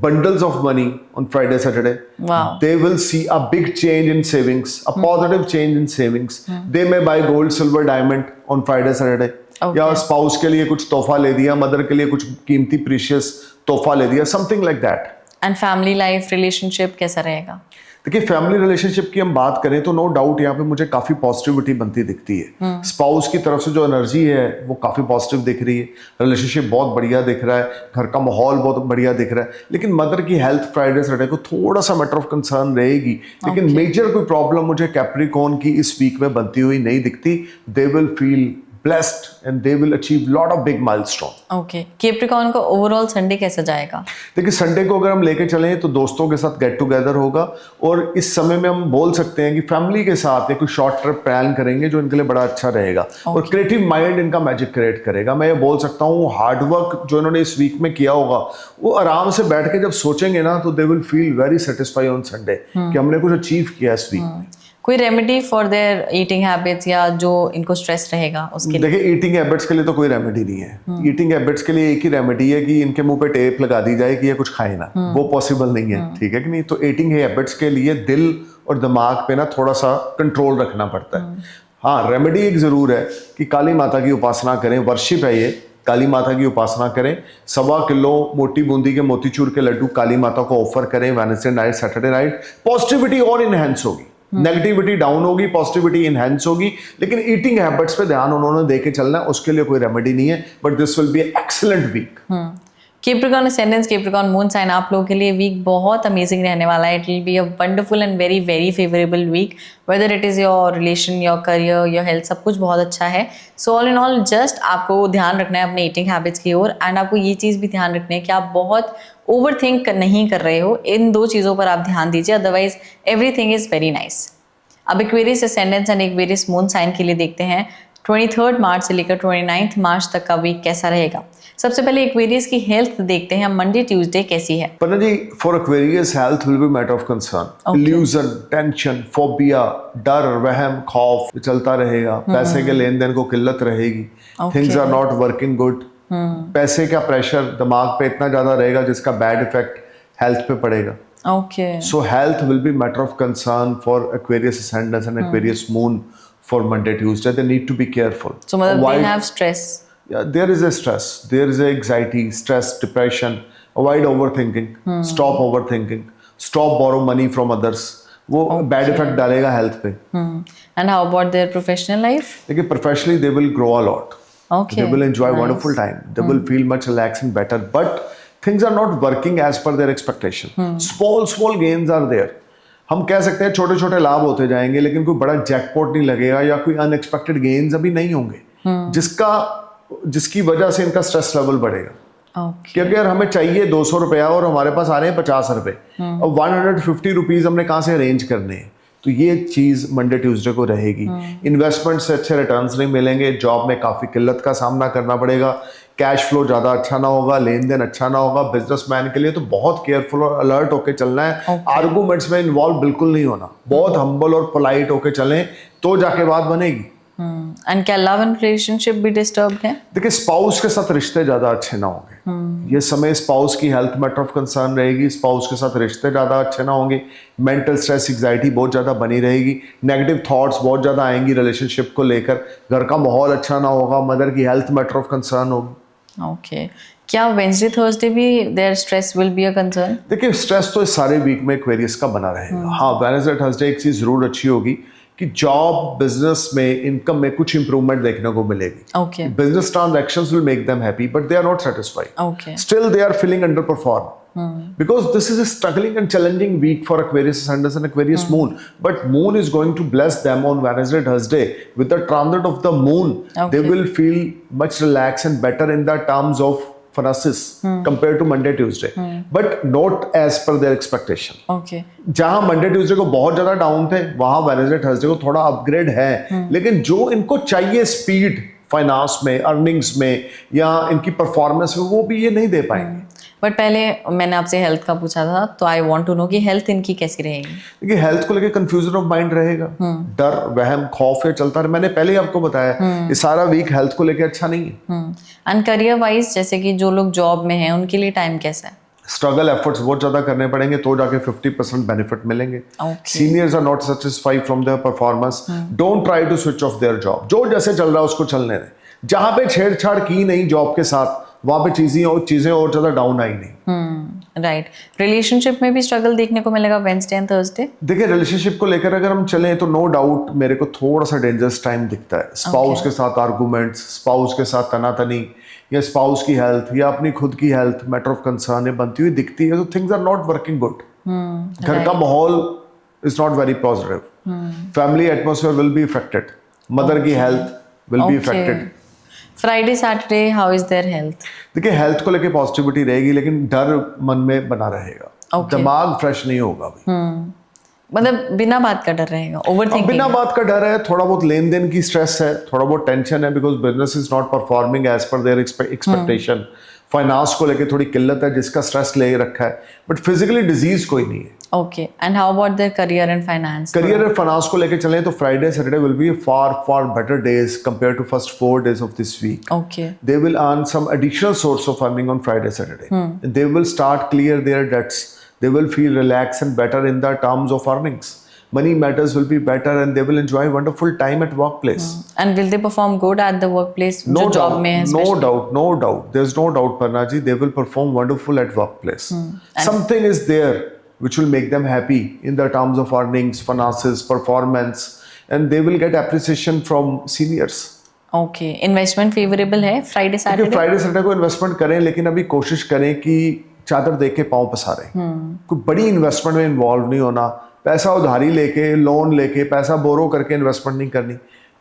bundles of money on Friday, Saturday. Wow. They will see a big change in savings, a positive change in savings. They may buy gold, silver, diamond on Friday, Saturday. Okay. या स्पाउस के लिए कुछ तोहफा ले दिया, मदर के लिए कुछ कीमती प्रीशियस तोहफा ले दिया, something like that. And family life, relationship कैसा रहेगा? देखिए फैमिली रिलेशनशिप की हम बात करें तो नो डाउट यहाँ पे मुझे काफी पॉजिटिविटी बनती दिखती है। स्पाउस की तरफ से जो एनर्जी है वो काफी पॉजिटिव दिख रही है, रिलेशनशिप बहुत बढ़िया दिख रहा है, घर का माहौल बहुत बढ़िया दिख रहा है। लेकिन मदर की हेल्थ फ्राइडे सैटरडे को थोड़ा सा मैटर ऑफ कंसर्न रहेगी, लेकिन मेजर कोई प्रॉब्लम मुझे कैप्रिकॉर्न की इस वीक में बनती हुई नहीं दिखती। दे will feel blessed and they will achieve lot of big milestone. Okay. Capricorn को ओवरऑल संडे कैसा जाएगा? देखिए संडे को अगर हम लेके चलें तो दोस्तों के साथ गेट टुगेदर होगा, और इस समय में हम बोल सकते हैं कि फैमिली के साथ एक शॉर्ट ट्रिप प्लान करेंगे जो इनके लिए बड़ा अच्छा रहेगा। और क्रिएटिव माइंड इनका मैजिक क्रिएट करेगा। मैं ये बोल सकता हूँ हार्ड वर्क जो इन्होंने इस वीक में किया होगा, वो आराम से बैठ के जब सोचेंगे ना तो दे will feel very satisfy on Sunday कि हमने कुछ अचीव किया इस वीक में। कोई remedy for their eating habits या जो इनको स्ट्रेस रहेगा उसके लिए? देखिए ईटिंग हैबिट्स के लिए तो कोई रेमेडी नहीं है। ईटिंग हैबिट्स के लिए एक ही रेमेडी है कि इनके मुंह पे टेप लगा दी जाए कि ये कुछ खाए ना, वो पॉसिबल नहीं है, ठीक है कि नहीं। तो ईटिंग हैबिट्स के लिए दिल और दिमाग पे ना थोड़ा सा कंट्रोल रखना पड़ता है। हाँ, रेमेडी एक जरूर है कि काली माता की उपासना करें, वर्शिप है ये, काली माता की उपासना करें, 1.25 किलो मोटी बूंदी के मोतीचूर के लड्डू काली माता को ऑफर करें Wednesday night, Saturday night, positivity और इनहेंस होगी। नेगेटिविटी डाउन होगी, पॉजिटिविटी इनहेंस होगी, लेकिन ईटिंग हैबिट्स पे ध्यान उन्होंने दे के चलना है, उसके लिए कोई रेमेडी नहीं है, but this will be excellent week. Capricorn ascendants, Capricorn moon sign, आप लोगों के लिए वीक बहुत अमेजिंग रहने वाला है। It will be a wonderful and very very favourable week, whether it is your relation, your career, your health, सब कुछ बहुत अच्छा है। So all in all just आपको ध्यान रखना है अपने ईटिंग हैबिट्स की ओर, एंड आपको ये चीज़ भी ध्यान रखनी है कि आप बहुत ओवर थिंक नहीं कर रहे हो। इन दो चीज़ों पर आप ध्यान दीजिए, otherwise everything is very nice. अब Aquarius ascendance and Aquarius moon sign के लिए देखते हैं 23 मार्च से लेकर 29 मार्च तक का वीक कैसा रहेगा। सबसे पहले एक्वेरियस की हेल्थ देखते हैं, मंडे ट्यूसडे कैसी है। Panna ji, for Aquarius health will be matter of concern. Illusion, tension, phobia, डर, वहम, खौफ चलता रहेगा। पैसे के लेन देन को किल्लत रहेगी। Things are not working good. पैसे का प्रेशर दिमाग पे इतना ज्यादा रहेगा जिसका बैड इफेक्ट हेल्थ पे पड़ेगा। Okay. So health will be matter of concern for Aquarius ascendants and Aquarius moon for Monday, Tuesday. They need to be careful. So they have stress. Yeah, there is a stress. There is a anxiety, stress, depression. Avoid overthinking. Stop overthinking. Stop borrow money from others. वो bad effect डालेगा health पे. And how about their professional life? देखिए, professionally they will grow a lot. Okay. They will enjoy wonderful time. They will feel much relaxed and better. But things are not working as per their expectation. Small gains are there. हम कह सकते हैं छोटे छोटे लाभ होते जाएंगे, लेकिन कोई बड़ा जैकपॉट नहीं लगेगा या कोई अनएक्सपेक्टेड गेन्स अभी नहीं होंगे, जिसकी वजह से इनका स्ट्रेस लेवल बढ़ेगा। क्योंकि अगर हमें चाहिए 200 रुपया और हमारे पास आ रहे हैं 50 रुपए, अब 150 रुपीज हमने कहाँ से अरेंज करने हैं, तो ये चीज मंडे ट्यूसडे को रहेगी। इन्वेस्टमेंट से अच्छे रिटर्न्स नहीं मिलेंगे, जॉब में काफी किल्लत का सामना करना पड़ेगा, कैश फ्लो ज़्यादा अच्छा ना होगा, लेन देन अच्छा ना होगा। बिजनेसमैन के लिए तो बहुत केयरफुल और अलर्ट होके चलना है। आर्गूमेंट्स में इन्वॉल्व बिल्कुल नहीं होना, बहुत हम्बल और पोलाइट होके चलें तो जाके बात बनेगी। एंड क्या लव एंड रिलेशनशिप भी डिस्टर्ब है? देखिए, स्पाउस के साथ रिश्ते ज़्यादा अच्छे ना होंगे। ये समय स्पाउस की हेल्थ मैटर ऑफ कंसर्न रहेगी। स्पाउस के साथ रिश्ते ज़्यादा अच्छे ना होंगे। मेंटल स्ट्रेस, एंग्जाइटी बहुत ज़्यादा बनी रहेगी। नेगेटिव थॉट्स बहुत ज़्यादा आएंगी रिलेशनशिप को लेकर। घर का माहौल अच्छा ना होगा। मदर की हेल्थ मैटर ऑफ कंसर्न होगी। ओके, क्या वेंसडे थर्सडे भी there stress will be a concern? देखिए, स्ट्रेस तो इस सारे वीक में एक्वेरियस का बना रहेगा। हाँ, वेडनेसडे थर्सडे एक चीज़ जरूर अच्छी होगी कि जॉब, बिजनेस में, इनकम में कुछ इंप्रूवमेंट देखने को मिलेगी। Okay, business transactions will make them happy, but they are not satisfied. Okay, still they are feeling under perform because this is a struggling and challenging week for Aquarius ascendants and Aquarius moon. But moon is going to bless them on Wednesday, Thursday with the transit of the moon. They will feel much relaxed and better in the terms of finances compared to Monday, Tuesday. But not as per their expectation. Okay, जहां मंडे ट्यूसडे को बहुत ज्यादा डाउन थे, वहां वेडनेसडे थर्सडे को थोड़ा अपग्रेड है। लेकिन जो इनको चाहिए स्पीड फाइनेंस में, अर्निंग्स में या इनकी परफॉर्मेंस में, वो भी ये नहीं दे पाएंगे। बट पहले मैंने आपसे हेल्थ का पूछा था, तो आई वांट टू नो कि हेल्थ इनकी कैसी रहेगी। देखिए, हेल्थ को लेके कंफ्यूजन ऑफ माइंड रहेगा। डर, वहम, खौफ ये चलता रहे। मैंने पहले ही आपको बताया ये सारा वीक हेल्थ को लेके अच्छा नहीं है। एंड करियर वाइज, जैसे कि जो लोग जॉब में हैं, उनके लिए टाइम कैसा है? स्ट्रगल एफर्ट्स बहुत ज्यादा करने पड़ेंगे तो जाके 50% बेनिफिट मिलेंगे। Seniors are not satisfied from their performance. Don't try to switch off their job. जो जैसे चल रहा है उसको चलने दें। जहां पे छेड़छाड़ की नहीं जॉब के साथ, वहां पे चीजें और ज्यादा डाउन आई नहीं। राइट। रिलेशनशिप में भी स्ट्रगल देखने को मिलेगा वेडनेसडे एंड थर्सडे? देखिए, रिलेशनशिप को लेकर अगर हम चलें तो नो डाउट मेरे को थोड़ा सा डेंजरस टाइम दिखता है। स्पाउस के साथ आर्गूमेंट्स, स्पाउस के साथ तनातनी, या स्पाउस की हेल्थ या अपनी खुद की हेल्थ मैटर ऑफ कंसर्न बनती हुई दिखती है, तो things are not working good. घर का माहौल is not very positive. Family atmosphere will be affected. Mother की health will be affected. Friday Saturday how is their health? देखिए, हेल्थ को लेके पॉजिटिविटी रहेगी, लेकिन डर मन में बना रहेगा। दिमाग फ्रेश नहीं होगा अभी। मतलब बिना बात का डर रहेगा, ओवरथिंकिंग। बिना बात का डर है, थोड़ा बहुत लेन देन की स्ट्रेस है, थोड़ा बहुत टेंशन है, because business is not performing as per their expectation. Finance को लेके थोड़ी किल्लत है, जिसका स्ट्रेस ले रखा है, बट फिजिकली डिजीज कोई नहीं है। Okay, and how about their career and finance? Career और फाइनेंस को लेके चलें तो Friday Saturday will be far better days compare to first 4 days of this week. Okay. They will earn some additional source of earning on Friday, Saturday. They will start clear their debts. They will feel relaxed and better in the terms of earnings. Money matters will be better and they will enjoy wonderful time at workplace. And will they perform good at the workplace? No job doubt, mein hai no especially? doubt, no doubt. There's no doubt, Parna ji. They will perform wonderful at workplace. Something is there which will make them happy in the terms of earnings, finances, performance, and they will get appreciation from seniors. Okay, investment favourable है फ्राइडे क्योंकि सैटरडे? फ्राइडे सैटरडे को इन्वेस्टमेंट करें, लेकिन अभी कोशिश करें कि चादर देके पाँव पसारें। कोई बड़ी इन्वेस्टमेंट में इन्वॉल्व नहीं होना, पैसा उधारी लेके, लोन लेके, पैसा बोरो करके इन्वेस्टमेंट नहीं करनी,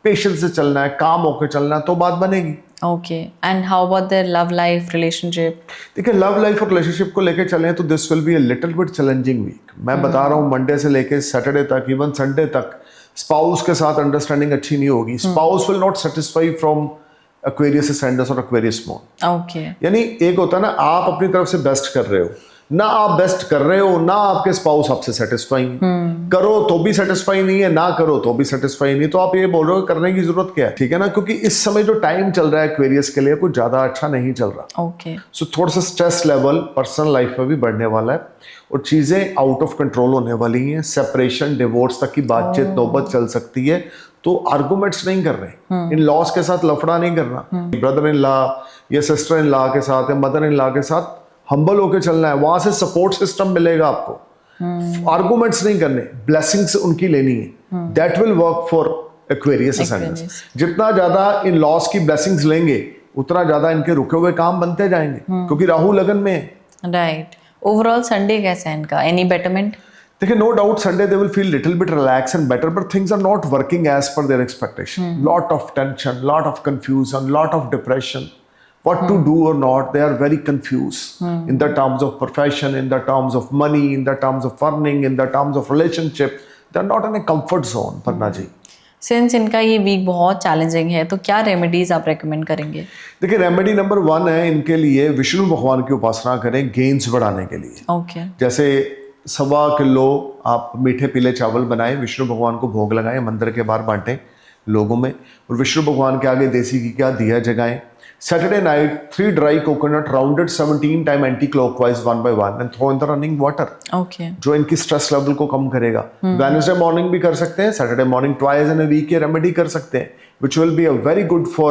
पेशेंस से चलना है, काम होकर चलना है, तो बात बनेगी। Okay, and how about their love life, relationship? देखिए, लव लाइफ और रिलेशनशिप को लेके चलें तो this will be a little bit challenging week. मैं बता रहा हूँ, मंडे से लेके सैटरडे तक, इवन संडे तक स्पाउस के साथ अंडरस्टैंडिंग अच्छी नहीं होगी। Spouse will not satisfy from Aquarius ascendance और एक्वेरियस मून। ओके, यानी एक होता है ना, आप अपनी तरफ से बेस्ट कर रहे हो, ना आप बेस्ट कर रहे हो, ना आपके स्पाउस आपसे सेटिस्फाई करो तो भी सेटिस्फाई नहीं है, ना करो तो भी सेटिस्फाई नहीं, तो आप ये बोल रहे हो करने की जरूरत क्या है? ठीक है ना, क्योंकि इस समय जो टाइम चल रहा है एक्वेरियस के लिए कुछ ज्यादा अच्छा नहीं चल रहा। ओके, सो थोड़ा सा स्ट्रेस लेवल पर्सनल लाइफ में भी बढ़ने वाला है और चीजें आउट ऑफ कंट्रोल होने वाली हैं। सेपरेशन, डिवोर्स तक की बातचीत नौबत चल सकती है। तो आर्गुमेंट्स नहीं कर रहे, इन लॉस के साथ लफड़ा नहीं करना, ब्रदर इन लॉ या सिस्टर इन लॉ के साथ या मदर इन लॉ के साथ हम्बल होके चलना है, वहां से सपोर्ट सिस्टम मिलेगा आपको। आर्गुमेंट्स नहीं करने, ब्लेसिंग्स उनकी लेनी है। That will work for Aquarius ascendance. जितना ज्यादा इन लॉस की ब्लेसिंग्स लेंगे, उतना ज्यादा इनके रुके हुए काम बनते जाएंगे, क्योंकि राहु लगन में है। राइट। ओवरऑल संडे कैसा है इनका? Any betterment? देखिए, no doubt Sunday they will feel little bit relax and better, but things are not working as per their expectation. Lot of tension, lot of confusion, lot of depression. What to do or not, they are very confused in the terms of profession, in the terms of money, in the terms of earning, in the terms of relationship. They are not in a comfort zone, Parna ji. Since इनका ये वीक बहुत चैलेंजिंग है, तो क्या रेमेडीज आप रेकमेंड करेंगे? देखिए, रेमेडी नंबर 1 है इनके लिए, विष्णु भगवान की उपासना करें गेन्स बढ़ाने के लिए। ओके, जैसे 1.25 किलो आप मीठे पीले चावल बनाएं, विष्णु भगवान को भोग लगाएं, मंदिर के बाहर बांटें लोगों में, और विष्णु भगवान के आगे देसी घी का दिया जगाएं। Saturday night, 3 dry coconut rounded 17 times anti-clockwise 1 by 1 and throw in the running water. Okay, जो इनकी स्ट्रेस लेवल को कम करेगा। Wednesday morning भी कर सकते हैं, Saturday morning twice in a week ये रेमेडी कर सकते हैं, which will be a very good for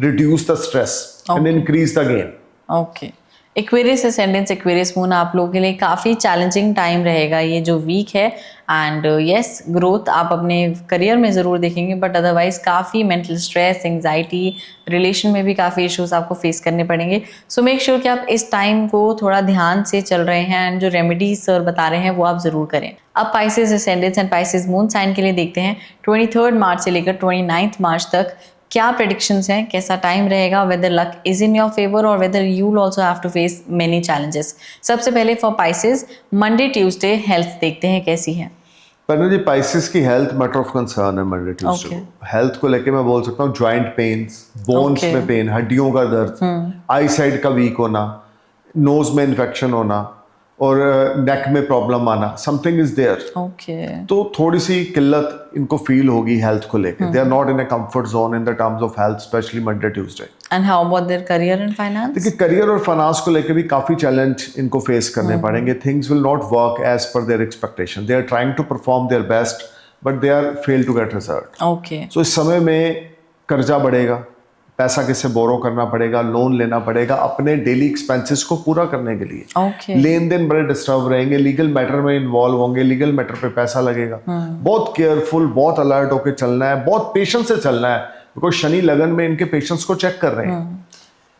reduce the stress and increase the gain. Okay. Aquarius ascendants, Aquarius moon आप लोगों के लिए काफ़ी चैलेंजिंग टाइम रहेगा ये जो वीक है। एंड यस, ग्रोथ आप अपने करियर में ज़रूर देखेंगे, बट अदरवाइज काफ़ी मेंटल स्ट्रेस, एंग्जाइटी, रिलेशन में भी काफ़ी इश्यूज आपको फेस करने पड़ेंगे। सो मेक श्योर कि आप इस टाइम को थोड़ा ध्यान से चल रहे हैं, एंड जो रेमेडीज सर बता रहे हैं वो आप ज़रूर करें। अब Pisces ascendants and Pisces moon sign के लिए देखते हैं 23 मार्च से लेकर 29 मार्च तक क्या प्रेडिक्शंस हैं, कैसा टाइम रहेगा, whether luck is in your favour और whether you will also have to face many challenges. सबसे पहले for Pisces, Monday Tuesday health देखते हैं कैसी है। पर जी, पाइसेस की हेल्थ मैटर ऑफ कंसर्न है मंडे ट्यूसडे को। हेल्थ को लेके मैं बोल सकता हूँ जॉइंट पेन्स, बोन्स में पेन, हड्डियों का दर्द, आई साइड का वीक होना, नोज में इन्फेक्शन होना और नेक में प्रॉब्लम आना, समथिंग इज देयर। ओके, तो थोड़ी सी किल्लत इनको फील होगी हेल्थ को लेके। They are not in a comfort zone in the terms of health, specially Monday Tuesday. And how about their career and finance? देखिए, करियर और फाइनेंस को लेके भी काफी चैलेंज इनको फेस करने पड़ेंगे। Things will not work as per their expectation. They are trying to perform their best but they are fail to get result. Okay, so इस समय में कर्जा बढ़ेगा, पैसा किससे बोरो करना पड़ेगा, लोन लेना पड़ेगा अपने डेली एक्सपेंसेस को पूरा करने के लिए। ओके, लेन देन बड़े डिस्टर्ब रहेंगे, लीगल मैटर में इन्वॉल्व होंगे, लीगल मैटर पे पैसा लगेगा। बहुत केयरफुल, बहुत अलर्ट होकर चलना है, बहुत पेशेंस से चलना है, बिकॉज शनि लगन में इनके पेशेंस को चेक कर रहे हैं।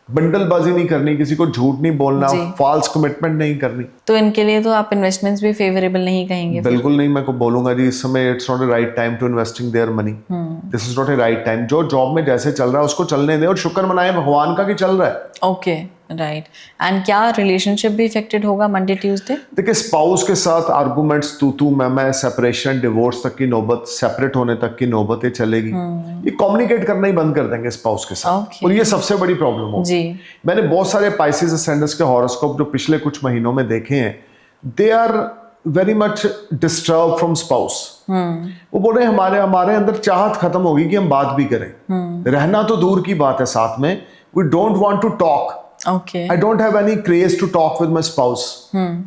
बंडलबाजी नहीं करनी, किसी को झूठ नहीं बोलना, फॉल्स कमिटमेंट नहीं करनी। तो इनके लिए तो आप इन्वेस्टमेंट्स भी फेवरेबल नहीं कहेंगे? बिल्कुल नहीं, मैं को बोलूंगा जी इस समय it's not a right time to investing their money. This is not a right time. जो जॉब में जैसे चल रहा है उसको चलने दे और शुक्र मनाए भगवान का कि चल रहा है। Okay, right. एंड क्या रिलेशनशिप भी इफेक्टेड होगा मंडे ट्यूसडे? देखिए, स्पाउस के साथ आर्गुमेंट्स, तू मैं, सेपरेशन, डिवोर्स तक की नौबत, सेपरेट होने तक की नौबत ये चलेगी। ये कम्युनिकेट करना ही बंद कर देंगे स्पाउस के साथ, और ये सबसे बड़ी प्रॉब्लम होगी। जी, मैंने बहुत सारे पाइसेस असेंडेंस के हॉरोस्कोप जो पिछले कुछ महीनों में देखे हैं, they are very much disturb from spouse. वो बोल रहे हैं हमारे अंदर चाहत खत्म होगी कि हम बात भी करें, रहना तो दूर की बात है साथ में। We don't want to talk. Okay. I don't have any craze to talk with my spouse.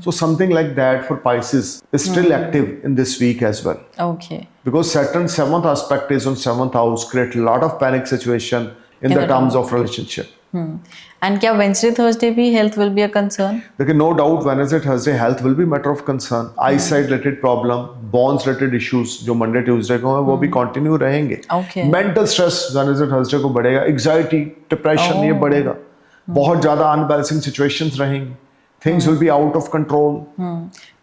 So something like that for Pisces is still active in this week as well. Okay. Because Saturn's 7th aspect is on 7th house, create a lot of panic situation in the terms of relationship. And क्या वेंसडे थर्सडे भी health will be a concern? देखिए no doubt Wednesday Thursday health will be matter of concern. Eye side related problem, bones related issues जो मंडे ट्यूसडे को है वो भी कंटिन्यू रहेंगे. मेंटल स्ट्रेस वेडनेसडे थर्सडे को बढ़ेगा, एग्जाइटी डिप्रेशन ये बढ़ेगा, बहुत ज्यादा अनबैलेंसिंग सिचुएशंस रहेंगी, things will be out of control.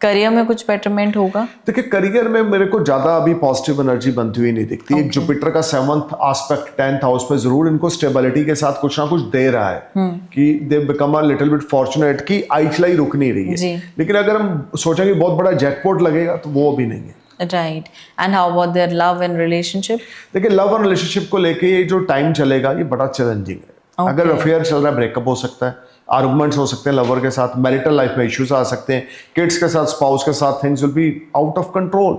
Career में कुछ बेटरमेंट होगा? देखिए करियर में मेरे को ज्यादा अभी पॉजिटिव एनर्जी बनती हुई नहीं दिखती. एक जुपिटर का 7th एस्पेक्ट 10th हाउस पे जरूर इनको स्टेबिलिटी के साथ कुछ ना कुछ दे रहा है कि दे बिकम अ लिटिल बिट फॉर्चुनेट कि आइचलाई रुक नहीं रही है. लेकिन अगर हम सोचेंगे बहुत बड़ा जैकपॉट लगेगा तो वो अभी नहीं है. Right. And how about their love and relationship? देखिए लव और रिलेशनशिप को लेके ये जो टाइम चलेगा ये बड़ा चैलेंजिंग है. अगर अफेयर चल रहा है ब्रेकअप हो सकता है, आर्गुमेंट्स हो सकते हैं लवर के साथ, मैरिटल लाइफ में इश्यूज आ सकते हैं, किड्स के साथ, स्पाउस के साथ, things will be out of control.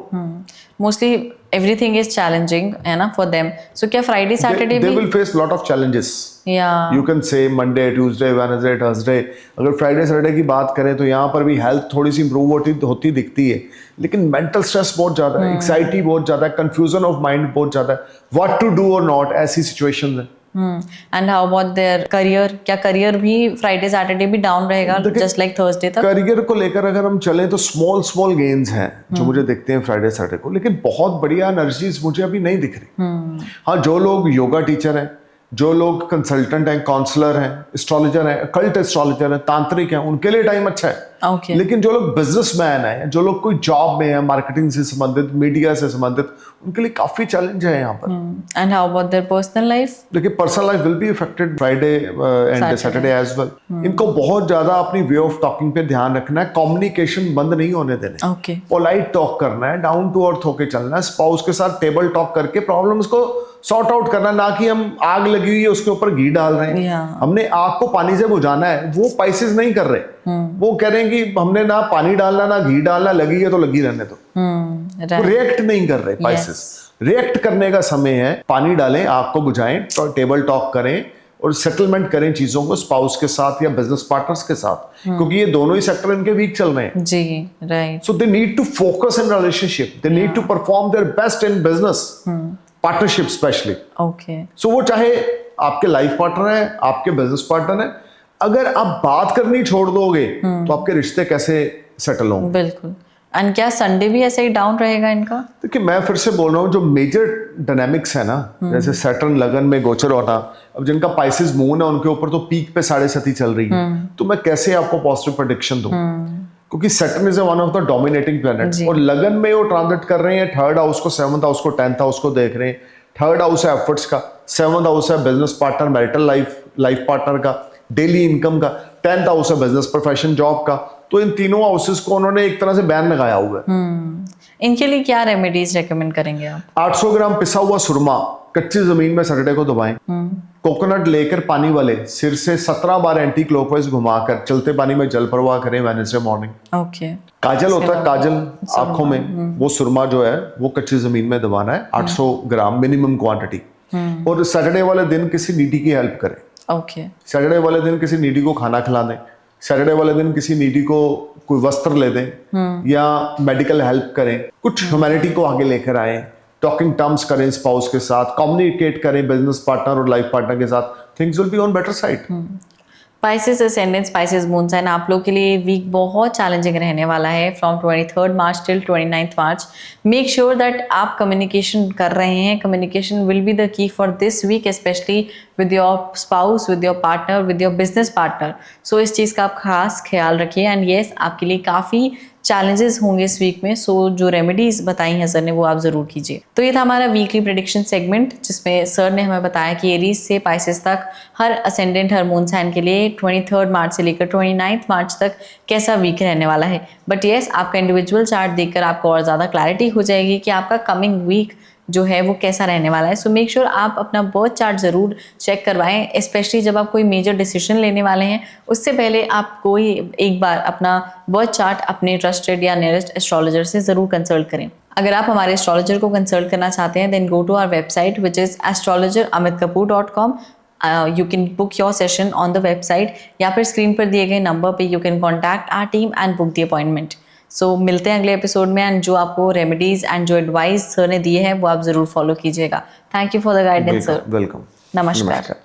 Mostly everything is challenging है ना फॉर देम. सो क्या Friday Saturday they will face lot of challenges. You can से मंडे ट्यूसडे वेडनेसडे थर्सडे. अगर फ्राइडे सैटरडे की बात करें तो यहाँ पर भी हेल्थ थोड़ी सी इंप्रूव होती दिखती है, लेकिन मेंटल स्ट्रेस बहुत ज्यादा है, एक्साइटी बहुत ज्यादा है, कंफ्यूजन ऑफ माइंड बहुत ज्यादा है, व्हाट टू डू और नॉट, ऐसी सिचुएशंस है. And how about their career? क्या करियर भी फ्राइडे सैटरडे भी डाउन रहेगा जस्ट लाइक थर्सडे तक? करियर को लेकर अगर हम चलें तो स्मॉल गेन्स हैं जो मुझे दिखते हैं फ्राइडे सैटरडे को, लेकिन बहुत बढ़िया एनर्जीज मुझे अभी नहीं दिख रही. हाँ, जो लोग योगा टीचर हैं, जो लोग कंसल्टेंट हैं, काउंसलर हैं, एस्ट्रोलॉजर हैं, अकल्ट एस्ट्रोलॉजर हैं, तांत्रिक हैं, उनके लिए टाइम अच्छा है. लेकिन जो लोग बिजनेसमैन हैं, जो लोग कोई जॉब में है, मार्केटिंग से संबंधित, मीडिया से संबंधित, उनके लिए काफी चैलेंज है यहाँ पर. And how about their personal life? देखिए personal life will be affected Friday and Saturday as well. इनको बहुत ज्यादा अपनी वे ऑफ टॉकिंग पे ध्यान रखना है, कम्युनिकेशन बंद नहीं होने देना है, पोलाइट टॉक करना है, डाउन टू अर्थ होके चलना है, स्पाउस के साथ टेबल टॉक करके प्रॉब्लम्स को सॉर्ट आउट करना, ना कि हम आग लगी हुई है उसके ऊपर घी डाल रहे हैं. हमने आग को पानी से बुझाना है, वो पाइसेस नहीं कर रहे. वो कह रहे हैं कि हमने ना पानी डालना ना घी डालना, लगी है तो लगी रहने दो. वो रिएक्ट नहीं कर रहे पाइसेस. रिएक्ट करने का समय है, पानी डालें, आग को बुझाएं, टेबल टॉक करें और सेटलमेंट करें चीजों को स्पाउस के साथ या बिजनेस पार्टनर्स के साथ, क्योंकि ये दोनों ही सेक्टर इनके वीक चल रहे हैं. जी right. So they need to focus in relationship, they need to perform their best in business partnership specially. So वो चाहे आपके लाइफ पार्टनर है, आपके बिजनेस पार्टनर है, अगर आप बात करनी छोड़ दोगे तो आपके रिश्ते कैसे सेटल होंगे? बिल्कुल. एंड क्या संडे भी ऐसे ही डाउन रहेगा इनका? देखिए मैं फिर से बोल रहा हूँ, जो मेजर डायनामिक्स है ना, जैसे सैटर्न लगन में गोचर होना, अब जिनका पाइसेस मून है उनके ऊपर तो पीक पे 7.5 चल रही है, तो मैं कैसे आपको पॉजिटिव प्रेडिक्शन दूं? क्योंकि Saturn is one of the dominating planet और लगन में वो ट्रांजिट कर रहे हैं. 3rd हाउस को, 7th हाउस को, 10th हाउस को देख रहे हैं. 3rd हाउस है एफर्ट्स का, 7th हाउस है business partner, marital life partner का, डेली इनकम का, 10th हाउस है बिजनेस प्रोफेशन जॉब का. तो इन तीनों हाउसेस को उन्होंने एक तरह से बैन लगाया हुआ है. इनके लिए क्या रेमेडीज रेकमेंड करेंगे आप? 800 ग्राम पिसा हुआ सुरमा कच्ची जमीन में सैटरडे को दबाएं. कोकोनट लेकर पानी वाले सिर से 17 बार एंटी क्लॉकवाइज घुमाकर चलते पानी में जल प्रवाह करें वेडनेसडे मॉर्निंग. काजल होता है, काजल आंखों में, वो सुरमा जो है वो कच्ची जमीन में दबाना है, 800 ग्राम मिनिमम क्वांटिटी. और सैटरडे वाले दिन किसी नीडी की हेल्प करें. सैटरडे वाले दिन किसी नीडी को खाना खिला दें. सैटरडे वाले दिन किसी नीडी को कोई वस्त्र ले दें या मेडिकल हेल्प करें. कुछ ह्यूमैनिटी को आगे लेकर आए, टॉकिंग टर्म्स करें स्पाउस के साथ, कम्युनिकेट करें बिजनेस पार्टनर और लाइफ पार्टनर के साथ. Things will be on better side. Pisces ascendant, Pisces moon sign, आप लोग के लिए वीक बहुत चैलेंजिंग रहने वाला है from 23rd March till 29th March. Make sure that आप कम्युनिकेशन कर रहे हैं. Communication will be the key for this week, specially with your spouse, with your partner, with your business partner. So इस चीज़ का आप खास ख्याल रखिए. एंड येस, आपके लिए काफ़ी चैलेंजेस होंगे इस वीक में. सो जो रेमेडीज बताई हैं सर ने वो आप जरूर कीजिए. तो ये था हमारा वीकली प्रेडिक्शन सेगमेंट, जिसमें सर ने हमें बताया कि एरीज से पाइसेस तक हर असेंडेंट, हर मून साइन के लिए 23rd मार्च से लेकर 29th मार्च तक कैसा वीक रहने वाला है. बट येस, आपका इंडिविजुअल चार्ट देखकर आपको और ज़्यादा क्लैरिटी हो जाएगी कि आपका कमिंग वीक जो है वो कैसा रहने वाला है. सो मेक श्योर आप अपना बर्थ चार्ट ज़रूर चेक करवाएं, स्पेशली जब आप कोई मेजर डिसीजन लेने वाले हैं. उससे पहले आप कोई एक बार अपना बर्थ चार्ट अपने ट्रस्टेड या नियरेस्ट एस्ट्रोलॉजर से ज़रूर कंसल्ट करें. अगर आप हमारे एस्ट्रोलॉजर को कंसल्ट करना चाहते हैं, then go to our website which is astrologeramitkapoor.com. You can book your session on the website या फिर स्क्रीन पर दिए गए नंबर पे you can contact our team and book the appointment. सो मिलते हैं अगले एपिसोड में. एंड जो आपको रेमेडीज एंड जो एडवाइस सर ने दिए हैं वो आप जरूर फॉलो कीजिएगा. Thank you for the guidance sir. Welcome. नमस्कार.